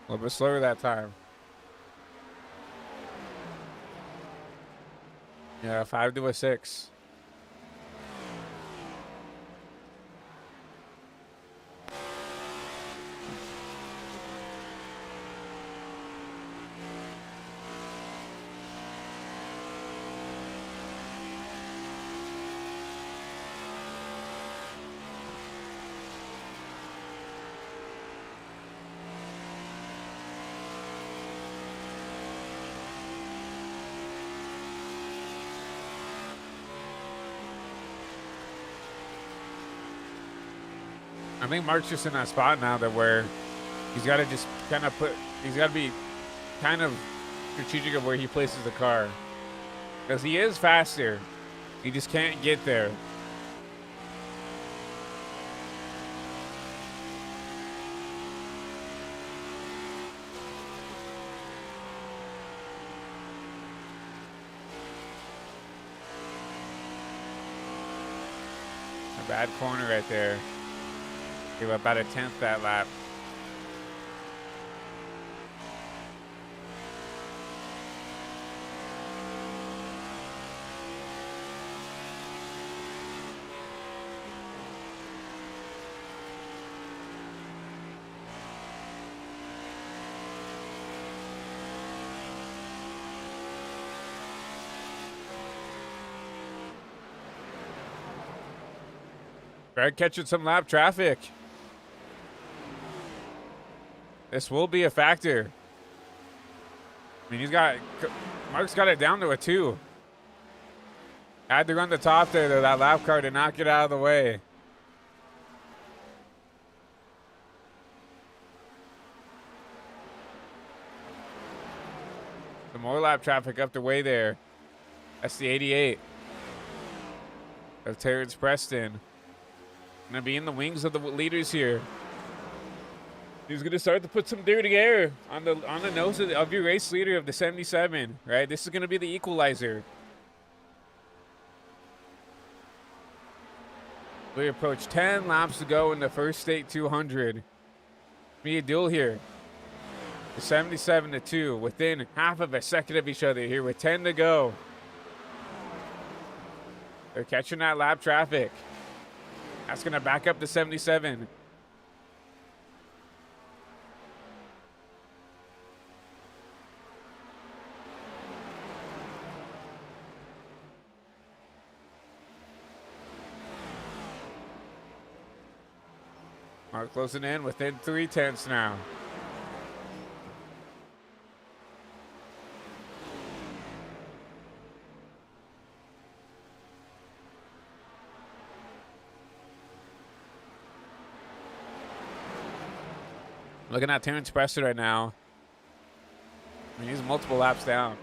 A little bit slower that time. Yeah, 5 to a 6. I think Mark's just in that spot now that where he's got to just kind of he's got to be kind of strategic of where he places the car. Because he is faster. He just can't get there. A bad corner right there. Give about a 10th that lap. Greg catching some lap traffic. This will be a factor. I mean, Mark's got it down to a 2. Had to run the top there, though. That lap car did not get out of the way. Some more lap traffic up the way there. That's the 88 of Terrence Preston. Gonna be in the wings of the leaders here. He's going to start to put some dirty air on the nose of your race leader of the 77, right? This is going to be the equalizer. We approach 10 laps to go in the first state 200. Be a duel here. The 77 to 2 within half of a second of each other here with 10 to go. They're catching that lap traffic. That's going to back up to 77. Mark closing in within 0.3 now. Looking at Terrence Presser right now. I mean, he's multiple laps down.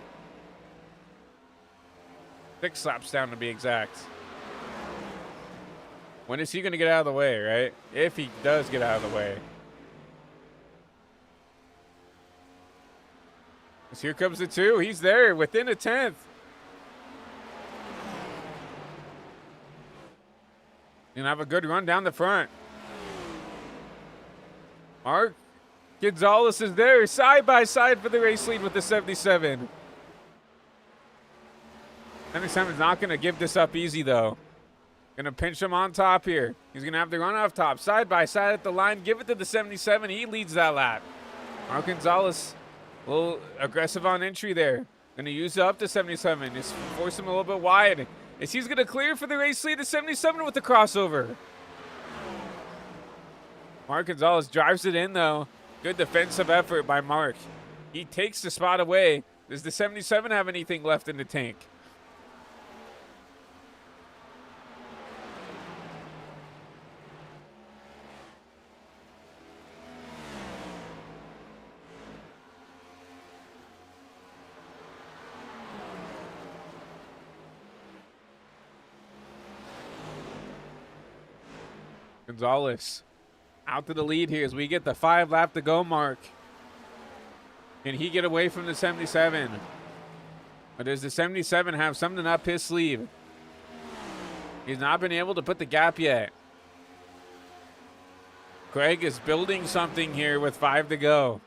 6 laps down to be exact. When is he going to get out of the way, right? If he does get out of the way. So here comes the 2. He's there within a 10th. Gonna have a good run down the front. Mark Gonzalez is there side by side for the race lead with the 77. 77 is not going to give this up easy, though. Going to pinch him on top here. He's going to have to run off top, side by side at the line. Give it to the 77. He leads that lap. Mark Gonzalez, a little aggressive on entry there. Going to use up the 77. Just force him a little bit wide. As he's going to clear for the race lead, the 77 with the crossover. Mark Gonzalez drives it in, though. Good defensive effort by Mark. He takes the spot away. Does the 77 have anything left in the tank? Gonzalez out to the lead here as we get the 5 lap to go mark. Can he get away from the 77? Or does the 77 have something up his sleeve? He's not been able to put the gap yet. Craig is building something here with 5 to go.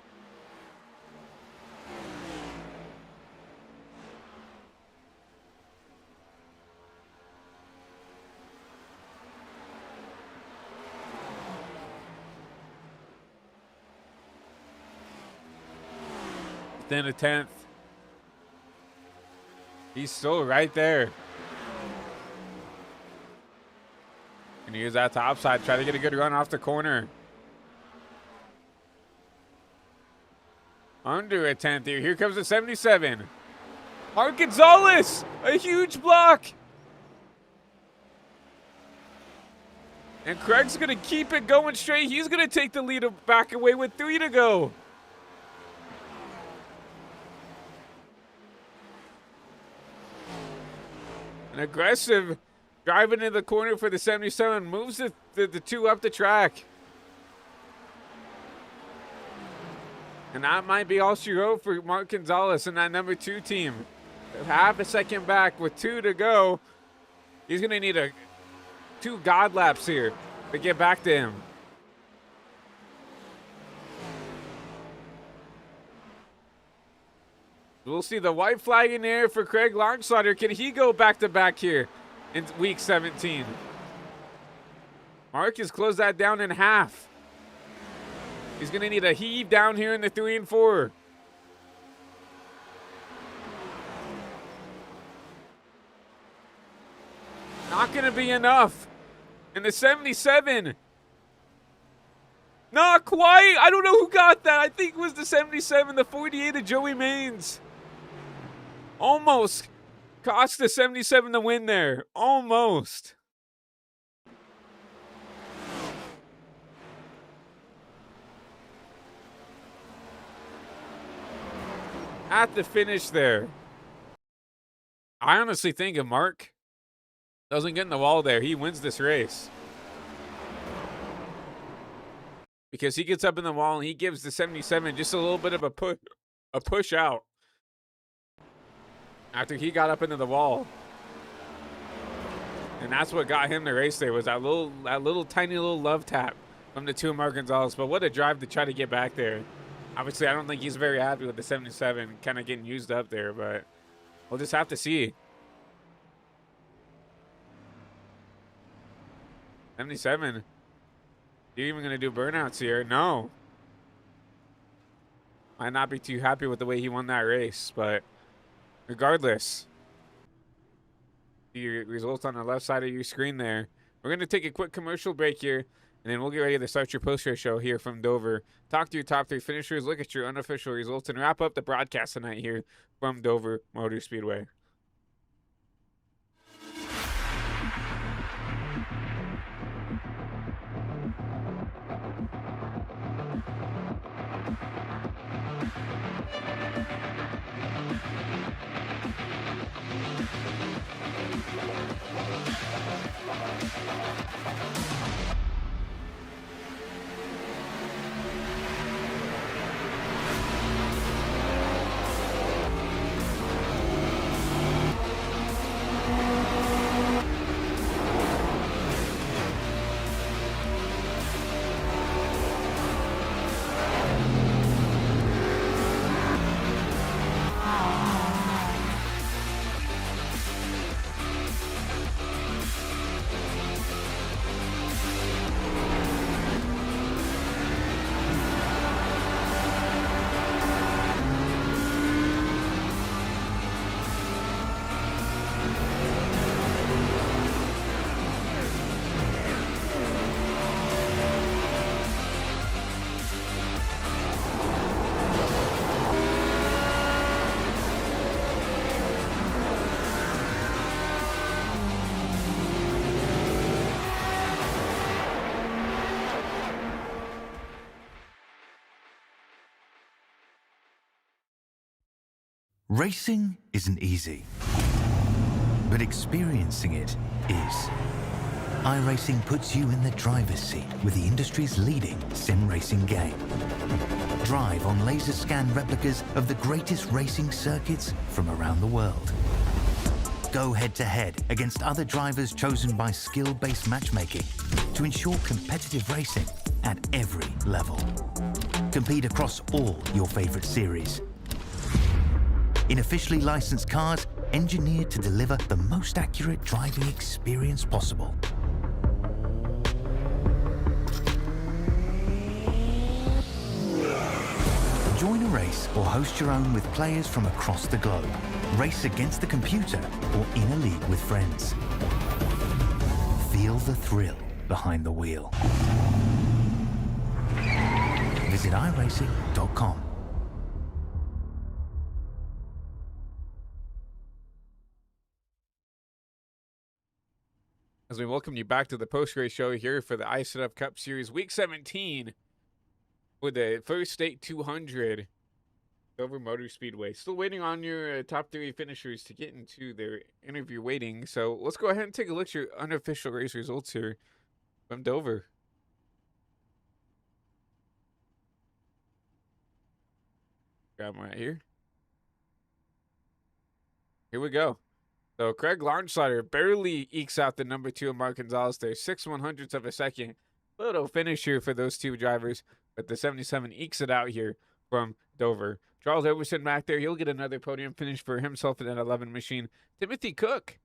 Within a 10th. He's still right there. And use that top side. Try to get a good run off the corner. Under a 10th here. Here comes the 77. Mark Gonzalez. A huge block. And Craig's going to keep it going straight. He's going to take the lead back away with 3 to go. An aggressive driving in the corner for the 77. Moves the 2 up the track. And that might be all she wrote for Mark Gonzalez and that number 2 team. Half a second back with 2 to go. He's going to need 2 God laps here to get back to him. We'll see the white flag in there for Craig Longslaughter. Can he go back-to-back here in week 17? Mark has closed that down in half. He's going to need a heave down here in the 3 and 4. Not going to be enough. And the 77. Not quite. I don't know who got that. I think it was the 77, the 48 of Joey Maines. Almost cost the 77 the win there. Almost. At the finish there. I honestly think if Mark doesn't get in the wall there, he wins this race. Because he gets up in the wall and he gives the 77 just a little bit of a push out. After he got up into the wall. And that's what got him the race there, was that little tiny little love tap from the 2 of Mark Gonzalez. But what a drive to try to get back there. Obviously, I don't think he's very happy with the 77 kind of getting used up there, but we'll just have to see. 77. You're even going to do burnouts here? No. Might not be too happy with the way he won that race, but regardless, the results on the left side of your screen there. We're going to take a quick commercial break here, and then we'll get ready to start your post-race show here from Dover. Talk to your top 3 finishers, look at your unofficial results, and wrap up the broadcast tonight here from Dover Motor Speedway. Racing isn't easy, but experiencing it is. iRacing puts you in the driver's seat with the industry's leading sim racing game. Drive on laser scan replicas of the greatest racing circuits from around the world. Go head-to-head against other drivers chosen by skill-based matchmaking to ensure competitive racing at every level. Compete across all your favorite series. In officially licensed cars, engineered to deliver the most accurate driving experience possible. Join a race or host your own with players from across the globe. Race against the computer or in a league with friends. Feel the thrill behind the wheel. Visit iRacing.com. As we welcome you back to the post-race show here for the iSNF Cup Series Week 17 with the first state 200 Dover Motor Speedway. Still waiting on your top 3 finishers to get into their interview waiting. So let's go ahead and take a look at your unofficial race results here from Dover. Grab them right here. Here we go. So Craig Launchlider barely ekes out the number 2 of Mark Gonzalez there. 6/100ths of a second. Little finish here for those two drivers. But the 77 ekes it out here from Dover. Charles Overson back there. He'll get another podium finish for himself in that 11 machine. Timothy Cook.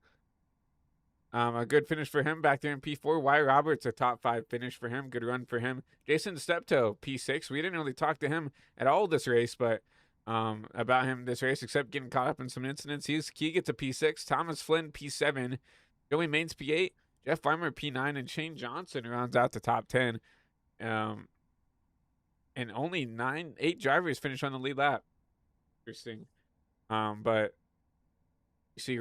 A good finish for him back there in P4. Wyatt Roberts, a top 5 finish for him. Good run for him. Jason Steptoe, P6. We didn't really talk to him at all this race, but about him this race, except getting caught up in some incidents. He gets a P6. Thomas Flynn, P7. Joey Maines, P8. Jeff Farmer, P9. And Shane Johnson rounds out the top 10. And only 8 drivers finish on the lead lap. Interesting. But you see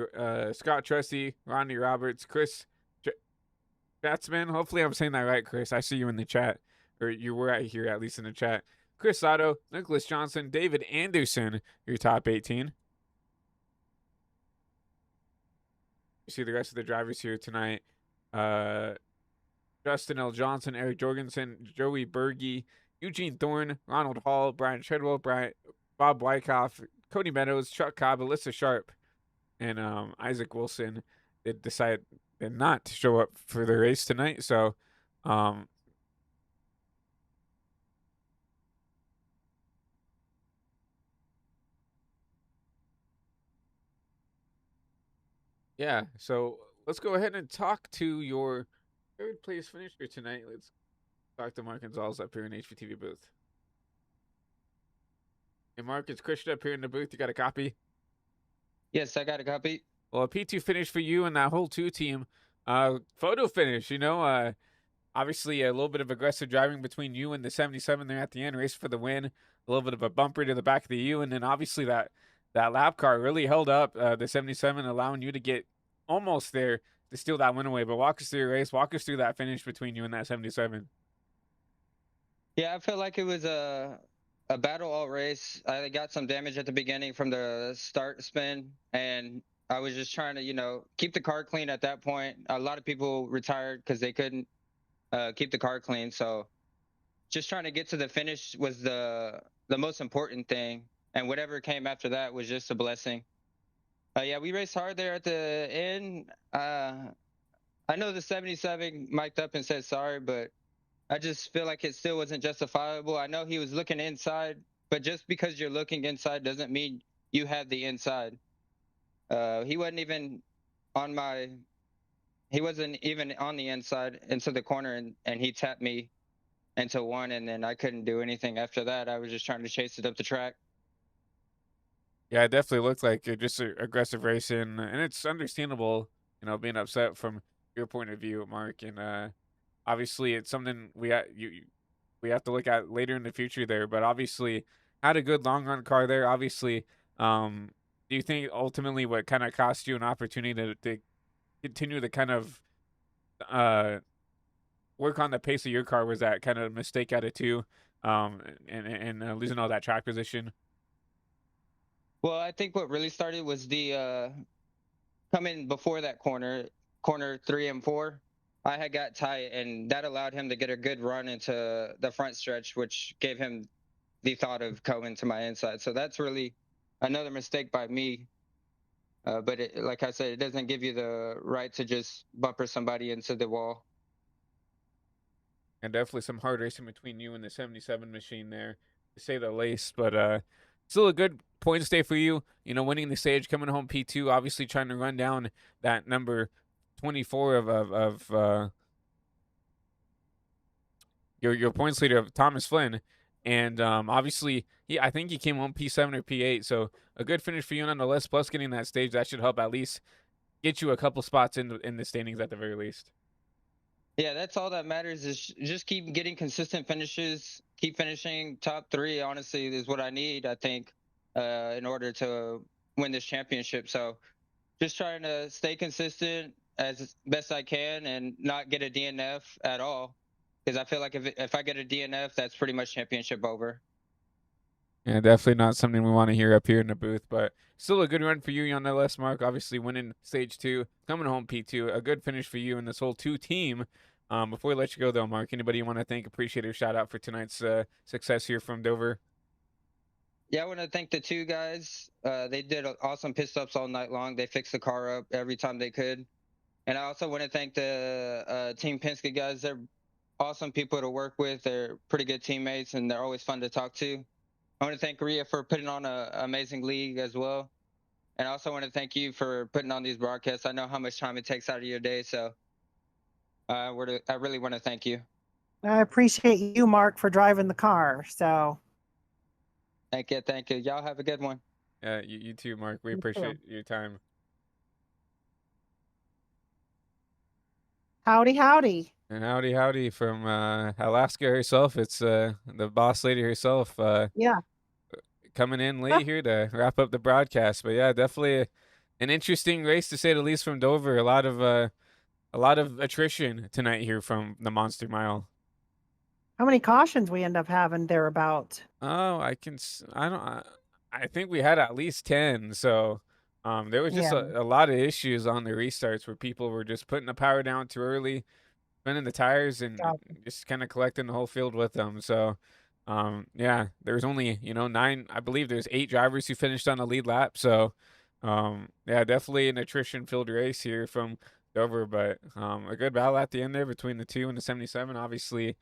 Scott Trusty, Ronnie Roberts, Chris Chatsman. Hopefully I'm saying that right, Chris. I see you in the chat. Or you were out here, at least in the chat. Chris Sato, Nicholas Johnson, David Anderson, your top 18. You see the rest of the drivers here tonight. Justin L. Johnson, Eric Jorgensen, Joey Berge, Eugene Thorne, Ronald Hall, Brian Treadwell, Bob Wyckoff, Cody Meadows, Chuck Cobb, Alyssa Sharp, and Isaac Wilson did not to show up for the race tonight. So, yeah, so let's go ahead and talk to your third place finisher tonight. Let's talk to Mark Gonzalez up here in HPTV booth. Hey, Mark, it's Christian up here in the booth. You got a copy? Yes, I got a copy. Well, a P2 finish for you and that whole 2 team. Photo finish, obviously a little bit of aggressive driving between you and the 77 there at the end, race for the win. A little bit of a bumper to the back of the U, and then obviously that lap car really held up the 77, allowing you to get almost there to steal that win away. But walk us through your race. Walk us through that finish between you and that 77. Yeah, I feel like it was a battle all race. I got some damage at the beginning from the start spin, and I was just trying to, keep the car clean at that point. A lot of people retired because they couldn't keep the car clean. So just trying to get to the finish was the most important thing, and whatever came after that was just a blessing. Yeah, we raced hard there at the end. I know the 77 mic'd up and said sorry, but I just feel like it still wasn't justifiable. I know he was looking inside, but just because you're looking inside doesn't mean you have the inside. He wasn't even on the inside into the corner, and he tapped me into one, and then I couldn't do anything after that. I was just trying to chase it up the track. Yeah, it definitely looked like just aggressive racing, and it's understandable, being upset from your point of view, Mark. And obviously, it's something we have to look at later in the future there. But obviously, had a good long run car there. Obviously, do you think ultimately what kind of cost you an opportunity to continue to kind of work on the pace of your car was that kind of mistake out of 2, and losing all that track position? Well, I think what really started was the coming before that corner 3 and 4. I had got tight, and that allowed him to get a good run into the front stretch, which gave him the thought of coming to my inside. So that's really another mistake by me. But like I said, it doesn't give you the right to just bumper somebody into the wall. And definitely some hard racing between you and the 77 machine there, to say the least. But still a good points day for you. Winning the stage, coming home P2, obviously trying to run down that number 24 of your points leader of Thomas Flynn. And obviously, I think he came home P7 or P8. So a good finish for you nonetheless. Plus getting that stage, that should help at least get you a couple spots in the standings at the very least. Yeah, that's all that matters is just keep getting consistent finishes, keep finishing top 3, honestly, is what I need, I think, in order to win this championship. So just trying to stay consistent as best I can and not get a DNF at all. Because I feel like if I get a DNF, that's pretty much championship over. Yeah, definitely not something we want to hear up here in the booth, but still a good run for you nonetheless, Mark. Obviously winning stage 2, coming home P2, a good finish for you and this whole 2 team. Before we let you go though, Mark, anybody you want to thank, appreciate or shout out for tonight's success here from Dover? Yeah, I want to thank the 2 guys. They did awesome pit stops all night long. They fixed the car up every time they could. And I also want to thank the Team Penske guys. They're awesome people to work with. They're pretty good teammates, and they're always fun to talk to. I want to thank Rhea for putting on an amazing league as well. And I also want to thank you for putting on these broadcasts. I know how much time it takes out of your day, so I really want to thank you. I appreciate you, Mark, for driving the car. So Thank you. Thank you. Y'all have a good one. Yeah, you too, Mark. We You too. appreciate your time. howdy, howdy. And howdy from Alaska herself. It's the boss lady herself. Yeah. Coming in late here to wrap up the broadcast. But yeah, definitely an interesting race to say the least from Dover. A lot of attrition tonight here from the Monster Mile. How many cautions we end up having thereabout? Oh, I think we had at least 10. So there was just Yeah. a lot of issues on the restarts where people were just putting the power down too early, spinning the tires, and Gotcha. just kind of collecting the whole field with them. So yeah, there's only 9. I believe there's 8 drivers who finished on the lead lap. So yeah, definitely an attrition filled race here from Dover, but a good battle at the end there between the 2 and the 77. Obviously,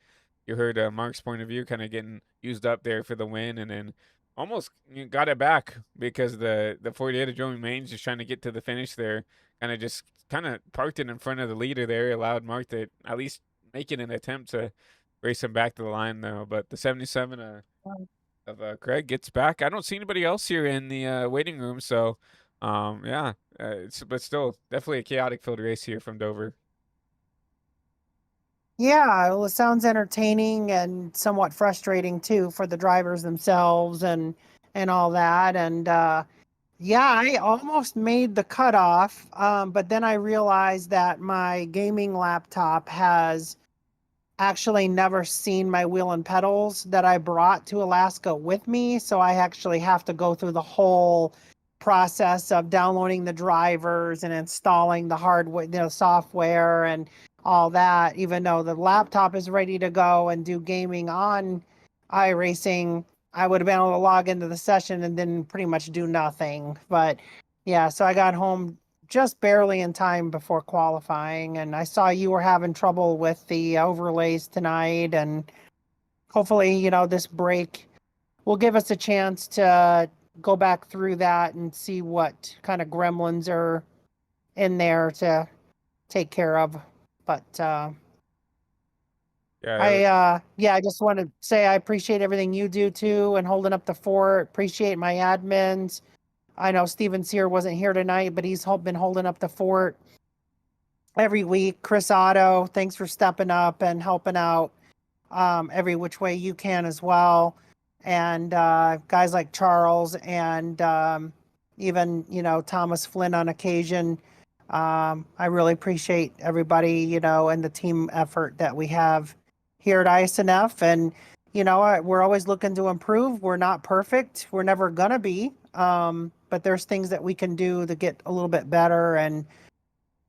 you heard Mark's point of view, kind of getting used up there for the win, and then almost got it back because the 48 of Joey Maines just trying to get to the finish there, kind of parked it in front of the leader there, allowed Mark to at least make it an attempt to race him back to the line though. But the 77 of Craig gets back. I don't see anybody else here in the waiting room, so yeah, but still definitely a chaotic field race here from Dover. Yeah, well, it sounds entertaining and somewhat frustrating too for the drivers themselves and all that. And yeah, I almost made the cutoff, but then I realized that my gaming laptop has actually never seen my wheel and pedals that I brought to Alaska with me. So I actually have to go through the whole process of downloading the drivers and installing the hardware, software and all that, even though the laptop is ready to go and do gaming on iRacing. I would have been able to log into the session and then pretty much do nothing. But yeah, so I got home just barely in time before qualifying, and I saw you were having trouble with the overlays tonight, and hopefully, this break will give us a chance to go back through that and see what kind of gremlins are in there to take care of. But Yeah, I just want to say I appreciate everything you do too and holding up the fort. Appreciate my admins. I know Steven Sear wasn't here tonight, but he's been holding up the fort every week. Chris Otto, thanks for stepping up and helping out every which way you can as well. And guys like Charles and even, Thomas Flynn on occasion. I really appreciate everybody, and the team effort that we have here at iSNF. And, we're always looking to improve. We're not perfect. We're never going to be. But there's things that we can do to get a little bit better. And,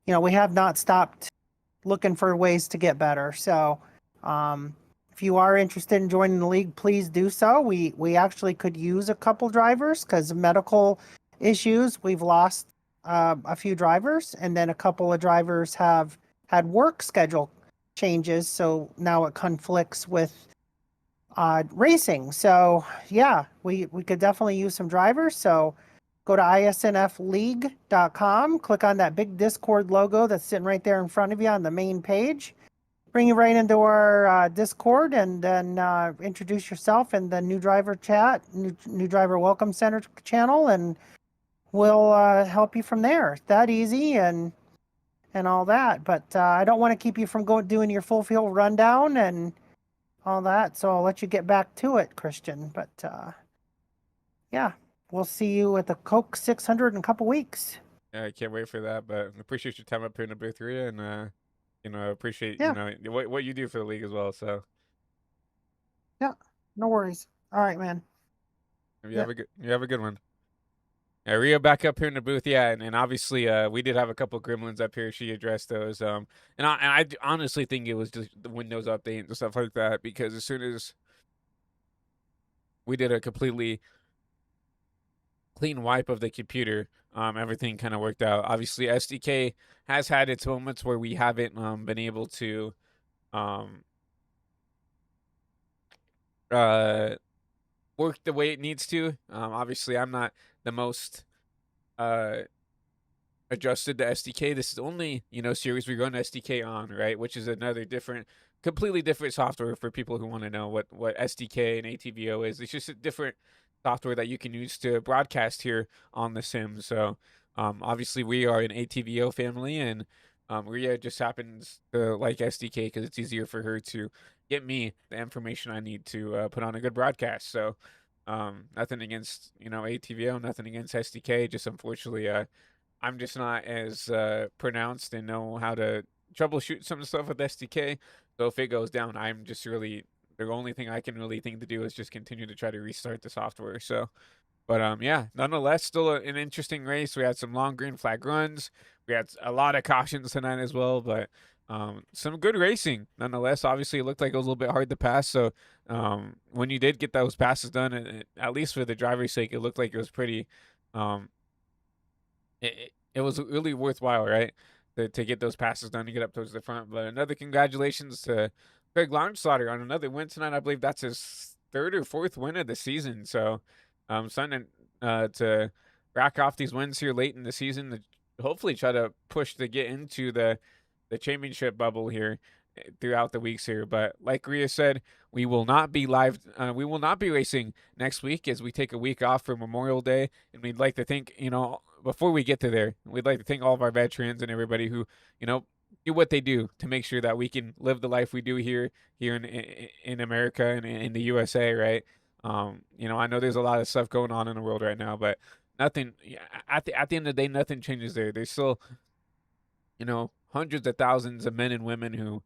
we have not stopped looking for ways to get better. So if you are interested in joining the league, please do so. We actually could use a couple drivers because of medical issues. We've lost a few drivers, and then a couple of drivers have had work schedule changes. So now it conflicts with racing. So yeah, we could definitely use some drivers. So go to isnfleague.com, click on that big Discord logo that's sitting right there in front of you on the main page. Bring you right into our Discord, and then introduce yourself in the new driver chat, new driver welcome center channel, and we'll help you from there. That easy and all that. But I don't want to keep you from doing your full field rundown and all that, so I'll let you get back to it, Christian. But yeah, we'll see you at the Coke 600 in a couple weeks. Yeah, I can't wait for that. But appreciate your time up here in the booth, Rhea, and appreciate what you do for the league as well. So yeah, no worries. All right, man. You have a good one. Yeah, Rhea back up here in the booth, yeah, and obviously we did have a couple gremlins up here. She addressed those, and I honestly think it was just the Windows update and stuff like that, because as soon as we did a completely clean wipe of the computer, everything kind of worked out. Obviously, SDK has had its moments where we haven't been able to work the way it needs to. Obviously, I'm not the most adjusted to SDK. This is the only series we run SDK on, right? Which is another completely different software for people who want to know what SDK and ATVO is. It's just a different software that you can use to broadcast here on the sim. So obviously we are an ATVO family, and Rhea just happens to like SDK because it's easier for her to get me the information I need to put on a good broadcast. So nothing against ATVO, nothing against SDK. Just unfortunately, I'm just not as pronounced and know how to troubleshoot some stuff with SDK. So if it goes down, I'm just really the only thing I can really think to do is just continue to try to restart the software. So, but yeah, nonetheless, still an interesting race. We had some long green flag runs. We had a lot of cautions tonight as well, but some good racing nonetheless. Obviously, it looked like it was a little bit hard to pass. So when you did get those passes done, at least for the driver's sake, it looked like it was pretty. It was really worthwhile, right? To get those passes done to get up towards the front. But another congratulations to Craig Launchslaughter on another win tonight. I believe that's his third or fourth win of the season. So starting to rack off these wins here late in the season to hopefully try to push to get into the championship bubble here throughout the weeks here. But like Rhea said, we will not be live. We will not be racing next week as we take a week off for Memorial Day, and we'd like to thank before we get to there, we'd like to thank all of our veterans and everybody who do what they do to make sure that we can live the life we do here in America and in the USA, right? I know there's a lot of stuff going on in the world right now, but nothing at the end of the day, nothing changes there. There's still, hundreds of thousands of men and women who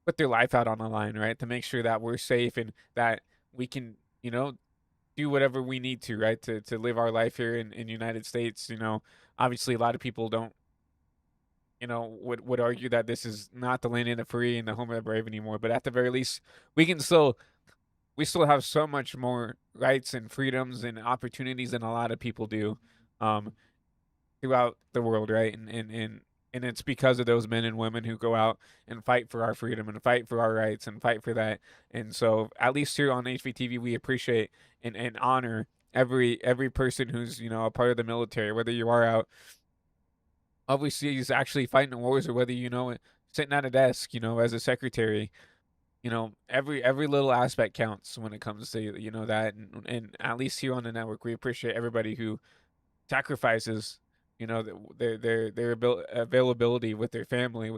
put their life out on the line, right? To make sure that we're safe and that we can, do whatever we need to, right? To live our life here in the United States. Obviously a lot of people don't, would argue that this is not the land of the free and the home of the brave anymore. But at the very least, we still have so much more rights and freedoms and opportunities than a lot of people do throughout the world, right? And it's because of those men and women who go out and fight for our freedom and fight for our rights and fight for that. And so at least here on HVTV, we appreciate and honor every person who's, a part of the military, whether you are out overseas actually fighting wars or whether, sitting at a desk, as a secretary. Every little aspect counts when it comes to, that. And at least here on the network, we appreciate everybody who sacrifices, their availability with their family,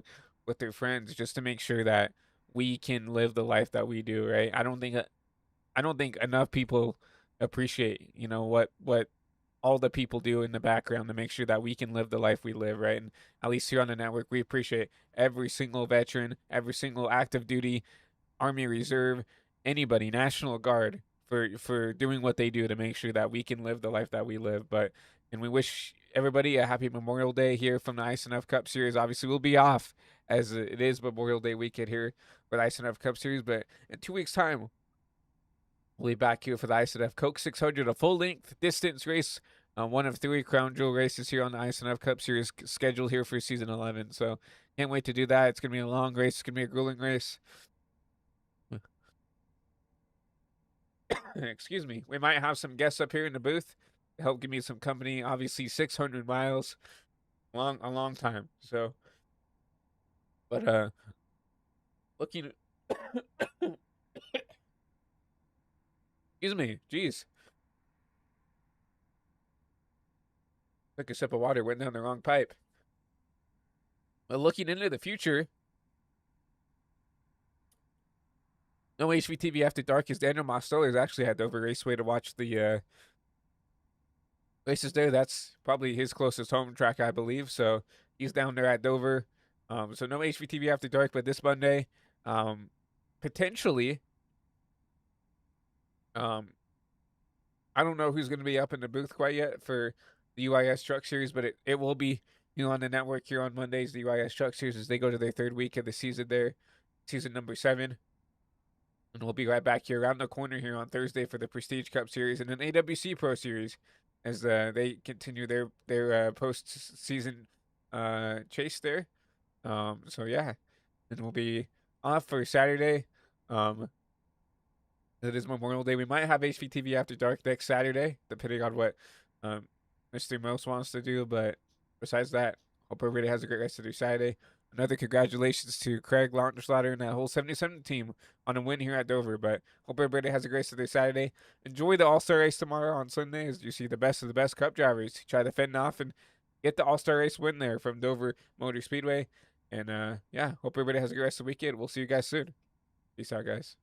with their friends, just to make sure that we can live the life that we do, right? I don't think enough people appreciate, what all the people do in the background to make sure that we can live the life we live, right? And at least here on the network, we appreciate every single veteran, every single active duty, Army Reserve, anybody, National Guard, for doing what they do to make sure that we can live the life that we live. And we wish everybody a happy Memorial Day here from the iSNF Cup Series. Obviously, we'll be off as it is Memorial Day weekend here for the iSNF Cup Series, but in 2 weeks' time, we'll be back here for the iSNF Coke 600, a full-length distance race, one of 3 Crown Jewel races here on the iSNF Cup Series scheduled here for Season 11. So can't wait to do that. It's going to be a long race. It's going to be a grueling race. Excuse me. We might have some guests up here in the booth to help give me some company. Obviously, 600 miles, a long time. So, but looking. Excuse me. Jeez. Took a sip of water, went down the wrong pipe. But looking into the future, no HVTV After Dark is Daniel Mostoller has actually had Dover Raceway to watch the races there. That's probably his closest home track, I believe. So he's down there at Dover. So no HVTV After Dark, but this Monday, potentially, I don't know who's going to be up in the booth quite yet for the UIS Truck Series, but it will be, on the network here on Mondays, the UIS Truck Series, as they go to their 3rd week of the season there, season number 7. And we'll be right back here around the corner here on Thursday for the Prestige Cup Series and an AWC Pro Series as they continue their post-season chase there. So yeah, and we'll be off for Saturday. It is Memorial Day. We might have HVTV After Dark next Saturday, depending on what Mr. Most wants to do. But besides that, hope everybody has a great rest of their Saturday. Another congratulations to Craig Lautenschlager and that whole 77 team on a win here at Dover. But hope everybody has a great rest of their Saturday. Enjoy the All-Star race tomorrow on Sunday as you see the best of the best Cup drivers try to fend off and get the All-Star race win there from Dover Motor Speedway. And yeah, hope everybody has a great rest of the weekend. We'll see you guys soon. Peace out, guys.